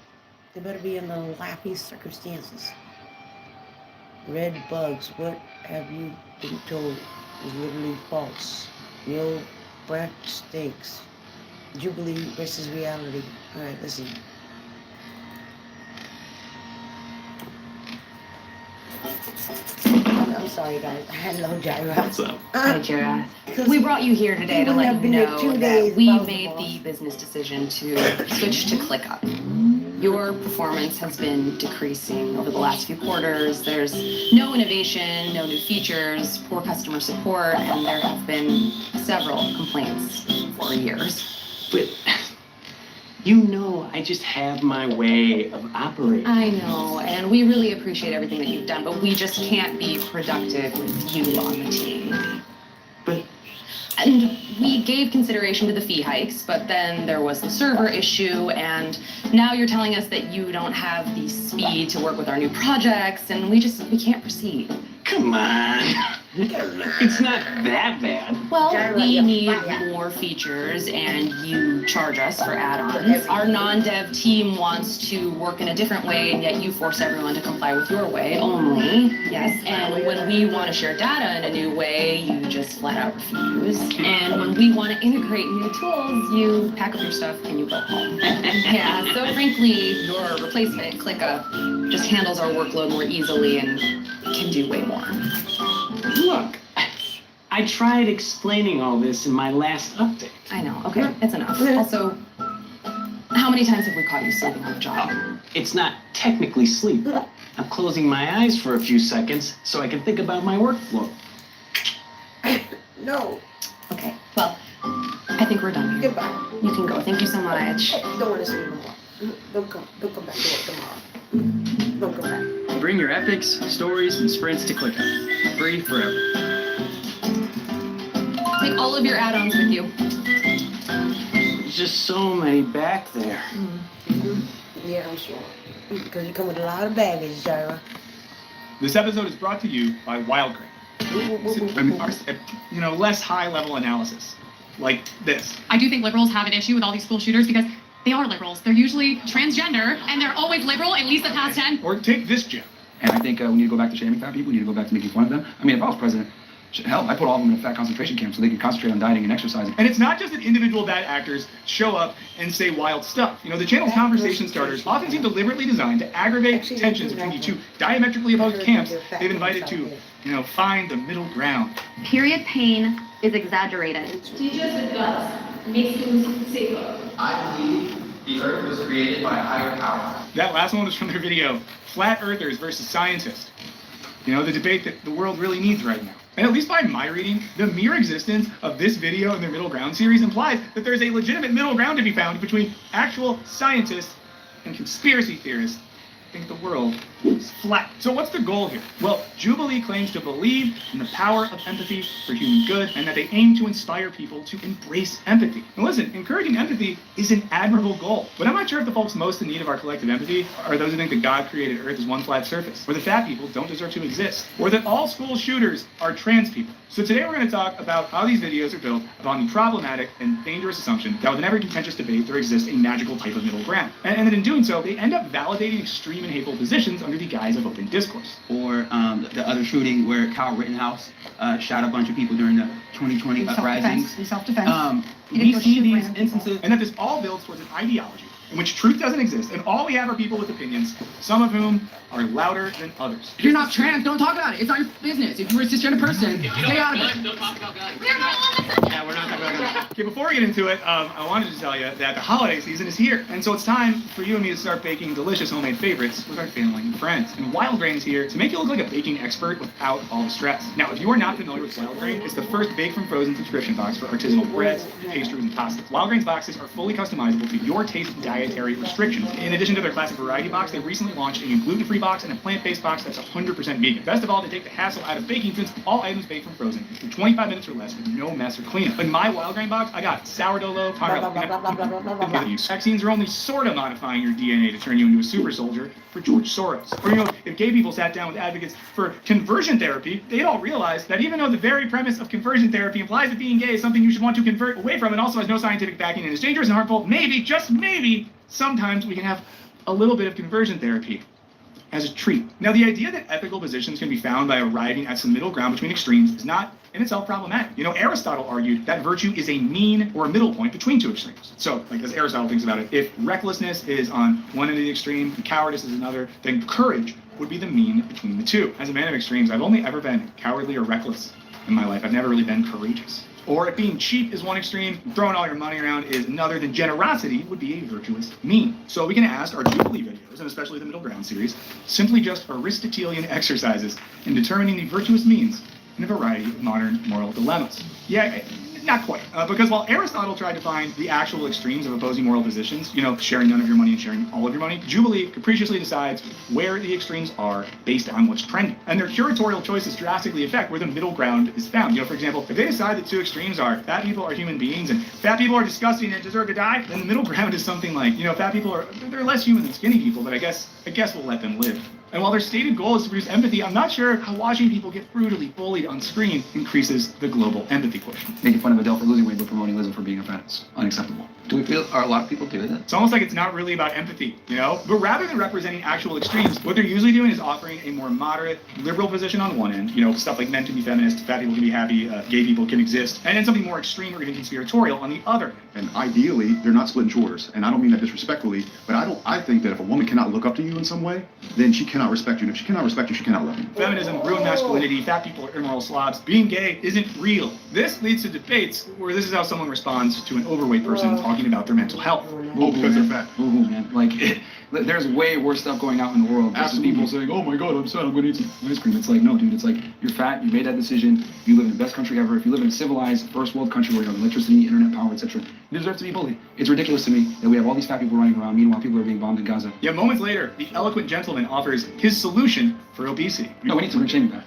They better be in the laughing circumstances. Red bugs, what have you been told is literally false. Real black stinks. Jubilee versus reality. Alright, let's see. I'm sorry, guys. Hello, Jaira. What's up? Hi, Jaira. We brought you here today to let you know that we made the business decision to switch to ClickUp. Your performance has been decreasing over the last few quarters. There's no innovation, no new features, poor customer support, and there have been several complaints for years. But you know, I just have my way of operating. I know, and we really appreciate everything that you've done, but we just can't be productive with you on the team. And we gave consideration to the fee hikes, but then there was the server issue, and now you're telling us that you don't have the speed to work with our new projects, and we can't proceed. Come on. It's not that bad. Well, we need more features, and you charge us for add-ons. Our non-dev team wants to work in a different way, and yet you force everyone to comply with your way only. Yes, and when we want to share data in a new way, you just flat out refuse. And when we want to integrate new tools, you pack up your stuff and you go home. Yeah, so frankly, your replacement, ClickUp, just handles our workload more easily and can do way more. Look, I tried explaining all this in my last update. I know, okay, it's enough. Also, how many times have we caught you sleeping on the job? It's not technically sleep. I'm closing my eyes for a few seconds so I can think about my workflow. No. Okay, well, I think we're done here. Goodbye. You can go. Thank you so much. Don't want to see you anymore. Don't come back to work tomorrow. Don't come back. Bring your epics, stories, and sprints to ClickUp. Free forever. Take all of your add-ons with you. There's just so many back there. Yeah, I'm sure. Because you come with a lot of baggage, Jaira. This episode is brought to you by Wildgrain. less high-level analysis, like this. I do think liberals have an issue with all these school shooters because they are liberals. They're usually transgender, and they're always liberal, at least the past 10. Or take this gem. And I think we need to go back to shaming fat people. We need to go back to making fun of them. I mean, if I was president, hell, I put all of them in a fat concentration camp so they can concentrate on dieting and exercising. And it's not just that individual bad actors show up and say wild stuff. The channel's conversation starters often seem deliberately designed to aggravate tensions between the two diametrically opposed camps they've invited to, find the middle ground. Period pain is exaggerated. Teach us the guts, makes things safer. I believe the earth was created by a higher power. That last one was from their video, Flat Earthers versus Scientists. The debate that the world really needs right now. And at least by my reading, the mere existence of this video in their Middle Ground series implies that there's a legitimate middle ground to be found between actual scientists and conspiracy theorists who think the world is flat. So what's the goal here? Well, Jubilee claims to believe in the power of empathy for human good and that they aim to inspire people to embrace empathy. And listen, encouraging empathy is an admirable goal, but I'm not sure if the folks most in need of our collective empathy are those who think that God created Earth as one flat surface, or that fat people don't deserve to exist, or that all school shooters are trans people. So today we're going to talk about how these videos are built upon the problematic and dangerous assumption that within every contentious debate there exists a magical type of middle ground. And that in doing so, they end up validating extreme and hateful positions under the guise of open discourse. Or the other shooting where Kyle Rittenhouse shot a bunch of people during the 2020 uprisings. In self-defense. We see these instances. And that this all builds towards an ideology in which truth doesn't exist, and all we have are people with opinions, some of whom are louder than others. If you're not trans, don't talk about it. It's not your business. If you're a cisgender person, stay out of it. Don't talk about guns. Yeah, we're not talking about that. Okay, before we get into it, I wanted to tell you that the holiday season is here, and so it's time for you and me to start baking delicious homemade favorites with our family and friends. And Wild Grain is here to make you look like a baking expert without all the stress. Now, if you are not familiar with Wild Grain, it's the first Bake from Frozen subscription box for artisanal breads, pastries, and pastas. Wild Grain's boxes are fully customizable to your taste and dietary restrictions. In addition to their classic variety box, they recently launched a new gluten-free box and a plant-based box that's 100% vegan. Best of all, they take the hassle out of baking since all items baked from frozen in 25 minutes or less with no mess or cleanup. In my Wild Grain box, I got sourdough loaf, vaccines are only sort of modifying your DNA to turn you into a super soldier for George Soros. Or if gay people sat down with advocates for conversion therapy, they'd all realize that even though the very premise of conversion therapy implies that being gay is something you should want to convert away from and also has no scientific backing and is dangerous and harmful, maybe, just maybe, sometimes we can have a little bit of conversion therapy as a treat. Now, the idea that ethical positions can be found by arriving at some middle ground between extremes is not in itself problematic. Aristotle argued that virtue is a mean or a middle point between two extremes. So, as Aristotle thinks about it, if recklessness is on one end of the extreme and cowardice is another, then courage would be the mean between the two. As a man of extremes, I've only ever been cowardly or reckless in my life. I've never really been courageous. Or if being cheap is one extreme, throwing all your money around is another, then generosity would be a virtuous mean. So we can ask our Jubilee videos, and especially the Middle Ground series, simply just Aristotelian exercises in determining the virtuous means in a variety of modern moral dilemmas. Yeah, not quite, because while Aristotle tried to find the actual extremes of opposing moral positions, sharing none of your money and sharing all of your money, Jubilee capriciously decides where the extremes are based on what's trending. And their curatorial choices drastically affect where the middle ground is found. For example, if they decide that two extremes are fat people are human beings and fat people are disgusting and deserve to die, then the middle ground is something like, fat people they're less human than skinny people, but I guess we'll let them live. And while their stated goal is to produce empathy, I'm not sure how watching people get brutally bullied on screen increases the global empathy quotient. Making fun of Adele for losing weight but promoting Lizzo for being a fat is unacceptable. Do we feel, are a lot of people doing that? It's almost like it's not really about empathy, But rather than representing actual extremes, what they're usually doing is offering a more moderate, liberal position on one end, stuff like men can be feminist, fat people can be happy, gay people can exist, and then something more extreme or even conspiratorial on the other. And ideally, they're not splitting chores. And I don't mean that disrespectfully, but I think that if a woman cannot look up to you in some way, then she cannot respect you. And if she cannot respect you, she cannot love you. Feminism, ruined masculinity, fat people are immoral slobs, being gay isn't real. This leads to debates where this is how someone responds to an overweight person talking about their mental health. Oh, because they're fat. Ooh, man. There's way worse stuff going out in the world. Versus people saying, oh my God, I'm sad, I'm going to eat some ice cream. It's like, no, dude, it's like, you're fat, you made that decision, you live in the best country ever. If you live in a civilized, first world country where you have electricity, internet power, etc., you deserve to be bullied. It's ridiculous to me that we have all these fat people running around, meanwhile people are being bombed in Gaza. Yeah, moments later, the eloquent gentleman offers his solution for obesity. No, we need to bring shaming back.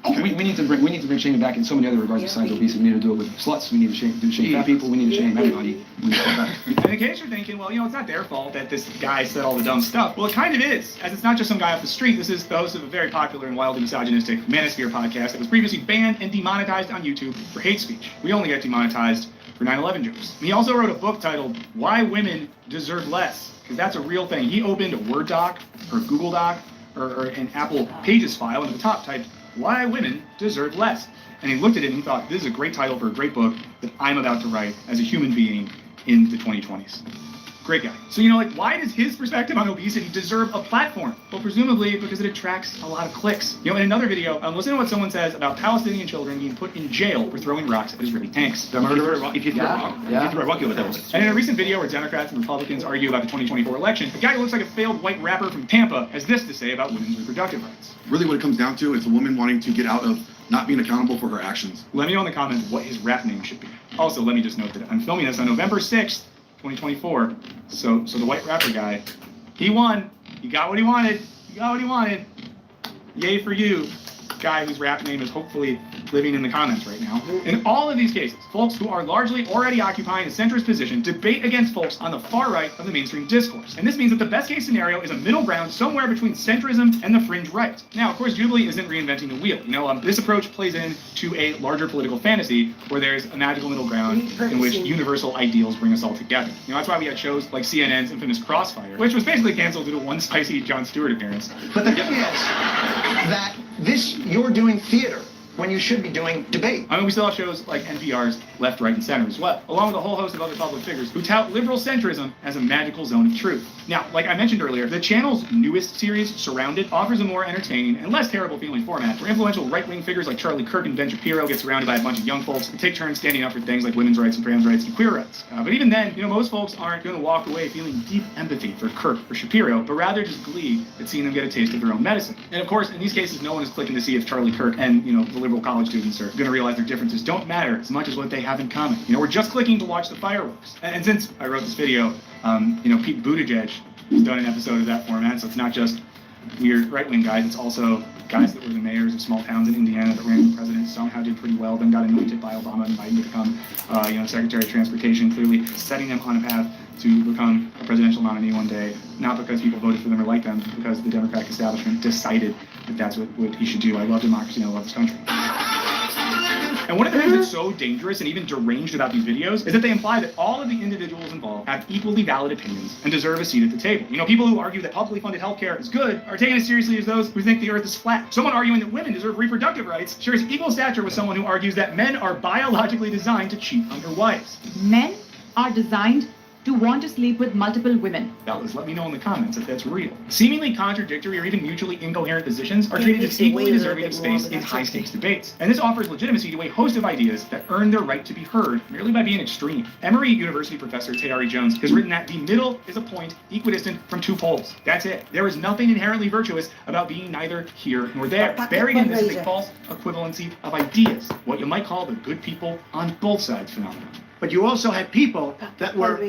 We need to bring shaming back in so many other regards besides obesity. We need to do it with sluts. We need to shame fat people. We need to shame everybody. We need to do that. And in case you're thinking, well, it's not their fault that this guy said all the dumb stuff. Well, it kind of is, as it's not just some guy off the street. This is the host of a very popular and wildly misogynistic Manosphere podcast that was previously banned and demonetized on YouTube for hate speech. We only get demonetized for 9/11 jokes. He also wrote a book titled Why Women Deserve Less, because that's a real thing. He opened a Word doc or Google Doc or an Apple Pages file, and at the top typed Why Women Deserve Less. And he looked at it and he thought, this is a great title for a great book that I'm about to write as a human being in the 2020s. Great guy. So, why does his perspective on obesity deserve a platform? Well, presumably because it attracts a lot of clicks. In another video, listen to what someone says about Palestinian children being put in jail for throwing rocks at Israeli tanks. The murderers? If you throw a rock, you'll do it. And in a recent video where Democrats and Republicans argue about the 2024 election, a guy who looks like a failed white rapper from Tampa has this to say about women's reproductive rights. Really what it comes down to is a woman wanting to get out of not being accountable for her actions. Let me know in the comments what his rap name should be. Also, let me just note that I'm filming this on November 6th, 2024. So the white rapper guy, he won. He got what he wanted. He got what he wanted. Yay for you, guy whose rap name is hopefully living in the comments right now. In all of these cases, folks who are largely already occupying a centrist position debate against folks on the far right of the mainstream discourse. And this means that the best case scenario is a middle ground somewhere between centrism and the fringe right. Now, of course, Jubilee isn't reinventing the wheel. This approach plays into a larger political fantasy where there's a magical middle ground in which universal ideals bring us all together. That's why we had shows like CNN's infamous Crossfire, which was basically canceled due to one spicy Jon Stewart appearance. But the thing is that you're doing theater when you should be doing debate. We still have shows like NPR's Left, Right, and Center as well, along with a whole host of other public figures who tout liberal centrism as a magical zone of truth. Now, like I mentioned earlier, the channel's newest series, Surrounded, offers a more entertaining and less terrible feeling format where influential right-wing figures like Charlie Kirk and Ben Shapiro get surrounded by a bunch of young folks who take turns standing up for things like women's rights and trans rights and queer rights. But even then, most folks aren't going to walk away feeling deep empathy for Kirk or Shapiro, but rather just glee at seeing them get a taste of their own medicine. And of course, in these cases, no one is clicking to see if Charlie Kirk and, the liberal college students are going to realize their differences don't matter as much as what they have in common. We're just clicking to watch the fireworks. And since I wrote this video, Pete Buttigieg has done an episode of that format, so it's not just weird right-wing guys, it's also guys that were the mayors of small towns in Indiana that ran for president, somehow did pretty well, then got anointed by Obama and Biden to become, Secretary of Transportation, clearly setting them on a path to become a presidential nominee one day, not because people voted for them or like them, but because the Democratic establishment decided that that's what he should do. I love democracy and I love this country. And one of the things that's so dangerous and even deranged about these videos is that they imply that all of the individuals involved have equally valid opinions and deserve a seat at the table. People who argue that publicly funded healthcare is good are taken as seriously as those who think the earth is flat. Someone arguing that women deserve reproductive rights shares equal stature with someone who argues that men are biologically designed to cheat on their wives. Men are designed to want to sleep with multiple women. Doubtless, let me know in the comments if that's real. Seemingly contradictory or even mutually incoherent positions are treated as equally deserving of space in high-stakes debates. And this offers legitimacy to a host of ideas that earn their right to be heard merely by being extreme. Emory University professor Tayari Jones has written that the middle is a point equidistant from two poles. That's it. There is nothing inherently virtuous about being neither here nor there. Buried in this is a false equivalency of ideas, what you might call the good people on both sides phenomenon. But you also had people that were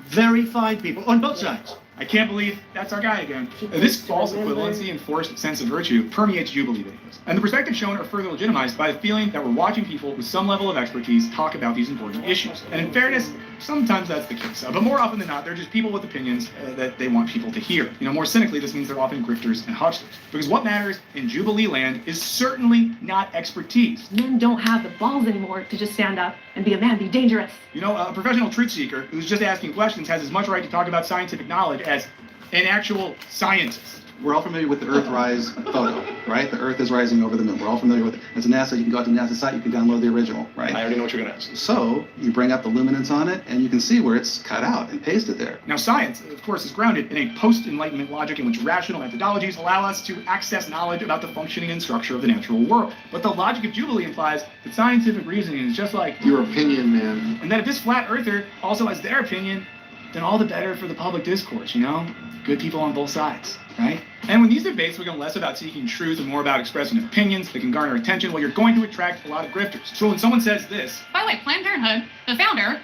very fine people on both sides. I can't believe that's our guy again. This false equivalency and forced sense of virtue permeates Jubilee videos. And the perspectives shown are further legitimized by the feeling that we're watching people with some level of expertise talk about these important issues. And in fairness, sometimes that's the case. But more often than not, they're just people with opinions that they want people to hear. More cynically, this means they're often grifters and hucksters. Because what matters in Jubilee land is certainly not expertise. Men don't have the balls anymore to just stand up and be a man, be dangerous. A professional truth seeker who's just asking questions has as much right to talk about scientific knowledge as an actual scientist. We're all familiar with the Earthrise photo, right? The Earth is rising over the moon. We're all familiar with it. As a NASA, you can go out to the NASA site, you can download the original, right? I already know what you're going to ask. So you bring up the luminance on it, and you can see where it's cut out and pasted there. Now, science, of course, is grounded in a post-Enlightenment logic in which rational methodologies allow us to access knowledge about the functioning and structure of the natural world. But the logic of Jubilee implies that scientific reasoning is just like your opinion, man. And that if this flat earther also has their opinion, then all the better for the public discourse, you know? Good people on both sides, right? And when these debates become less about seeking truth and more about expressing opinions that can garner attention, well, you're going to attract a lot of grifters. So when someone says this... By the way, Planned Parenthood, the founder,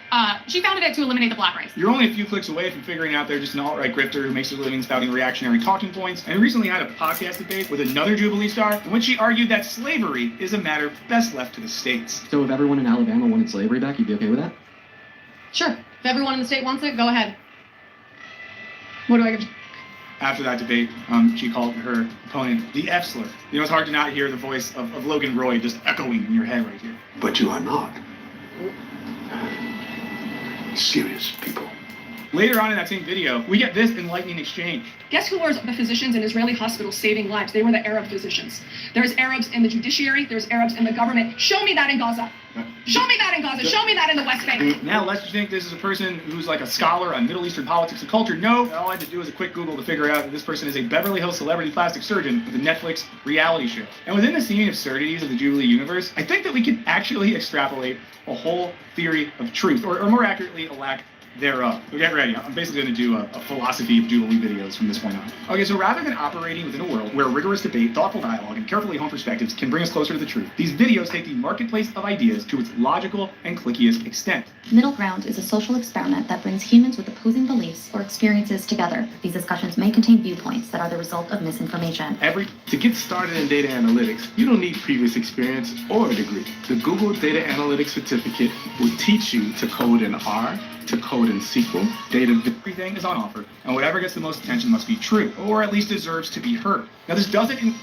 she founded it to eliminate the black race. You're only a few clicks away from figuring out they're just an alt-right grifter who makes a living spouting reactionary talking points, and recently had a podcast debate with another Jubilee star in which she argued that slavery is a matter best left to the states. So if everyone in Alabama wanted slavery back, you'd be okay with that? Sure. If everyone in the state wants it, go ahead. What do I give? After that debate, she called her opponent the F slur. You know, it's hard to not hear the voice of Logan Roy just echoing in your head right here. But you are not. Serious people. Later on in that same video, we get this enlightening exchange. Guess who was the physicians in Israeli hospitals saving lives? They were the Arab physicians. There's Arabs in the judiciary, there's Arabs in the government. Show me that in Gaza. Show me that in Gaza. Show me that in the West Bank. Now, lest you think this is a person who's like a scholar on Middle Eastern politics and culture. No, all I had to do was a quick Google to figure out that this person is a Beverly Hills celebrity plastic surgeon with a Netflix reality show. And within the seeming absurdities of the Jubilee universe, I think that we can actually extrapolate a whole theory of truth, or more accurately, a lack thereof. So get ready. I'm basically going to do a philosophy of Jubilee videos from this point on. Okay, so rather than operating within a world where rigorous debate, thoughtful dialogue, and carefully honed perspectives can bring us closer to the truth, these videos take the marketplace of ideas to its logical and clickiest extent. Middle ground is a social experiment that brings humans with opposing beliefs or experiences together. These discussions may contain viewpoints that are the result of misinformation. To get started in data analytics, you don't need previous experience or a degree. The Google Data Analytics Certificate will teach you to code in R, to code in SQL, Everything is on offer, and whatever gets the most attention must be true, or at least deserves to be heard. Now, this doesn't...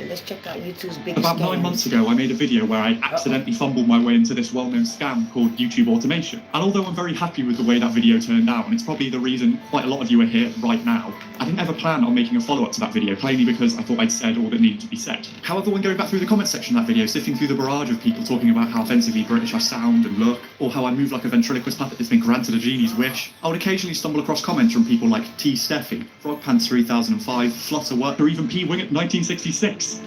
Let's check out YouTube's biggest About 9 months ago, I made a video where I accidentally fumbled my way into this well-known scam called YouTube automation. And although I'm very happy with the way that video turned out, and it's probably the reason quite a lot of you are here right now, I didn't ever plan on making a follow-up to that video, plainly because I thought I'd said all that needed to be said. However, when going back through the comment section of that video, sifting through the barrage of people talking about how offensively British I sound and look, or how I move like a ventriloquist puppet that's been granted a genie's wish, I would occasionally stumble across comments from people like T. Steffi, Frog Pants 3005, Flutterwork, or even P. Wingett 1966.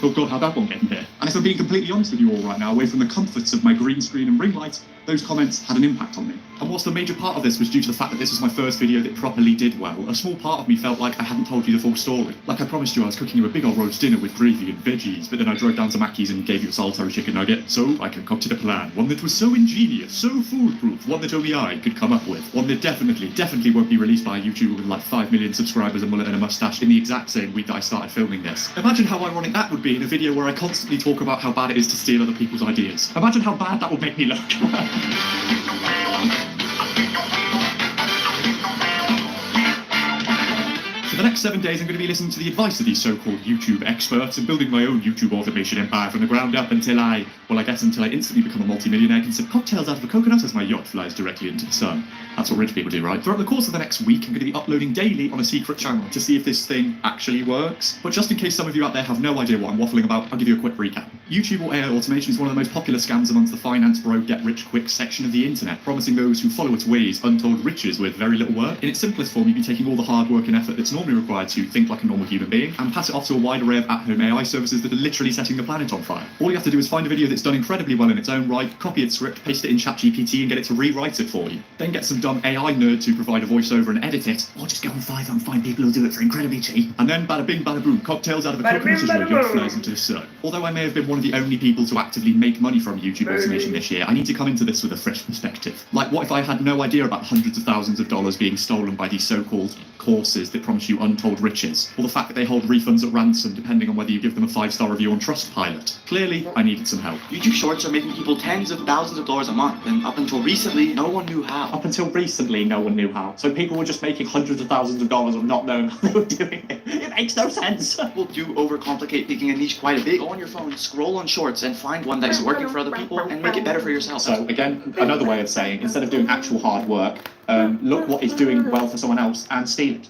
Oh god, how'd that one get in here? And if I'm being completely honest with you all right now, away from the comforts of my green screen and ring light, those comments had an impact on me. And whilst a major part of this was due to the fact that this was my first video that properly did well, a small part of me felt like I hadn't told you the full story. Like I promised you I was cooking you a big old roast dinner with gravy and veggies, but then I drove down to Mackey's and gave you a solitary chicken nugget. So I concocted a plan, one that was so ingenious, so foolproof, one that only I could come up with. One that definitely won't be released by a YouTuber with like 5 million subscribers, a mullet and a mustache in the exact same week that I started filming this. Imagine how ironic that would be in a video where I constantly talk about how bad it is to steal other people's ideas. Imagine how bad that would make me look. For the next 7 days, I'm going to be listening to the advice of these so-called YouTube experts and building my own YouTube automation empire from the ground up until I instantly become a multi-millionaire, can sip cocktails out of a coconut as my yacht flies directly into the sun. That's what rich people do, right? Throughout the course of the next week, I'm going to be uploading daily on a secret channel to see if this thing actually works. But just in case some of you out there have no idea what I'm waffling about, I'll give you a quick recap. YouTube or AI automation is one of the most popular scams amongst the finance bro get-rich-quick section of the internet, promising those who follow its ways untold riches with very little work. In its simplest form, you'd be taking all the hard work and effort that's normally required to think like a normal human being and pass it off to a wide array of at-home AI services that are literally setting the planet on fire. All you have to do is find a video that's done incredibly well in its own right, copy its script, paste it in ChatGPT and get it to rewrite it for you. Then get some dumb AI nerd to provide a voiceover and edit it, or just go on Fiverr and find people who'll do it for incredibly cheap. And then bada bing bada boom, cocktails out of a coconut as your yacht flies into the sun. Although I may have been one of the only people to actively make money from YouTube automation this year, I need to come into this with a fresh perspective. Like, what if I had no idea about hundreds of thousands of dollars being stolen by these so-called courses that promise you untold riches, or the fact that they hold refunds at ransom depending on whether you give them a 5-star review on Trustpilot? Clearly, I needed some help. YouTube Shorts are making people tens of thousands of dollars a month, and up until recently, no one knew how. Up until recently, no one knew how. So people were just making hundreds of thousands of dollars of not knowing how they were doing it. It makes no sense. People do overcomplicate picking a niche quite a bit. Go on your phone, scroll on Shorts, and find one that is working for other people, and make it better for yourself. So again, another way of saying, instead of doing actual hard work, look what is doing well for someone else and steal it.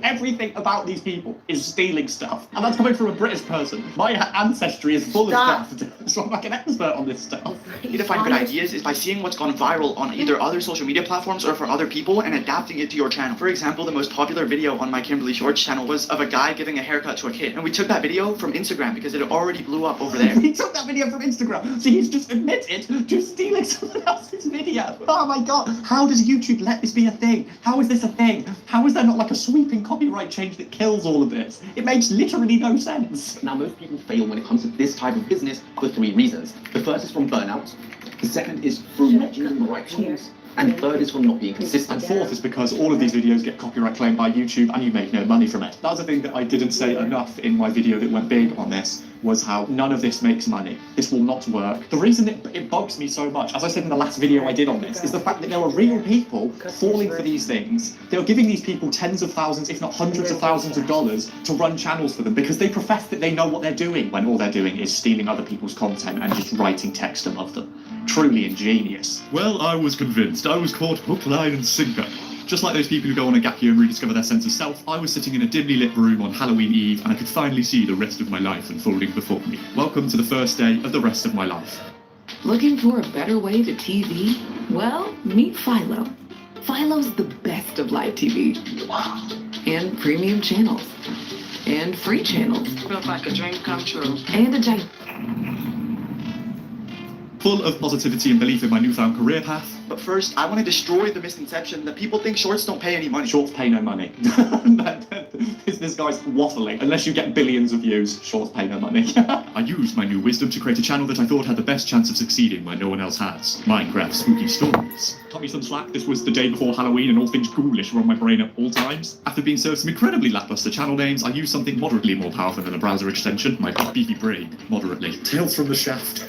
Everything about these people is stealing stuff. And that's coming from a British person. My ancestry is full of stuff. So I'm like an expert on this stuff. The way to find good ideas is by seeing what's gone viral on either other social media platforms or for other people and adapting it to your channel. For example, the most popular video on my Kimberly Shorts channel was of a guy giving a haircut to a kid. And we took that video from Instagram because it already blew up over there. He took that video from Instagram. So he's just admitted to stealing someone else's video. Oh my god. How does YouTube let this be a thing? How is this a thing? How is there not like a sweeping copyright change that kills all of this? It makes literally no sense. Now, most people fail when it comes to this type of business for 3 reasons. The first is from burnout. The second is from not using the right tools. And third is from not being consistent. And fourth is because all of these videos get copyright claimed by YouTube and you make no money from it. That was a thing that I didn't say enough in my video that went big on this, was how none of this makes money. This will not work. The reason it bugs me so much, as I said in the last video I did on this, is the fact that there are real people falling for these things. They are giving these people tens of thousands, if not hundreds of thousands of dollars to run channels for them because they profess that they know what they're doing when all they're doing is stealing other people's content and just writing text above them. Truly ingenious. Well, I was convinced. I was caught hook, line and sinker. Just like those people who go on a gap year and rediscover their sense of self, I was sitting in a dimly lit room on Halloween Eve and I could finally see the rest of my life unfolding before me. Welcome to the first day of the rest of my life. Looking for a better way to TV? Well, meet Philo. Philo's the best of live TV. Wow. And premium channels. And free channels. Feels like a dream come true. And a giant... Full of positivity and belief in my newfound career path. But first, I want to destroy the misconception that people think shorts don't pay any money. Shorts pay no money. This guy's waffling. Unless you get billions of views, shorts pay no money. I used my new wisdom to create a channel that I thought had the best chance of succeeding where no one else has. Minecraft Spooky Stories. Cut me some slack, this was the day before Halloween and all things ghoulish were on my brain at all times. After being served some incredibly lackluster channel names, I used something moderately more powerful than a browser extension, my beefy brain, moderately. Tales from the Shaft.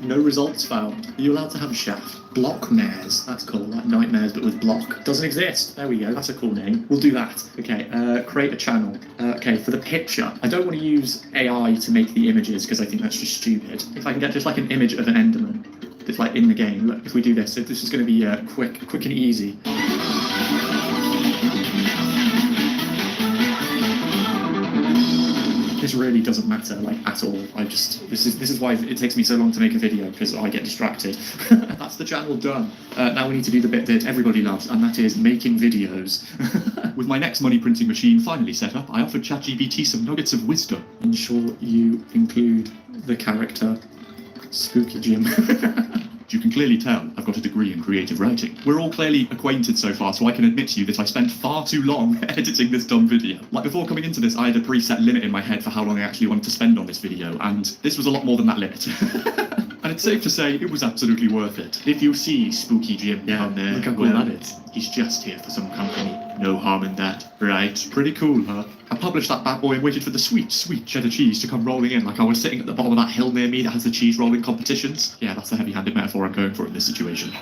No results found. Are you allowed to have a shaft? Blockmares. That's cool. Like nightmares, but with block. Doesn't exist. There we go. That's a cool name. We'll do that. Okay. Create a channel. Okay. For the picture, I don't want to use AI to make the images because I think that's just stupid. If I can get just like an image of an Enderman that's like in the game. Look, if we do this, so this is going to be quick and easy. This really doesn't matter, like, at all. This is why it takes me so long to make a video, because I get distracted. That's the channel done. Now we need to do the bit that everybody loves, and that is making videos. With my next money printing machine finally set up, I offered ChatGPT some nuggets of wisdom. Ensure you include the character Spooky Jim. You can clearly tell I've got a degree in creative writing. We're all clearly acquainted so far, so I can admit to you that I spent far too long editing this dumb video. Like, before coming into this, I had a preset limit in my head for how long I actually wanted to spend on this video, and this was a lot more than that limit. And it's safe to say it was absolutely worth it. If you see Spooky Jim down there, look how cool that is. He's just here for some company. No harm in that, right? Pretty cool, huh? I published that bad boy and waited for the sweet, sweet cheddar cheese to come rolling in like I was sitting at the bottom of that hill near me that has the cheese rolling competitions. Yeah, that's the heavy-handed metaphor I'm going for in this situation.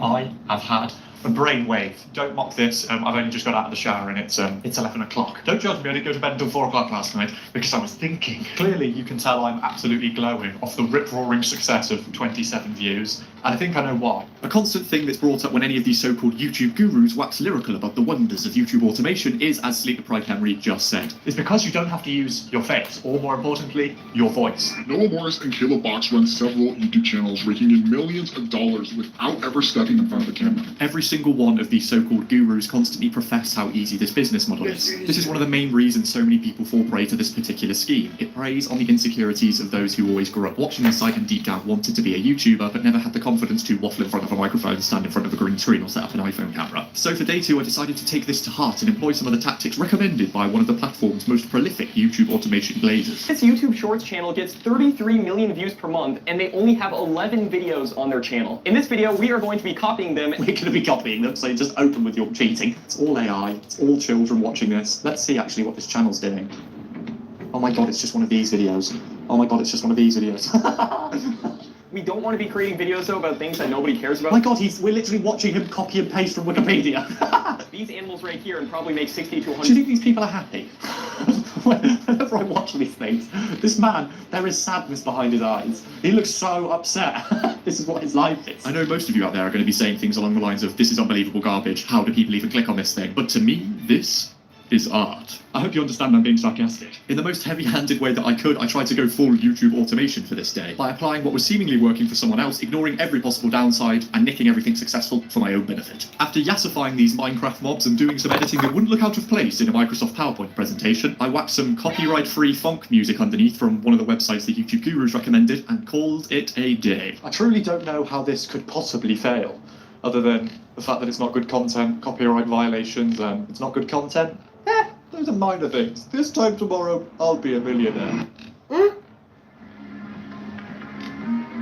I have had a brainwave. Don't mock this. I've only just got out of the shower and it's 11 o'clock. Don't judge me, I didn't go to bed until 4 o'clock last night because I was thinking. Clearly you can tell I'm absolutely glowing off the rip-roaring success of 27 views. And I think I know why. A constant thing that's brought up when any of these so-called YouTube gurus wax lyrical about the wonders of YouTube automation is, as Sleep Deprived Henry just said, it's because you don't have to use your face, or more importantly, your voice. Noah Morris and Caleb Box run several YouTube channels, raking in millions of dollars without ever stepping in front of the camera. Every single one of these so-called gurus constantly profess how easy this business model is. This is one of the main reasons so many people fall prey to this particular scheme. It preys on the insecurities of those who always grew up watching the site and deep down wanted to be a YouTuber, but never had the confidence to waffle in front of a microphone, stand in front of a green screen, or set up an iPhone camera. So for day 2, I decided to take this to heart and employ some of the tactics recommended by one of the platform's most prolific YouTube automation blazers. This YouTube Shorts channel gets 33 million views per month, and they only have 11 videos on their channel. In this video, we are going to be copying them. We're going to be copying them, so just open with your cheating. It's all AI. It's all children watching this. Let's see actually what this channel's doing. Oh my god, it's just one of these videos. Oh my god, it's just one of these videos. We don't want to be creating videos, though, about things that nobody cares about. My god, we're literally watching him copy and paste from Wikipedia. These animals right here and probably make 60 to 100... Do you think these people are happy? Whenever I watch these things, this man, there is sadness behind his eyes. He looks so upset. This is what his life is. I know most of you out there are going to be saying things along the lines of, this is unbelievable garbage, how do people even click on this thing? But to me, this is art. I hope you understand I'm being sarcastic. In the most heavy-handed way that I could, I tried to go full YouTube automation for this day, by applying what was seemingly working for someone else, ignoring every possible downside, and nicking everything successful for my own benefit. After yassifying these Minecraft mobs and doing some editing that wouldn't look out of place in a Microsoft PowerPoint presentation, I whacked some copyright-free funk music underneath from one of the websites the YouTube gurus recommended, and called it a day. I truly don't know how this could possibly fail, other than the fact that it's not good content, copyright violations, and it's not good content. Those are minor things. This time tomorrow, I'll be a millionaire.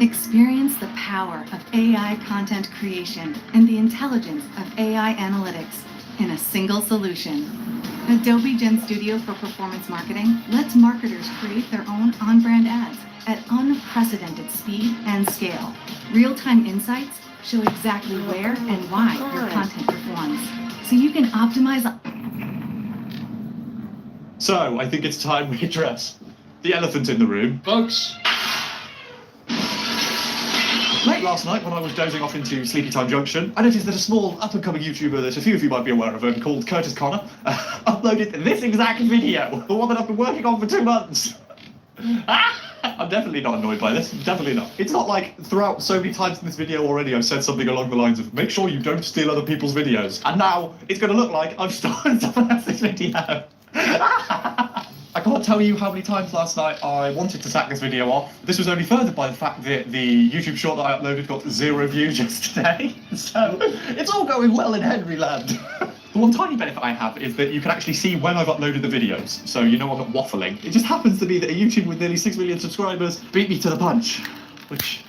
Experience the power of AI content creation and the intelligence of AI analytics in a single solution. Adobe Gen Studio for Performance Marketing lets marketers create their own on-brand ads at unprecedented speed and scale. Real-time insights show exactly where and why your content performs, so you can optimize. So, I think it's time we address the elephant in the room. Folks! Late last night, when I was dozing off into Sleepytime Junction, I noticed that a small up-and-coming YouTuber that a few of you might be aware of, called Curtis Connor, uploaded this exact video, the one that I've been working on for 2 months. I'm definitely not annoyed by this, definitely not. It's not like throughout so many times in this video already I've said something along the lines of, make sure you don't steal other people's videos. And now, it's going to look like I've stolen someone else's video. I can't tell you how many times last night I wanted to sack this video off. This was only furthered by the fact that the YouTube short that I uploaded got 0 views yesterday. So, it's all going well in Henry land. The one tiny benefit I have is that you can actually see when I've uploaded the videos, so you know I'm not waffling. It just happens to be that a YouTuber with nearly 6 million subscribers beat me to the punch, which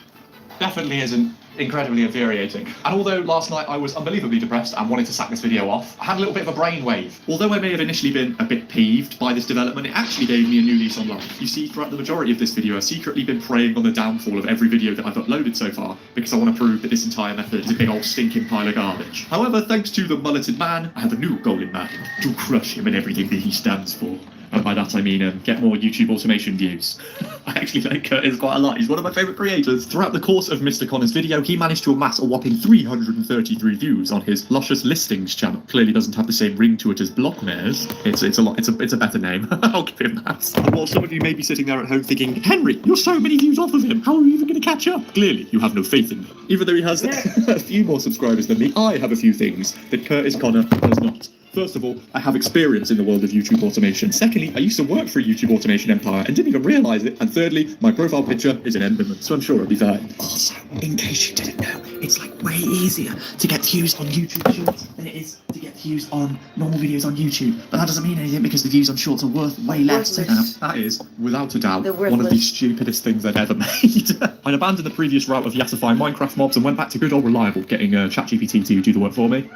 definitely isn't incredibly infuriating. And although last night I was unbelievably depressed and wanted to sack this video off, I had a little bit of a brainwave. Although I may have initially been a bit peeved by this development, it actually gave me a new lease on life. You see, throughout the majority of this video, I've secretly been preying on the downfall of every video that I've uploaded so far, because I want to prove that this entire method is a big old stinking pile of garbage. However, thanks to the mulleted man, I have a new goal in mind, to crush him and everything that he stands for. And by that I mean get more YouTube automation views. I actually like Curtis quite a lot. He's one of my favourite creators. Throughout the course of Mr. Connor's video, he managed to amass a whopping 333 views on his Luscious Listings channel. Clearly doesn't have the same ring to it as Blockmares. It's a better name. I'll give him that. And while some of you may be sitting there at home thinking, Henry, you're so many views off of him. How are you even going to catch up? Clearly, you have no faith in me. Even though he has a few more subscribers than me, I have a few things that Curtis Connor does not. First of all, I have experience in the world of YouTube automation. Secondly, I used to work for a YouTube automation empire and didn't even realise it. And thirdly, my profile picture is an Enderman, so I'm sure it'll be fine. Also, in case you didn't know, it's like way easier to get views on YouTube Shorts than it is to get views on normal videos on YouTube. But that doesn't mean anything because the views on Shorts are worth way less. So that is, without a doubt, one of the stupidest things I've ever made. I'd abandoned the previous route of yassifying Minecraft mobs and went back to good old reliable, getting ChatGPT to do the work for me.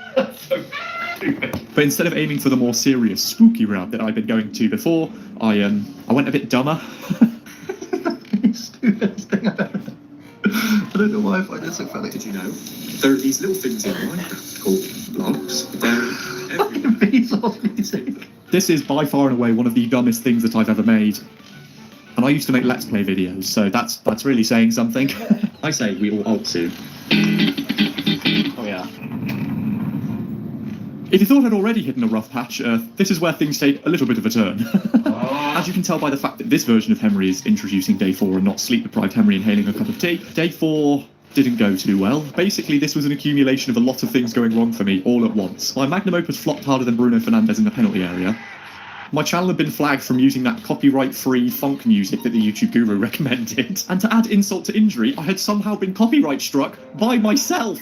But instead of aiming for the more serious, spooky route that I'd been going to before, I went a bit dumber. Stupidest thing I've ever done. I don't know why I find this so funny. Did you know there are these little things in Minecraft called blocks? This is by far and away one of the dumbest things that I've ever made. And I used to make Let's Play videos, so that's really saying something. I say we all ought to. Oh yeah. If you thought I'd already hidden a rough patch, this is where things take a little bit of a turn. As you can tell by the fact that this version of Henry is introducing Day 4 and not sleep-deprived Henry inhaling a cup of tea, Day 4 didn't go too well. Basically, this was an accumulation of a lot of things going wrong for me all at once. My magnum opus flopped harder than Bruno Fernandes in the penalty area. My channel had been flagged from using that copyright-free funk music that the YouTube guru recommended. And to add insult to injury, I had somehow been copyright struck by myself.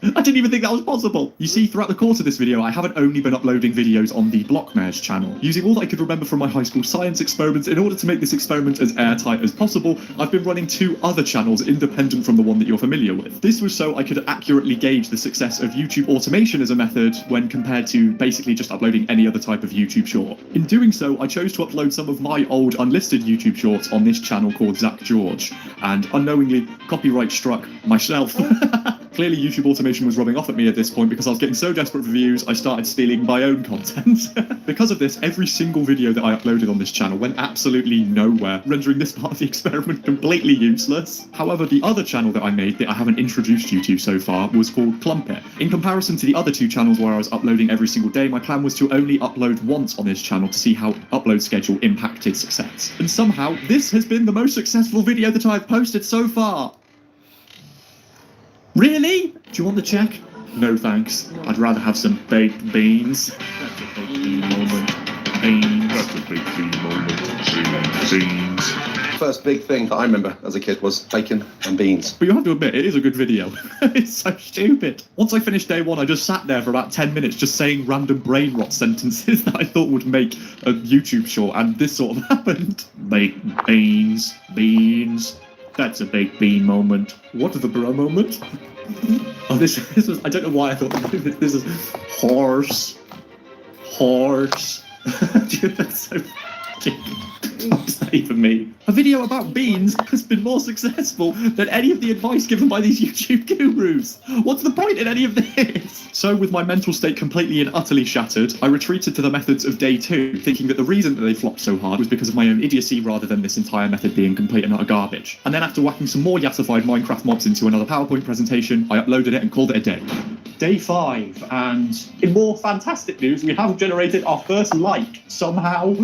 I didn't even think that was possible. You see, throughout the course of this video, I haven't only been uploading videos on the Blockmares channel. Using all that I could remember from my high school science experiments, in order to make this experiment as airtight as possible, I've been running 2 other channels independent from the one that you're familiar with. This was so I could accurately gauge the success of YouTube automation as a method when compared to basically just uploading any other type of YouTube short. In doing so, I chose to upload some of my old unlisted YouTube shorts on this channel called Zach George, and unknowingly copyright struck myself. Clearly YouTube automation was rubbing off at me at this point because I was getting so desperate for views, I started stealing my own content. Because of this, every single video that I uploaded on this channel went absolutely nowhere, rendering this part of the experiment completely useless. However, the other channel that I made that I haven't introduced you to so far was called Clumpit. In comparison to the other two channels where I was uploading every single day, my plan was to only upload once on this channel to see how upload schedule impacted success. And somehow, this has been the most successful video that I've posted so far. Really? Do you want the check? No thanks. I'd rather have some baked beans. That's a baked bean moment. Beans. That's a baked bean moment. Beans. First big thing that I remember as a kid was bacon and beans. But you have to admit, it is a good video. It's so stupid. Once I finished day one, I just sat there for about 10 minutes just saying random brain rot sentences that I thought would make a YouTube short, and this sort of happened. Baked beans. Beans. That's a baked bean moment. What is the bro moment? Oh, this was, I don't know why I thought this is horse. Horse. Dude, that's so fucking... What's that even mean? A video about beans has been more successful than any of the advice given by these YouTube gurus. What's the point in any of this? So with my mental state completely and utterly shattered, I retreated to the methods of day 2, thinking that the reason that they flopped so hard was because of my own idiocy rather than this entire method being complete and utter garbage. And then after whacking some more yassified Minecraft mobs into another PowerPoint presentation, I uploaded it and called it a day. Day 5, and in more fantastic news, we have generated our first like somehow.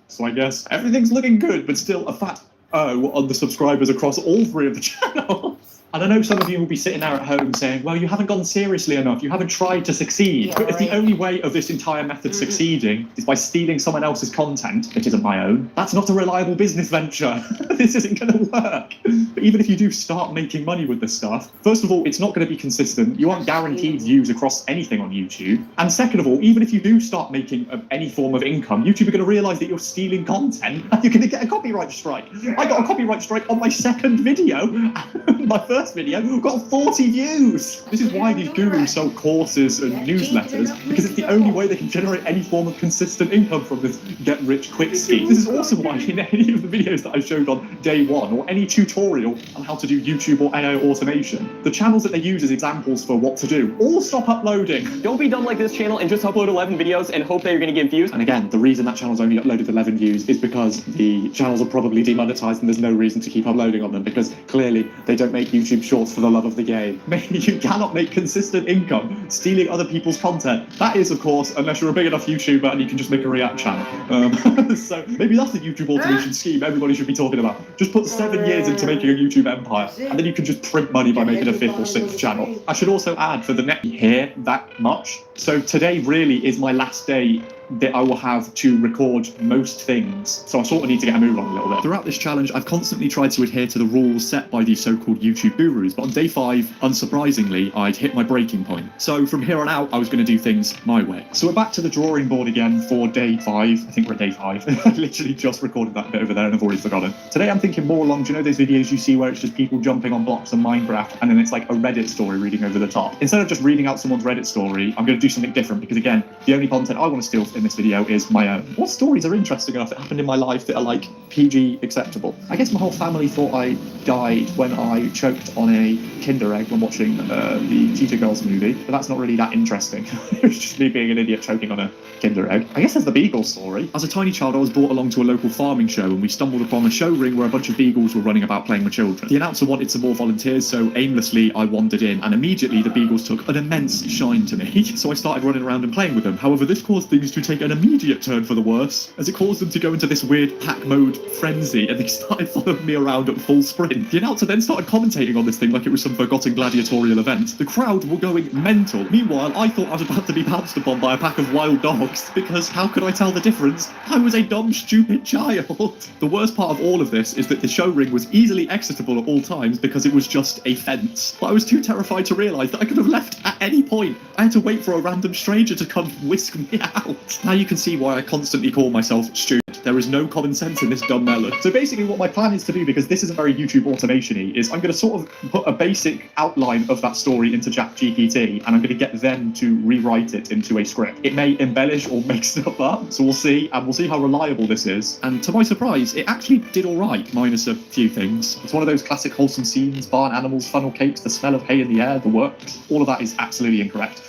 So I guess everything's looking good, but still a fat O on the subscribers across all 3 of the channels. And I know some of you will be sitting there at home saying, well, you haven't gone seriously enough, you haven't tried to succeed. Yeah, but if the right. only way of this entire method succeeding is by stealing someone else's content, which isn't my own, that's not a reliable business venture. This isn't going to work. But even if you do start making money with this stuff, first of all, it's not going to be consistent. You aren't guaranteed views across anything on YouTube. And second of all, even if you do start making any form of income, YouTube are going to realise that you're stealing content and you're going to get a copyright strike. I got a copyright strike on my second video. My first video got 40 views. This is why these gurus sell courses and newsletters, because it's the only way they can generate any form of consistent income from this get-rich-quick scheme. This is also why in any of the videos that I showed on day 1, or any tutorial on how to do YouTube or AI automation, the channels that they use as examples for what to do all stop uploading. Don't be dumb like this channel and just upload 11 videos and hope that you're going to get views. And again, the reason that channel's only uploaded 11 views is because the channels are probably demonetized and there's no reason to keep uploading on them, because clearly they don't make YouTube shorts for the love of the game. You cannot make consistent income stealing other people's content. That is, of course, unless you're a big enough YouTuber and you can just make a React channel. So maybe that's the YouTube automation scheme everybody should be talking about. Just put 7 years into making a YouTube empire, and then you can just print money by making a 5th or 6th channel. I should also add for the next year that much. So today really is my last day that I will have to record most things. So I sort of need to get a move on a little bit. Throughout this challenge, I've constantly tried to adhere to the rules set by these so-called YouTube gurus, but on day 5, unsurprisingly, I'd hit my breaking point. So from here on out, I was going to do things my way. So we're back to the drawing board again for day 5. I think we're at day 5. I literally just recorded that bit over there and I've already forgotten. Today I'm thinking more along, do you know those videos you see where it's just people jumping on blocks in Minecraft and then it's like a Reddit story reading over the top? Instead of just reading out someone's Reddit story, I'm going to do something different, because again, the only content I want to steal in this video is my own. What stories are interesting enough that happened in my life that are like PG acceptable? I guess my whole family thought I died when I choked on a Kinder Egg when watching the Cheetah Girls movie, but that's not really that interesting. It was just me being an idiot choking on a Kinder Egg. I guess there's the beagle story. As a tiny child, I was brought along to a local farming show and we stumbled upon a show ring where a bunch of beagles were running about playing with children. The announcer wanted some more volunteers, so aimlessly I wandered in, and immediately the beagles took an immense shine to me. So I started running around and playing with them. However, this caused things to take an immediate turn for the worse, as it caused them to go into this weird pack mode frenzy and they started following me around at full sprint. The announcer then started commentating on this thing like it was some forgotten gladiatorial event. The crowd were going mental. Meanwhile, I thought I was about to be pounced upon by a pack of wild dogs, because how could I tell the difference? I was a dumb, stupid child. The worst part of all of this is that the show ring was easily exitable at all times because it was just a fence. But I was too terrified to realise that I could have left at any point. I had to wait for a random stranger to come whisk me out. Now you can see why I constantly call myself stupid. There is no common sense in this dumb melon. So basically what my plan is to do, because this isn't very YouTube automation-y, is I'm going to sort of put a basic outline of that story into ChatGPT, and I'm going to get them to rewrite it into a script. It may embellish or make stuff up, so we'll see, and we'll see how reliable this is. And to my surprise, it actually did all right, minus a few things. It's one of those classic wholesome scenes, barn animals, funnel cakes, the smell of hay in the air, the works. All of that is absolutely incorrect.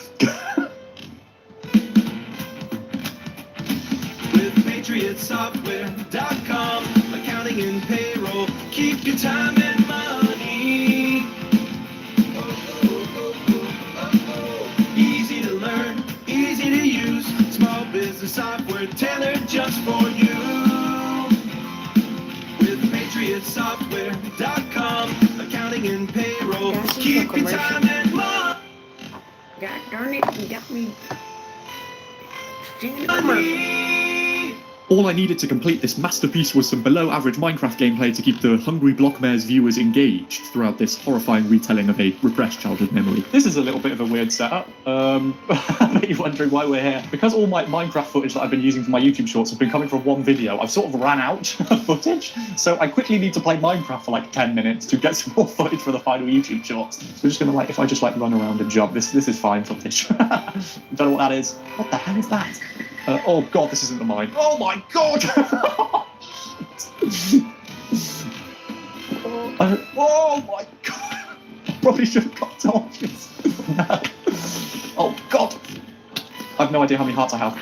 PatriotSoftware.com, accounting and payroll, keep your time and money. Easy to learn, easy to use, small business software tailored just for you. With PatriotSoftware.com, accounting and payroll, keep your time and money. God darn it, you got me singing a commercial. All I needed to complete this masterpiece was some below-average Minecraft gameplay to keep the hungry Blockmares viewers engaged throughout this horrifying retelling of a repressed childhood memory. This is a little bit of a weird setup. I bet you're wondering why we're here. Because all my Minecraft footage that I've been using for my YouTube shorts has been coming from one video, I've sort of ran out of footage. So I quickly need to play Minecraft for like 10 minutes to get some more footage for the final YouTube shorts. So we're just gonna if I just run around and jump, this is fine footage. Don't know what that is. What the hell is that? Oh god, this isn't the mine. Oh my god! Oh my god! I probably should have got torches. Oh god! I have no idea how many hearts I have.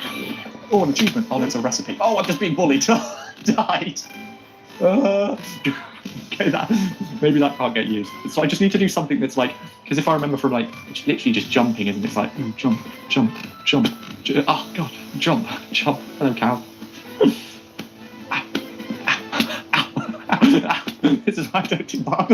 Oh, an achievement. Oh, it's a recipe. Oh, I'm just being bullied. Died. Okay, maybe that can't get used. So I just need to do something that's like, because if I remember from it's literally just jumping, isn't it? It's like, jump, jump, jump. Oh god, jump, jump. Hello, cow. This is why I don't do Bob.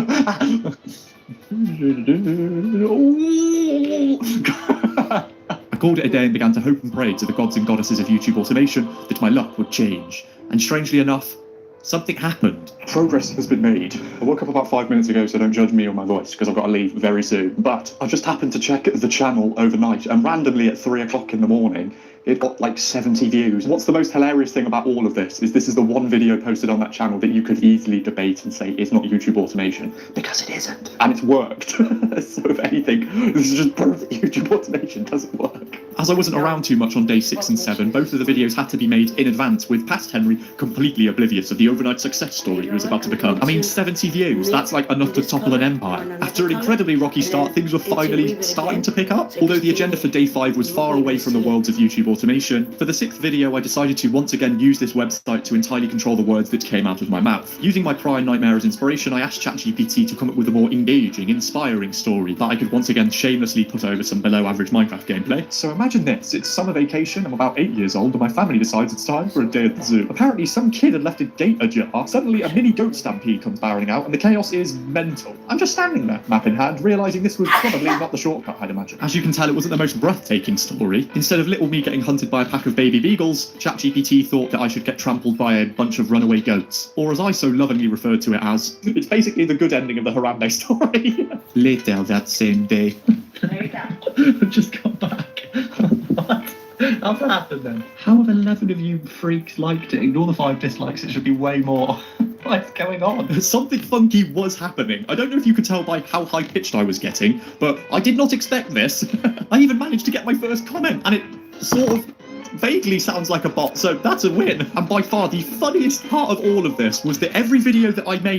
I called it a day and began to hope and pray to the gods and goddesses of YouTube automation that my luck would change. And strangely enough, something happened. Progress has been made. I woke up about 5 minutes ago, so don't judge me or my voice, because I've got to leave very soon. But I just happened to check the channel overnight, and randomly at 3 o'clock in the morning, it got like 70 views. What's the most hilarious thing about all of this is the one video posted on that channel that you could easily debate and say is not YouTube automation, because it isn't. And it's worked. So if anything, this is just proof that YouTube automation doesn't work. As I wasn't around too much on day 6 and 7, both of the videos had to be made in advance, with past Henry completely oblivious of the overnight success story he was about to become. I mean, 70 views, that's like enough to topple an empire. After an incredibly rocky start, things were finally starting to pick up. Although the agenda for day 5 was far away from the worlds of YouTube automation, for the 6th video I decided to once again use this website to entirely control the words that came out of my mouth. Using my prior nightmare as inspiration, I asked ChatGPT to come up with a more engaging, inspiring story that I could once again shamelessly put over some below-average Minecraft gameplay. So imagine this, it's summer vacation, I'm about 8 years old, and my family decides it's time for a day at the zoo. Apparently some kid had left a gate ajar, suddenly a mini goat stampede comes barreling out, and the chaos is mental. I'm just standing there, map in hand, realising this was probably not the shortcut I'd imagined. As you can tell, it wasn't the most breathtaking story. Instead of little me getting hunted by a pack of baby beagles, ChatGPT thought that I should get trampled by a bunch of runaway goats. Or as I so lovingly referred to it as, it's basically the good ending of the Harambe story. Later that same day. There you go. I've just come back. What? How's that happened then? How have 11 of you freaks liked it? Ignore the 5 dislikes, it should be way more. What's going on? Something funky was happening. I don't know if you could tell by how high-pitched I was getting, but I did not expect this. I even managed to get my first comment, and it sort of vaguely sounds like a bot, so that's a win. And by far the funniest part of all of this was that every video that I made